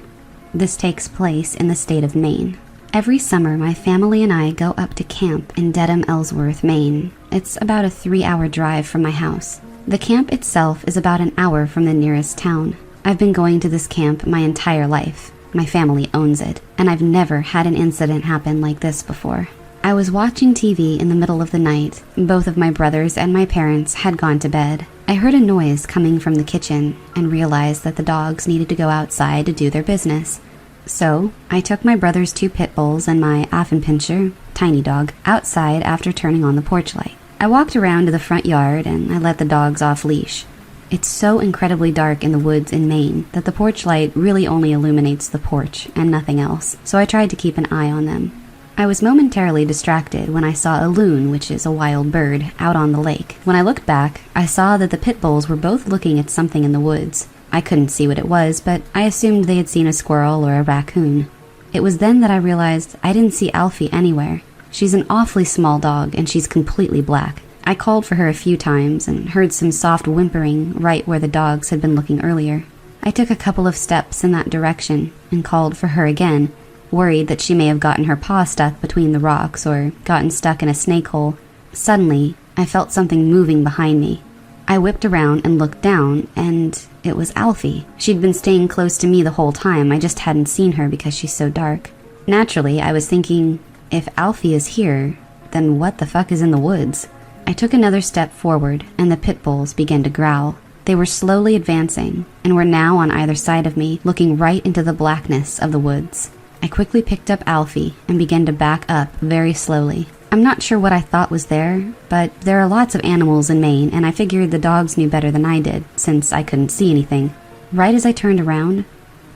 This takes place in the state of Maine. Every summer, my family and I go up to camp in Dedham, Ellsworth, Maine. It's about a 3-hour drive from my house. The camp itself is about an hour from the nearest town. I've been going to this camp my entire life. My family owns it, and I've never had an incident happen like this before. I was watching TV in the middle of the night. Both of my brothers and my parents had gone to bed. I heard a noise coming from the kitchen and realized that the dogs needed to go outside to do their business. So, I took my brother's 2 pit bulls and my Affenpinscher, tiny dog, outside after turning on the porch light. I walked around to the front yard and I let the dogs off leash. It's so incredibly dark in the woods in Maine that the porch light really only illuminates the porch and nothing else, so I tried to keep an eye on them. I was momentarily distracted when I saw a loon, which is a wild bird, out on the lake. When I looked back, I saw that the pit bulls were both looking at something in the woods. I couldn't see what it was, but I assumed they had seen a squirrel or a raccoon. It was then that I realized I didn't see Alfie anywhere. She's an awfully small dog, and she's completely black. I called for her a few times and heard some soft whimpering right where the dogs had been looking earlier. I took a couple of steps in that direction and called for her again, worried that she may have gotten her paw stuck between the rocks or gotten stuck in a snake hole. Suddenly, I felt something moving behind me. I whipped around and looked down, and it was Alfie. She'd been staying close to me the whole time, I just hadn't seen her because she's so dark. Naturally, I was thinking, if Alfie is here, then what the fuck is in the woods? I took another step forward, and the pit bulls began to growl. They were slowly advancing, and were now on either side of me, looking right into the blackness of the woods. I quickly picked up Alfie and began to back up very slowly. I'm not sure what I thought was there, but there are lots of animals in Maine, and I figured the dogs knew better than I did, since I couldn't see anything. Right as I turned around,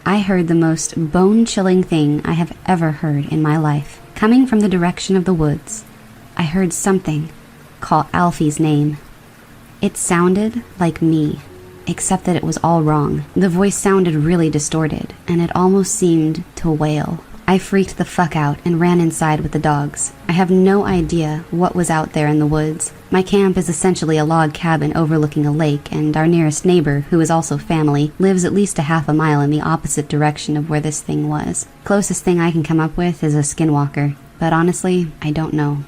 I heard the most bone-chilling thing I have ever heard in my life. Coming from the direction of the woods, I heard something call Alfie's name. It sounded like me, except that it was all wrong. The voice sounded really distorted, and it almost seemed to wail. I freaked the fuck out and ran inside with the dogs. I have no idea what was out there in the woods. My camp is essentially a log cabin overlooking a lake, and our nearest neighbor, who is also family, lives at least a half a mile in the opposite direction of where this thing was. Closest thing I can come up with is a skinwalker, but honestly, I don't know.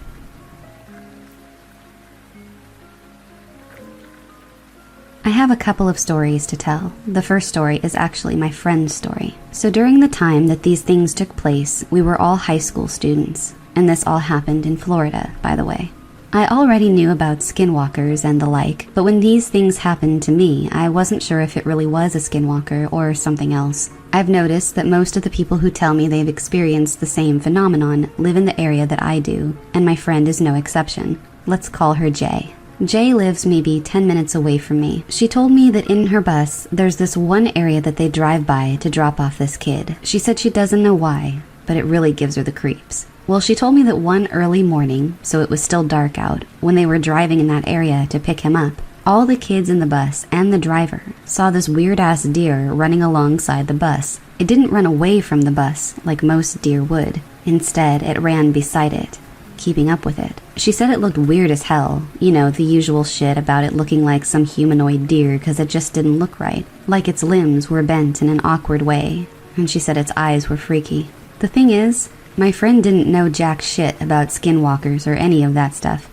I have a couple of stories to tell. The first story is actually my friend's story. So during the time that these things took place, we were all high school students. And this all happened in Florida, by the way. I already knew about skinwalkers and the like, but when these things happened to me, I wasn't sure if it really was a skinwalker or something else. I've noticed that most of the people who tell me they've experienced the same phenomenon live in the area that I do, and my friend is no exception. Let's call her Jay. Jay lives maybe 10 minutes away from me. She told me that in her bus, there's this one area that they drive by to drop off this kid. She said she doesn't know why, but it really gives her the creeps. Well, she told me that one early morning, so it was still dark out, when they were driving in that area to pick him up, all the kids in the bus and the driver saw this weird-ass deer running alongside the bus. It didn't run away from the bus like most deer would. Instead, it ran beside it, keeping up with it. She said it looked weird as hell. You know, the usual shit about it looking like some humanoid deer because it just didn't look right. Like its limbs were bent in an awkward way. And she said its eyes were freaky. The thing is, my friend didn't know jack shit about skinwalkers or any of that stuff.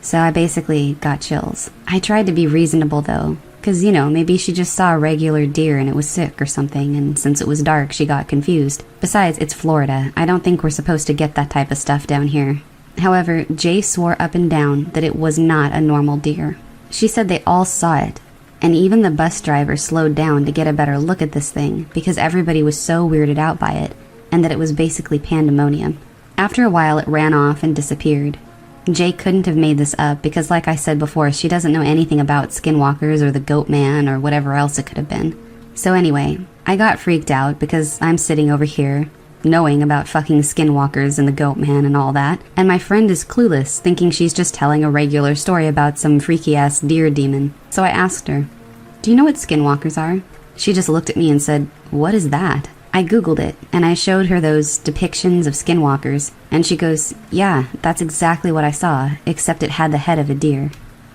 So I basically got chills. I tried to be reasonable though, because, you know, maybe she just saw a regular deer and it was sick or something, and since it was dark, she got confused. Besides, it's Florida. I don't think we're supposed to get that type of stuff down here. However, Jay swore up and down that it was not a normal deer. She said they all saw it, and even the bus driver slowed down to get a better look at this thing because everybody was so weirded out by it, and that it was basically pandemonium. After a while, it ran off and disappeared. Jay couldn't have made this up because, like I said before, she doesn't know anything about skinwalkers or the goat man or whatever else it could have been. So anyway, I got freaked out because I'm sitting over here, knowing about fucking skinwalkers and the goat man and all that, and my friend is clueless, thinking she's just telling a regular story about some freaky-ass deer demon. So I asked her, "Do you know what skinwalkers are?" She just looked at me and said, "What is that?" I googled it, and I showed her those depictions of skinwalkers, and she goes, "Yeah, that's exactly what I saw, except it had the head of a deer."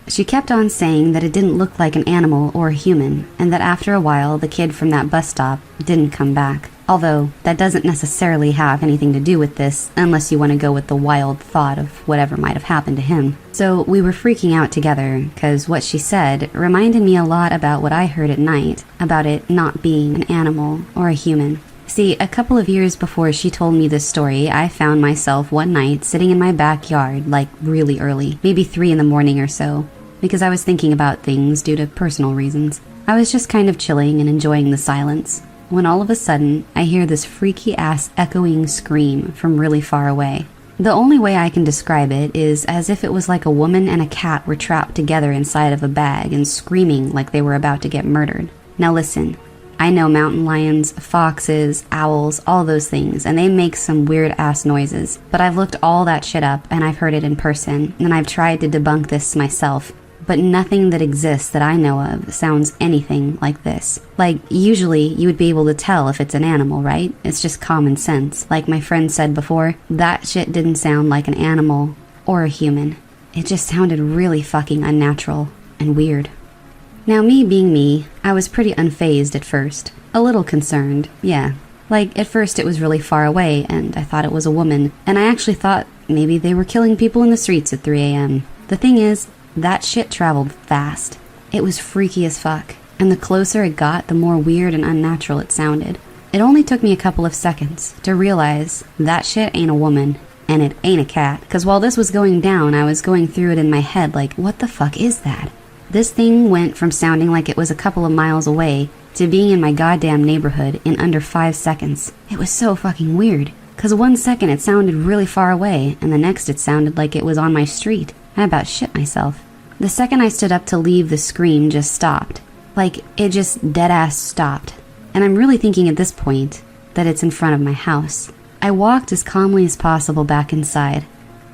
She kept on saying that it didn't look like an animal or a human, and that after a while the kid from that bus stop didn't come back. Although, that doesn't necessarily have anything to do with this, unless you want to go with the wild thought of whatever might have happened to him. So we were freaking out together, because what she said reminded me a lot about what I heard at night, about it not being an animal or a human. See, a couple of years before she told me this story, I found myself one night sitting in my backyard, like really early, maybe 3 in the morning or so, because I was thinking about things due to personal reasons. I was just kind of chilling and enjoying the silence, when all of a sudden, I hear this freaky-ass echoing scream from really far away. The only way I can describe it is as if it was like a woman and a cat were trapped together inside of a bag and screaming like they were about to get murdered. Now listen, I know mountain lions, foxes, owls, all those things, and they make some weird-ass noises, but I've looked all that shit up and I've heard it in person, and I've tried to debunk this myself. But nothing that exists that I know of sounds anything like this. Like, usually you would be able to tell if it's an animal, right? It's just common sense. Like my friend said before, that shit didn't sound like an animal or a human. It just sounded really fucking unnatural and weird. Now, me being me, I was pretty unfazed at first. A little concerned, yeah. Like, at first it was really far away and I thought it was a woman, and I actually thought maybe they were killing people in the streets at 3 a.m. The thing is, that shit traveled fast. It was freaky as fuck, and the closer it got, the more weird and unnatural it sounded. It only took me a couple of seconds to realize that shit ain't a woman, and it ain't a cat, because while this was going down, I was going through it in my head like, what the fuck is that? This thing went from sounding like it was a couple of miles away to being in my goddamn neighborhood in under 5 seconds. It was so fucking weird, because 1 second it sounded really far away, and the next it sounded like it was on my street. I about shit myself. The second I stood up to leave, the scream just stopped. Like, it just dead-ass stopped. And I'm really thinking at this point that it's in front of my house. I walked as calmly as possible back inside,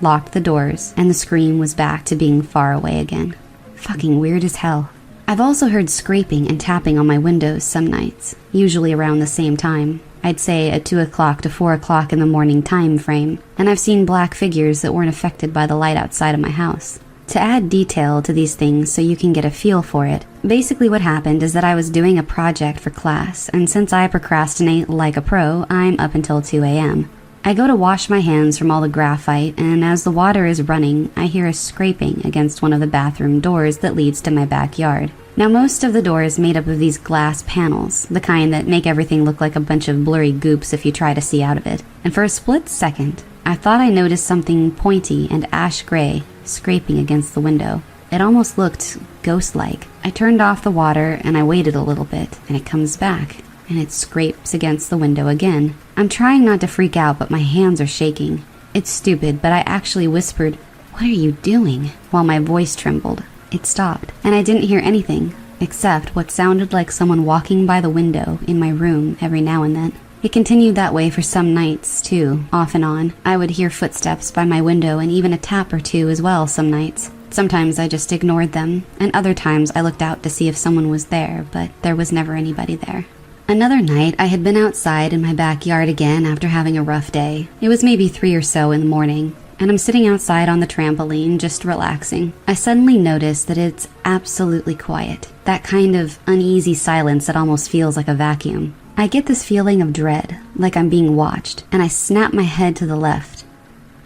locked the doors, and the scream was back to being far away again. Fucking weird as hell. I've also heard scraping and tapping on my windows some nights, usually around the same time. I'd say a 2 o'clock to 4 o'clock in the morning time frame, and I've seen black figures that weren't affected by the light outside of my house. To add detail to these things so you can get a feel for it, basically what happened is that I was doing a project for class, and since I procrastinate like a pro, I'm up until 2 a.m. I go to wash my hands from all the graphite, and as the water is running, I hear a scraping against one of the bathroom doors that leads to my backyard. Now, most of the door is made up of these glass panels, the kind that make everything look like a bunch of blurry goops if you try to see out of it. And for a split second, I thought I noticed something pointy and ash gray scraping against the window. It almost looked ghost-like. I turned off the water and I waited a little bit, and it comes back, and it scrapes against the window again. I'm trying not to freak out, but my hands are shaking. It's stupid, but I actually whispered, "What are you doing?" while my voice trembled. it stopped, and I didn't hear anything, except what sounded like someone walking by the window in my room every now and then. It continued that way for some nights, too, off and on. I would hear footsteps by my window and even a tap or two as well some nights. Sometimes I just ignored them, and other times I looked out to see if someone was there, but there was never anybody there. Another night, I had been outside in my backyard again after having a rough day. It was maybe 3 or so in the morning, and I'm sitting outside on the trampoline just relaxing. I suddenly notice that it's absolutely quiet. That kind of uneasy silence that almost feels like a vacuum. I get this feeling of dread, like I'm being watched, and I snap my head to the left.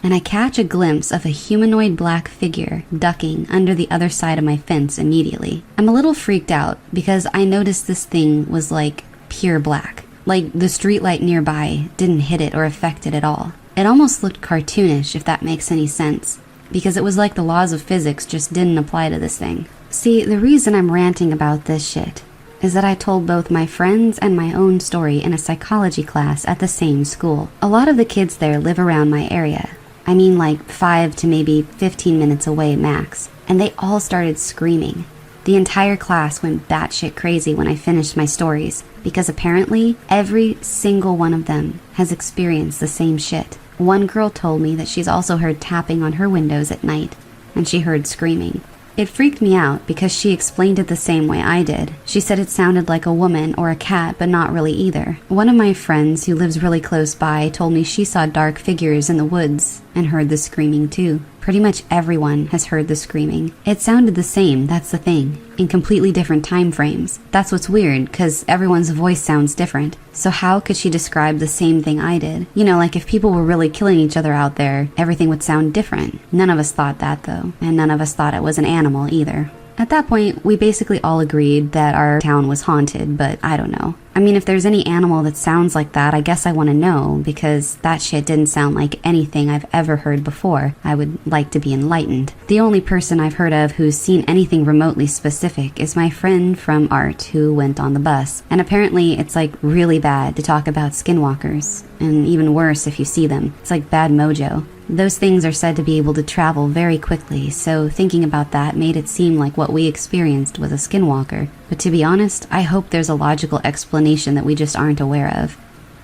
And I catch a glimpse of a humanoid black figure ducking under the other side of my fence immediately. I'm a little freaked out because I noticed this thing was like pure black. Like the streetlight nearby didn't hit it or affect it at all. It almost looked cartoonish, if that makes any sense, because it was like the laws of physics just didn't apply to this thing. See, the reason I'm ranting about this shit is that I told both my friends and my own story in a psychology class at the same school. A lot of the kids there live around my area. I mean like 5 to maybe 15 minutes away max. And they all started screaming. The entire class went batshit crazy when I finished my stories, because apparently every single one of them has experienced the same shit. One girl told me that she's also heard tapping on her windows at night, and she heard screaming. It freaked me out because she explained it the same way I did. She said it sounded like a woman or a cat, but not really either. One of my friends who lives really close by told me she saw dark figures in the woods and heard the screaming too. Pretty much everyone has heard the screaming. It sounded the same, that's the thing, in completely different time frames. That's what's weird, because everyone's voice sounds different. So how could she describe the same thing I did? You know, like if people were really killing each other out there, everything would sound different. None of us thought that though, and none of us thought it was an animal either. At that point, we basically all agreed that our town was haunted, but I don't know. I mean, if there's any animal that sounds like that, I guess I want to know, because that shit didn't sound like anything I've ever heard before. I would like to be enlightened. The only person I've heard of who's seen anything remotely specific is my friend from art who went on the bus. And apparently it's like really bad to talk about skinwalkers, and even worse if you see them. It's like bad mojo. Those things are said to be able to travel very quickly, so thinking about that made it seem like what we experienced was a skinwalker. But to be honest, I hope there's a logical explanation that we just aren't aware of.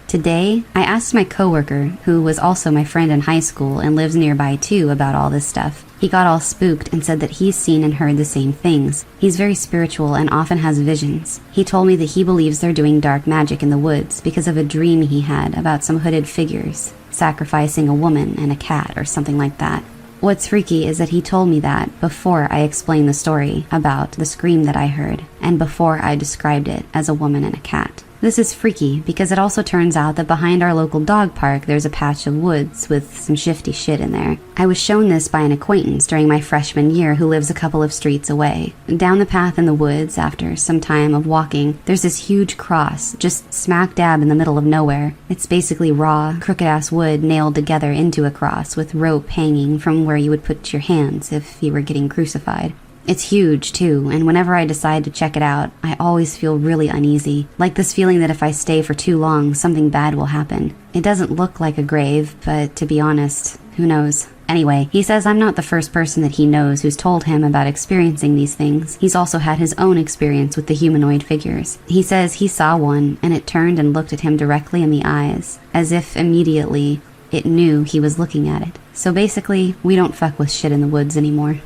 Today, I asked my coworker, who was also my friend in high school and lives nearby too, about all this stuff. He got all spooked and said that he's seen and heard the same things. He's very spiritual and often has visions. He told me that he believes they're doing dark magic in the woods because of a dream he had about some hooded figures sacrificing a woman and a cat or something like that. What's freaky is that he told me that before I explained the story about the scream that I heard, and before I described it as a woman and a cat. This is freaky because it also turns out that behind our local dog park there's a patch of woods with some shifty shit in there. I was shown this by an acquaintance during my freshman year who lives a couple of streets away. Down the path in the woods, after some time of walking, there's this huge cross, just smack dab in the middle of nowhere. It's basically raw, crooked-ass wood nailed together into a cross with rope hanging from where you would put your hands if you were getting crucified. It's huge, too, and whenever I decide to check it out, I always feel really uneasy. Like this feeling that if I stay for too long, something bad will happen. It doesn't look like a grave, but to be honest, who knows? Anyway, he says I'm not the first person that he knows who's told him about experiencing these things. He's also had his own experience with the humanoid figures. He says he saw one, and it turned and looked at him directly in the eyes, as if immediately it knew he was looking at it. So basically, we don't fuck with shit in the woods anymore.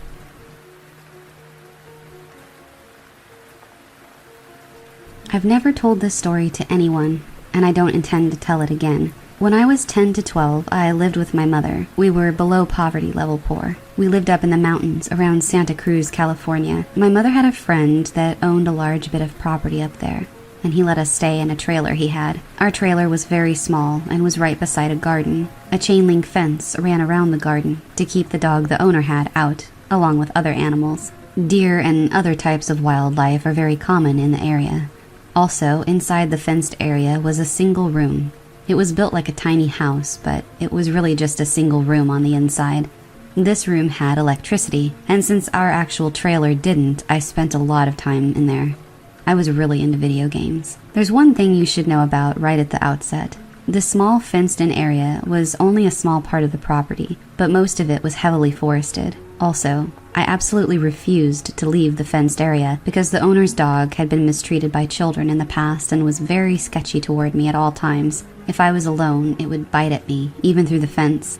I've never told this story to anyone, and I don't intend to tell it again. When I was 10 to 12, I lived with my mother. We were below poverty level poor. We lived up in the mountains around Santa Cruz, California. My mother had a friend that owned a large bit of property up there, and he let us stay in a trailer he had. Our trailer was very small and was right beside a garden. A chain link fence ran around the garden to keep the dog the owner had out, along with other animals. Deer and other types of wildlife are very common in the area. Also, inside the fenced area was a single room. It was built like a tiny house, but it was really just a single room on the inside. This room had electricity, and since our actual trailer didn't, I spent a lot of time in there. I was really into video games. There's one thing you should know about right at the outset. The small fenced-in area was only a small part of the property, but most of it was heavily forested. Also, I absolutely refused to leave the fenced area because the owner's dog had been mistreated by children in the past and was very sketchy toward me at all times. If I was alone, it would bite at me, even through the fence.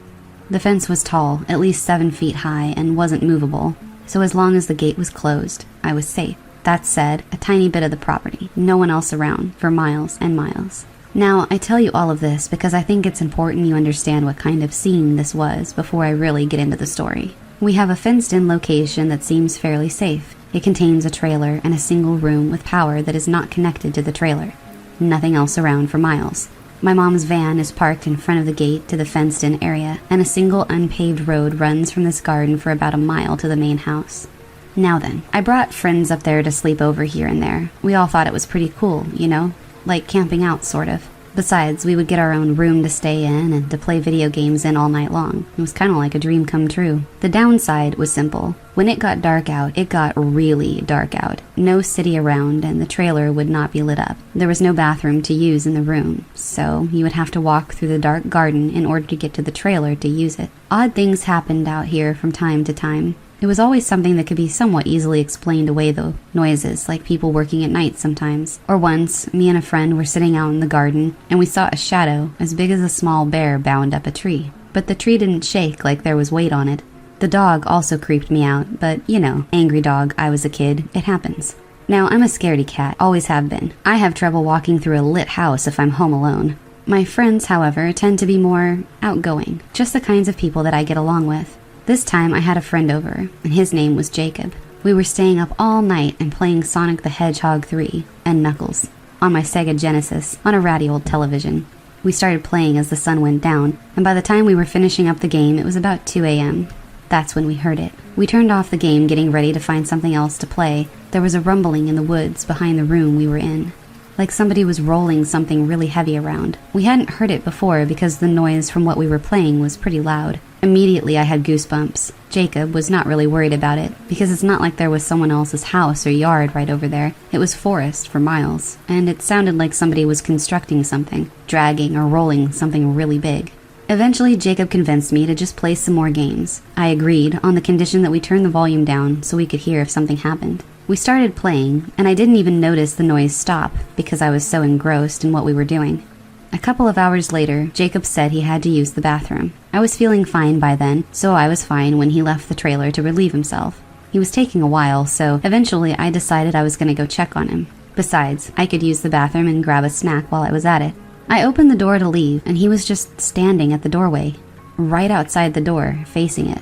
The fence was tall, at least 7 feet high, and wasn't movable, so as long as the gate was closed, I was safe. That said, a tiny bit of the property, no one else around, for miles and miles. Now, I tell you all of this because I think it's important you understand what kind of scene this was before I really get into the story. We have a fenced-in location that seems fairly safe. It contains a trailer and a single room with power that is not connected to the trailer. Nothing else around for miles. My mom's van is parked in front of the gate to the fenced-in area, and a single unpaved road runs from this garden for about a mile to the main house. Now then, I brought friends up there to sleep over here and there. We all thought it was pretty cool, you know? Like camping out, sort of. Besides, we would get our own room to stay in and to play video games in all night long. It was kind of like a dream come true. The downside was simple. When it got dark out, it got really dark out. No city around, and the trailer would not be lit up. There was no bathroom to use in the room, so you would have to walk through the dark garden in order to get to the trailer to use it. Odd things happened out here from time to time. It was always something that could be somewhat easily explained away, though. Noises, like people working at night sometimes. Or once, me and a friend were sitting out in the garden, and we saw a shadow as big as a small bear bound up a tree. But the tree didn't shake like there was weight on it. The dog also creeped me out, but, you know, angry dog, I was a kid, it happens. Now, I'm a scaredy cat, always have been. I have trouble walking through a lit house if I'm home alone. My friends, however, tend to be more outgoing, just the kinds of people that I get along with. This time I had a friend over, and his name was Jacob. We were staying up all night and playing Sonic the Hedgehog 3 and Knuckles on my Sega Genesis on a ratty old television. We started playing as the sun went down, and by the time we were finishing up the game, it was about 2 a.m. That's when we heard it. We turned off the game, getting ready to find something else to play. There was a rumbling in the woods behind the room we were in, like somebody was rolling something really heavy around. We hadn't heard it before because the noise from what we were playing was pretty loud. Immediately I had goosebumps. Jacob was not really worried about it, because it's not like there was someone else's house or yard right over there. It was forest for miles, and it sounded like somebody was constructing something, dragging or rolling something really big. Eventually Jacob convinced me to just play some more games. I agreed, on the condition that we turn the volume down so we could hear if something happened. We started playing, and I didn't even notice the noise stop because I was so engrossed in what we were doing. A couple of hours later, Jacob said he had to use the bathroom. I was feeling fine by then, so I was fine when he left the trailer to relieve himself. He was taking a while, so eventually I decided I was going to go check on him. Besides, I could use the bathroom and grab a snack while I was at it. I opened the door to leave, and he was just standing at the doorway, right outside the door, facing it.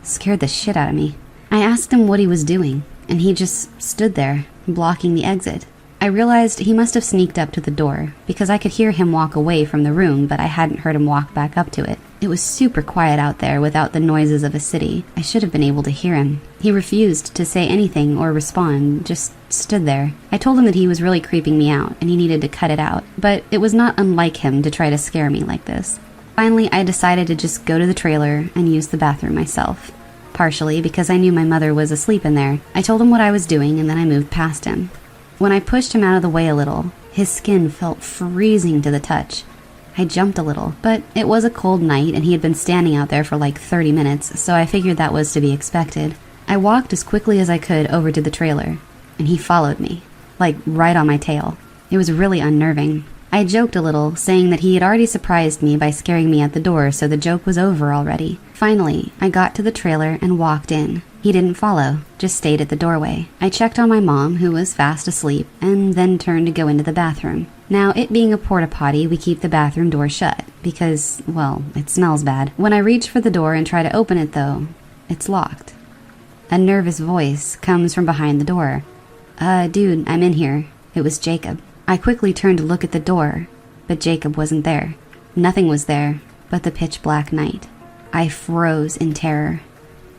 Scared the shit out of me. I asked him what he was doing, and he just stood there, blocking the exit. I realized he must have sneaked up to the door, because I could hear him walk away from the room, but I hadn't heard him walk back up to it. It was super quiet out there without the noises of a city. I should have been able to hear him. He refused to say anything or respond, just stood there. I told him that he was really creeping me out, and he needed to cut it out, but it was not unlike him to try to scare me like this. Finally, I decided to just go to the trailer and use the bathroom myself. Partially because I knew my mother was asleep in there. I told him what I was doing, and then I moved past him. When I pushed him out of the way a little, his skin felt freezing to the touch. I jumped a little, but it was a cold night and he had been standing out there for like 30 minutes, so I figured that was to be expected. I walked as quickly as I could over to the trailer, and he followed me, like right on my tail. It was really unnerving. I joked a little, saying that he had already surprised me by scaring me at the door, so the joke was over already. Finally, I got to the trailer and walked in. He didn't follow, just stayed at the doorway. I checked on my mom, who was fast asleep, and then turned to go into the bathroom. Now, it being a porta-potty, we keep the bathroom door shut, because, well, it smells bad. When I reach for the door and try to open it, though, it's locked. A nervous voice comes from behind the door. Dude, I'm in here." It was Jacob. I quickly turned to look at the door, but Jacob wasn't there. Nothing was there but the pitch-black night. I froze in terror.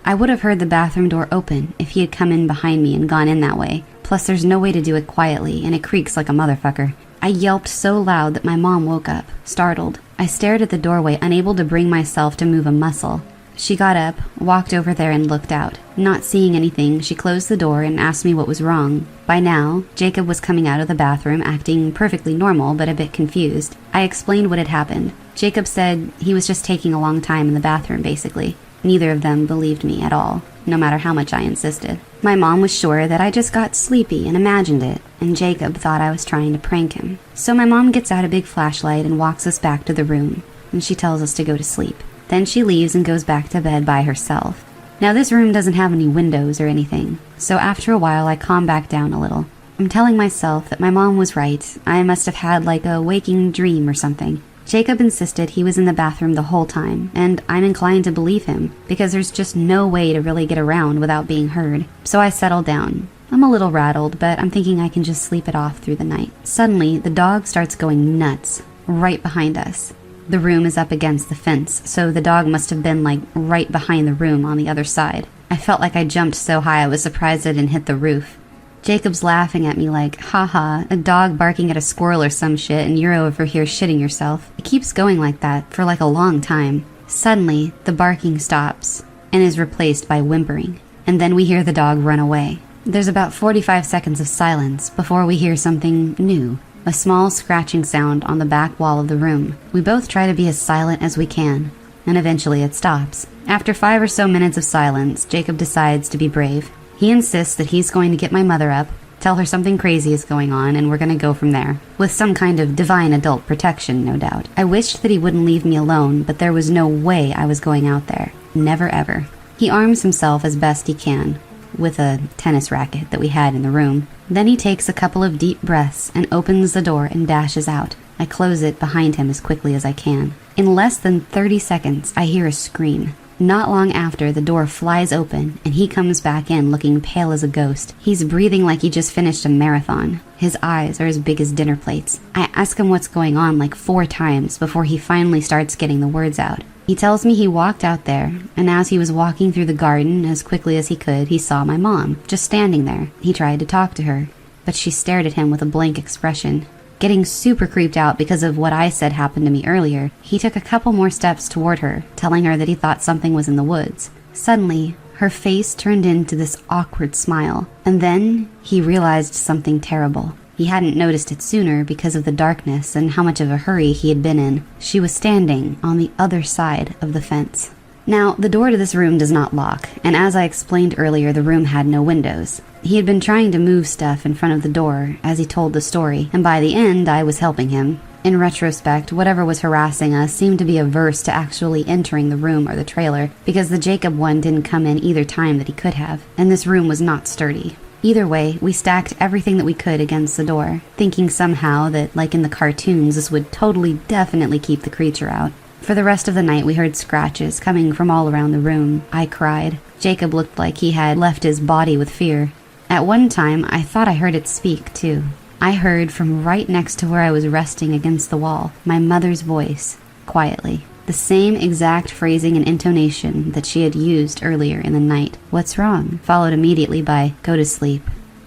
I would have heard the bathroom door open if he had come in behind me and gone in that way. Plus, there's no way to do it quietly, and it creaks like a motherfucker. I yelped so loud that my mom woke up, startled. I stared at the doorway, unable to bring myself to move a muscle. She got up, walked over there, and looked out. Not seeing anything, she closed the door and asked me what was wrong. By now, Jacob was coming out of the bathroom, acting perfectly normal, but a bit confused. I explained what had happened. Jacob said he was just taking a long time in the bathroom, basically. Neither of them believed me at all. no matter how much I insisted. My mom was sure that I just got sleepy and imagined it, and Jacob thought I was trying to prank him. So my mom gets out a big flashlight and walks us back to the room, and she tells us to go to sleep. Then she leaves and goes back to bed by herself. Now this room doesn't have any windows or anything, so after a while I calm back down a little. I'm telling myself that my mom was right. I must have had like a waking dream or something. Jacob insisted he was in the bathroom the whole time, and I'm inclined to believe him, because there's just no way to really get around without being heard. So I settle down. I'm a little rattled, but I'm thinking I can just sleep it off through the night. Suddenly, the dog starts going nuts, right behind us. The room is up against the fence, so the dog must have been like right behind the room on the other side. I felt like I jumped so high I was surprised I didn't hit the roof. Jacob's laughing at me like, haha, a dog barking at a squirrel or some shit and you're over here shitting yourself. It keeps going like that for like a long time. Suddenly, the barking stops and is replaced by whimpering, and then we hear the dog run away. There's about 45 seconds of silence before we hear something new. A small scratching sound on the back wall of the room. We both try to be as silent as we can, and eventually it stops. After 5 or so minutes of silence, Jacob decides to be brave. He insists that he's going to get my mother up, tell her something crazy is going on, and we're going to go from there. With some kind of divine adult protection, no doubt. I wished that he wouldn't leave me alone, but there was no way I was going out there. Never ever. He arms himself as best he can, with a tennis racket that we had in the room. Then he takes a couple of deep breaths and opens the door and dashes out. I close it behind him as quickly as I can. In less than 30 seconds, I hear a scream. Not long after, the door flies open and he comes back in looking pale as a ghost. He's breathing like he just finished a marathon. His eyes are as big as dinner plates. I ask him what's going on like 4 times before he finally starts getting the words out. He tells me he walked out there, and as he was walking through the garden as quickly as he could, he saw my mom, just standing there. He tried to talk to her, but she stared at him with a blank expression. Getting super creeped out because of what I said happened to me earlier, he took a couple more steps toward her, telling her that he thought something was in the woods. Suddenly, her face turned into this awkward smile, and then he realized something terrible. He hadn't noticed it sooner because of the darkness and how much of a hurry he had been in. She was standing on the other side of the fence. Now, the door to this room does not lock, and as I explained earlier, the room had no windows. He had been trying to move stuff in front of the door as he told the story, and by the end, I was helping him. In retrospect, whatever was harassing us seemed to be averse to actually entering the room or the trailer, because the Jacob one didn't come in either time that he could have, and this room was not sturdy. Either way, we stacked everything that we could against the door, thinking somehow that, like in the cartoons, this would totally definitely keep the creature out. For the rest of the night, we heard scratches coming from all around the room. I cried. Jacob looked like he had left his body with fear. At one time, I thought I heard it speak, too. I heard from right next to where I was resting against the wall, my mother's voice, quietly. The same exact phrasing and intonation that she had used earlier in the night. "What's wrong?" followed immediately by, "Go to sleep."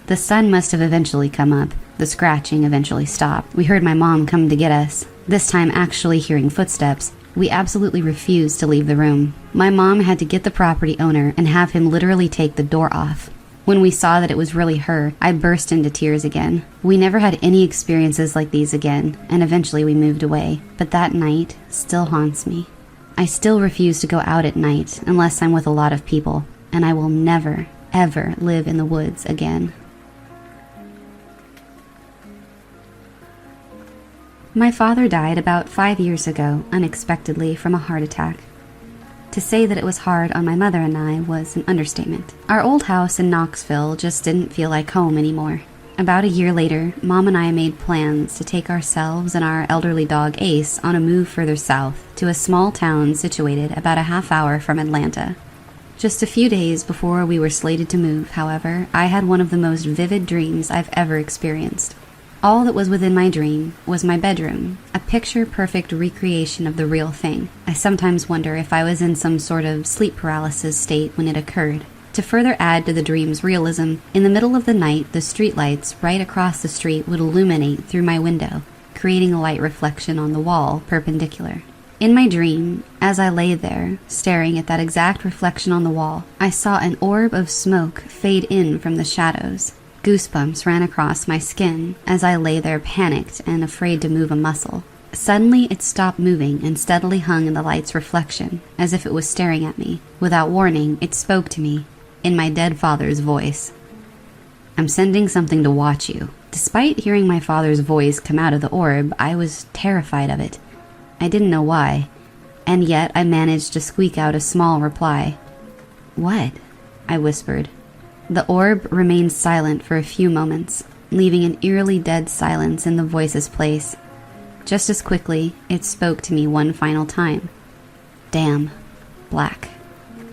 The sun must have eventually come up. The scratching eventually stopped. We heard my mom come to get us, this time actually hearing footsteps. We absolutely refused to leave the room. My mom had to get the property owner and have him literally take the door off. When we saw that it was really her, I burst into tears again. We never had any experiences like these again, and eventually we moved away. But that night still haunts me. I still refuse to go out at night unless I'm with a lot of people, and I will never, ever live in the woods again. My father died about 5 years ago, unexpectedly, from a heart attack. To say that it was hard on my mother and I was an understatement. Our old house in Knoxville just didn't feel like home anymore. About a year later, Mom and I made plans to take ourselves and our elderly dog Ace on a move further south to a small town situated about a half hour from Atlanta. Just a few days before we were slated to move, however, I had one of the most vivid dreams I've ever experienced. All that was within my dream was my bedroom, a picture-perfect recreation of the real thing. I sometimes wonder if I was in some sort of sleep paralysis state when it occurred. To further add to the dream's realism, in the middle of the night, the streetlights right across the street would illuminate through my window, creating a light reflection on the wall perpendicular. In my dream, as I lay there, staring at that exact reflection on the wall, I saw an orb of smoke fade in from the shadows. Goosebumps ran across my skin as I lay there panicked and afraid to move a muscle. Suddenly, it stopped moving and steadily hung in the light's reflection, as if it was staring at me. Without warning, it spoke to me. in my dead father's voice. "I'm sending something to watch you." Despite hearing my father's voice come out of the orb, I was terrified of it. I didn't know why, and yet I managed to squeak out a small reply. "What?" I whispered. The orb remained silent for a few moments, leaving an eerily dead silence in the voice's place. Just as quickly, it spoke to me one final time. "Damn, Black."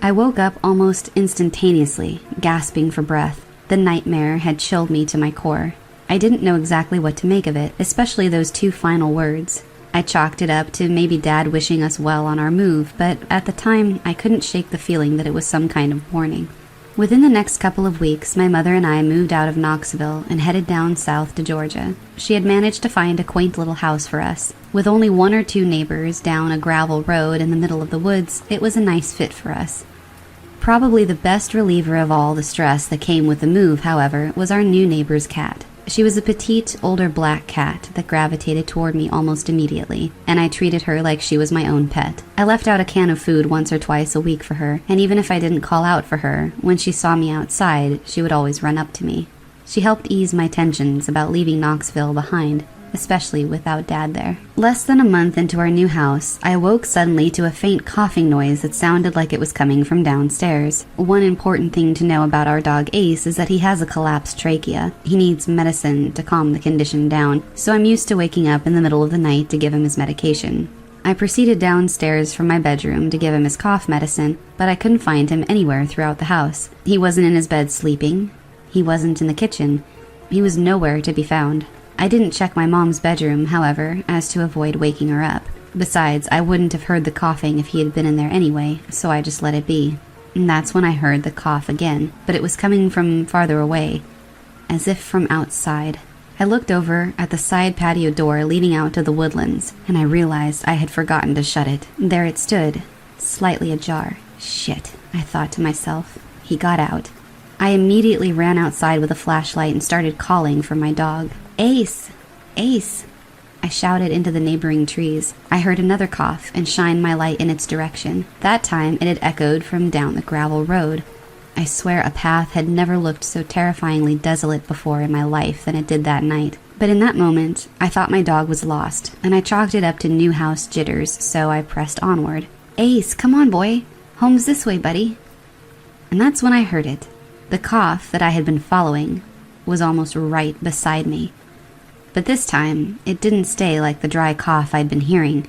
I woke up almost instantaneously, gasping for breath. The nightmare had chilled me to my core. I didn't know exactly what to make of it, especially those two final words. I chalked it up to maybe Dad wishing us well on our move, but at the time, I couldn't shake the feeling that it was some kind of warning. Within the next couple of weeks, my mother and I moved out of Knoxville and headed down south to Georgia. She had managed to find a quaint little house for us. With only one or two neighbors down a gravel road in the middle of the woods, it was a nice fit for us. Probably the best reliever of all the stress that came with the move, however, was our new neighbor's cat. She was a petite, older black cat that gravitated toward me almost immediately, and I treated her like she was my own pet. I left out a can of food once or twice a week for her, and even if I didn't call out for her, when she saw me outside, she would always run up to me. She helped ease my tensions about leaving Knoxville behind, especially without Dad there. Less than a month into our new house, I awoke suddenly to a faint coughing noise that sounded like it was coming from downstairs. One important thing to know about our dog Ace is that he has a collapsed trachea. He needs medicine to calm the condition down, so I'm used to waking up in the middle of the night to give him his medication. I proceeded downstairs from my bedroom to give him his cough medicine, but I couldn't find him anywhere throughout the house. He wasn't in his bed sleeping. He wasn't in the kitchen. He was nowhere to be found. I didn't check my mom's bedroom, however, as to avoid waking her up. Besides, I wouldn't have heard the coughing if he had been in there anyway, so I just let it be. And that's when I heard the cough again, but it was coming from farther away, as if from outside. I looked over at the side patio door leading out to the woodlands, and I realized I had forgotten to shut it. There it stood, slightly ajar. Shit, I thought to myself. He got out. I immediately ran outside with a flashlight and started calling for my dog. "Ace! Ace!" I shouted into the neighboring trees. I heard another cough and shined my light in its direction. That time it had echoed from down the gravel road. I swear a path had never looked so terrifyingly desolate before in my life than it did that night. But in that moment, I thought my dog was lost, and I chalked it up to new house jitters, so I pressed onward. "Ace, come on, boy. Home's this way, buddy." And that's when I heard it. The cough that I had been following was almost right beside me. But this time, it didn't stay like the dry cough I'd been hearing.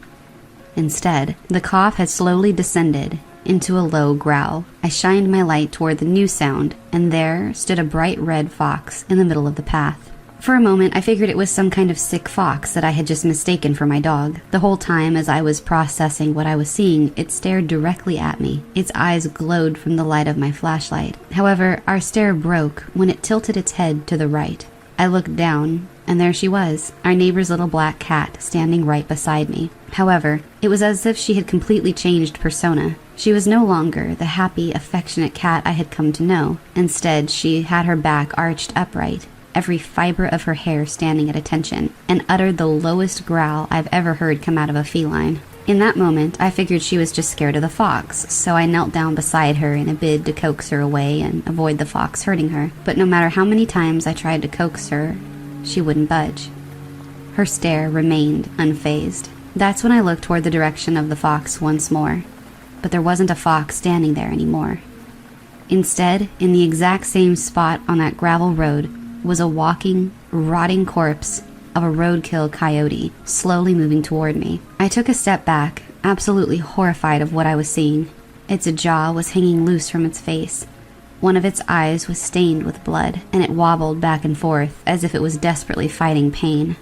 Instead, the cough had slowly descended into a low growl. I shined my light toward the new sound, and there stood a bright red fox in the middle of the path. For a moment, I figured it was some kind of sick fox that I had just mistaken for my dog. The whole time, as I was processing what I was seeing, it stared directly at me. Its eyes glowed from the light of my flashlight. However, our stare broke when it tilted its head to the right. I looked down, and there she was, our neighbor's little black cat, standing right beside me. However, it was as if she had completely changed persona. She was no longer the happy, affectionate cat I had come to know. Instead, she had her back arched upright, every fiber of her hair standing at attention, and uttered the lowest growl I've ever heard come out of a feline. In that moment, I figured she was just scared of the fox, so I knelt down beside her in a bid to coax her away and avoid the fox hurting her. But no matter how many times I tried to coax her, she wouldn't budge. Her stare remained unfazed. That's when I looked toward the direction of the fox once more. But there wasn't a fox standing there anymore. Instead, in the exact same spot on that gravel road, was a walking, rotting corpse of a roadkill coyote, slowly moving toward me. I took a step back, absolutely horrified of what I was seeing. Its jaw was hanging loose from its face. One of its eyes was stained with blood, and it wobbled back and forth as if it was desperately fighting pain.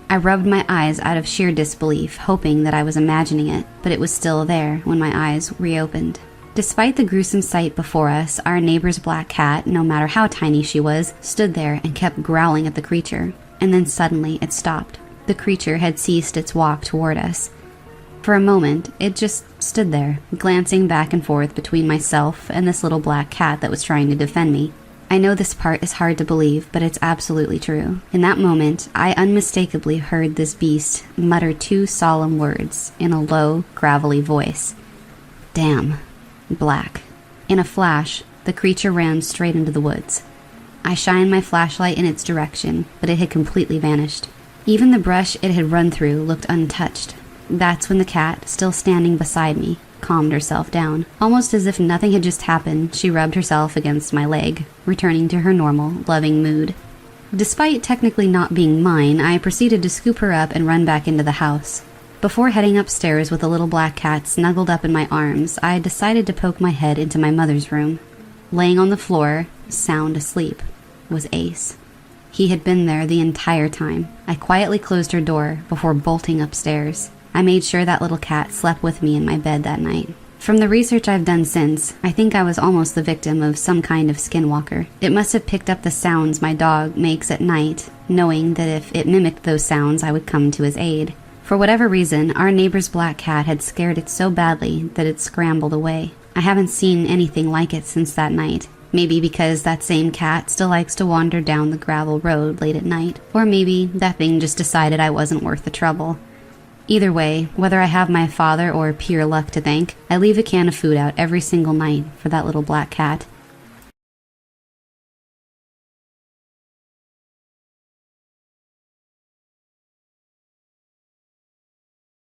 I rubbed my eyes out of sheer disbelief, hoping that I was imagining it, but it was still there when my eyes reopened. Despite the gruesome sight before us, our neighbor's black cat, no matter how tiny she was, stood there and kept growling at the creature. And then suddenly it stopped. The creature had ceased its walk toward us. For a moment, it just stood there, glancing back and forth between myself and this little black cat that was trying to defend me. I know this part is hard to believe, but it's absolutely true. In that moment, I unmistakably heard this beast mutter two solemn words in a low, gravelly voice. "Damn, Black." In a flash, The creature ran straight into the woods. I shined my flashlight in its direction, but it had completely vanished. Even the brush it had run through looked untouched. That's when the cat, still standing beside me, calmed herself down. Almost as if nothing had just happened, she rubbed herself against my leg, returning to her normal, loving mood. Despite technically not being mine, I proceeded to scoop her up and run back into the house. Before heading upstairs with the little black cat snuggled up in my arms, I decided to poke my head into my mother's room. Laying on the floor, sound asleep, was Ace. He had been there the entire time. I quietly closed her door before bolting upstairs. I made sure that little cat slept with me in my bed that night. From the research I've done since, I think I was almost the victim of some kind of skinwalker. It must have picked up the sounds my dog makes at night, knowing that if it mimicked those sounds, I would come to his aid. For whatever reason, our neighbor's black cat had scared it so badly that it scrambled away. I haven't seen anything like it since that night. Maybe because that same cat still likes to wander down the gravel road late at night. Or maybe that thing just decided I wasn't worth the trouble. Either way, whether I have my father or pure luck to thank, I leave a can of food out every single night for that little black cat.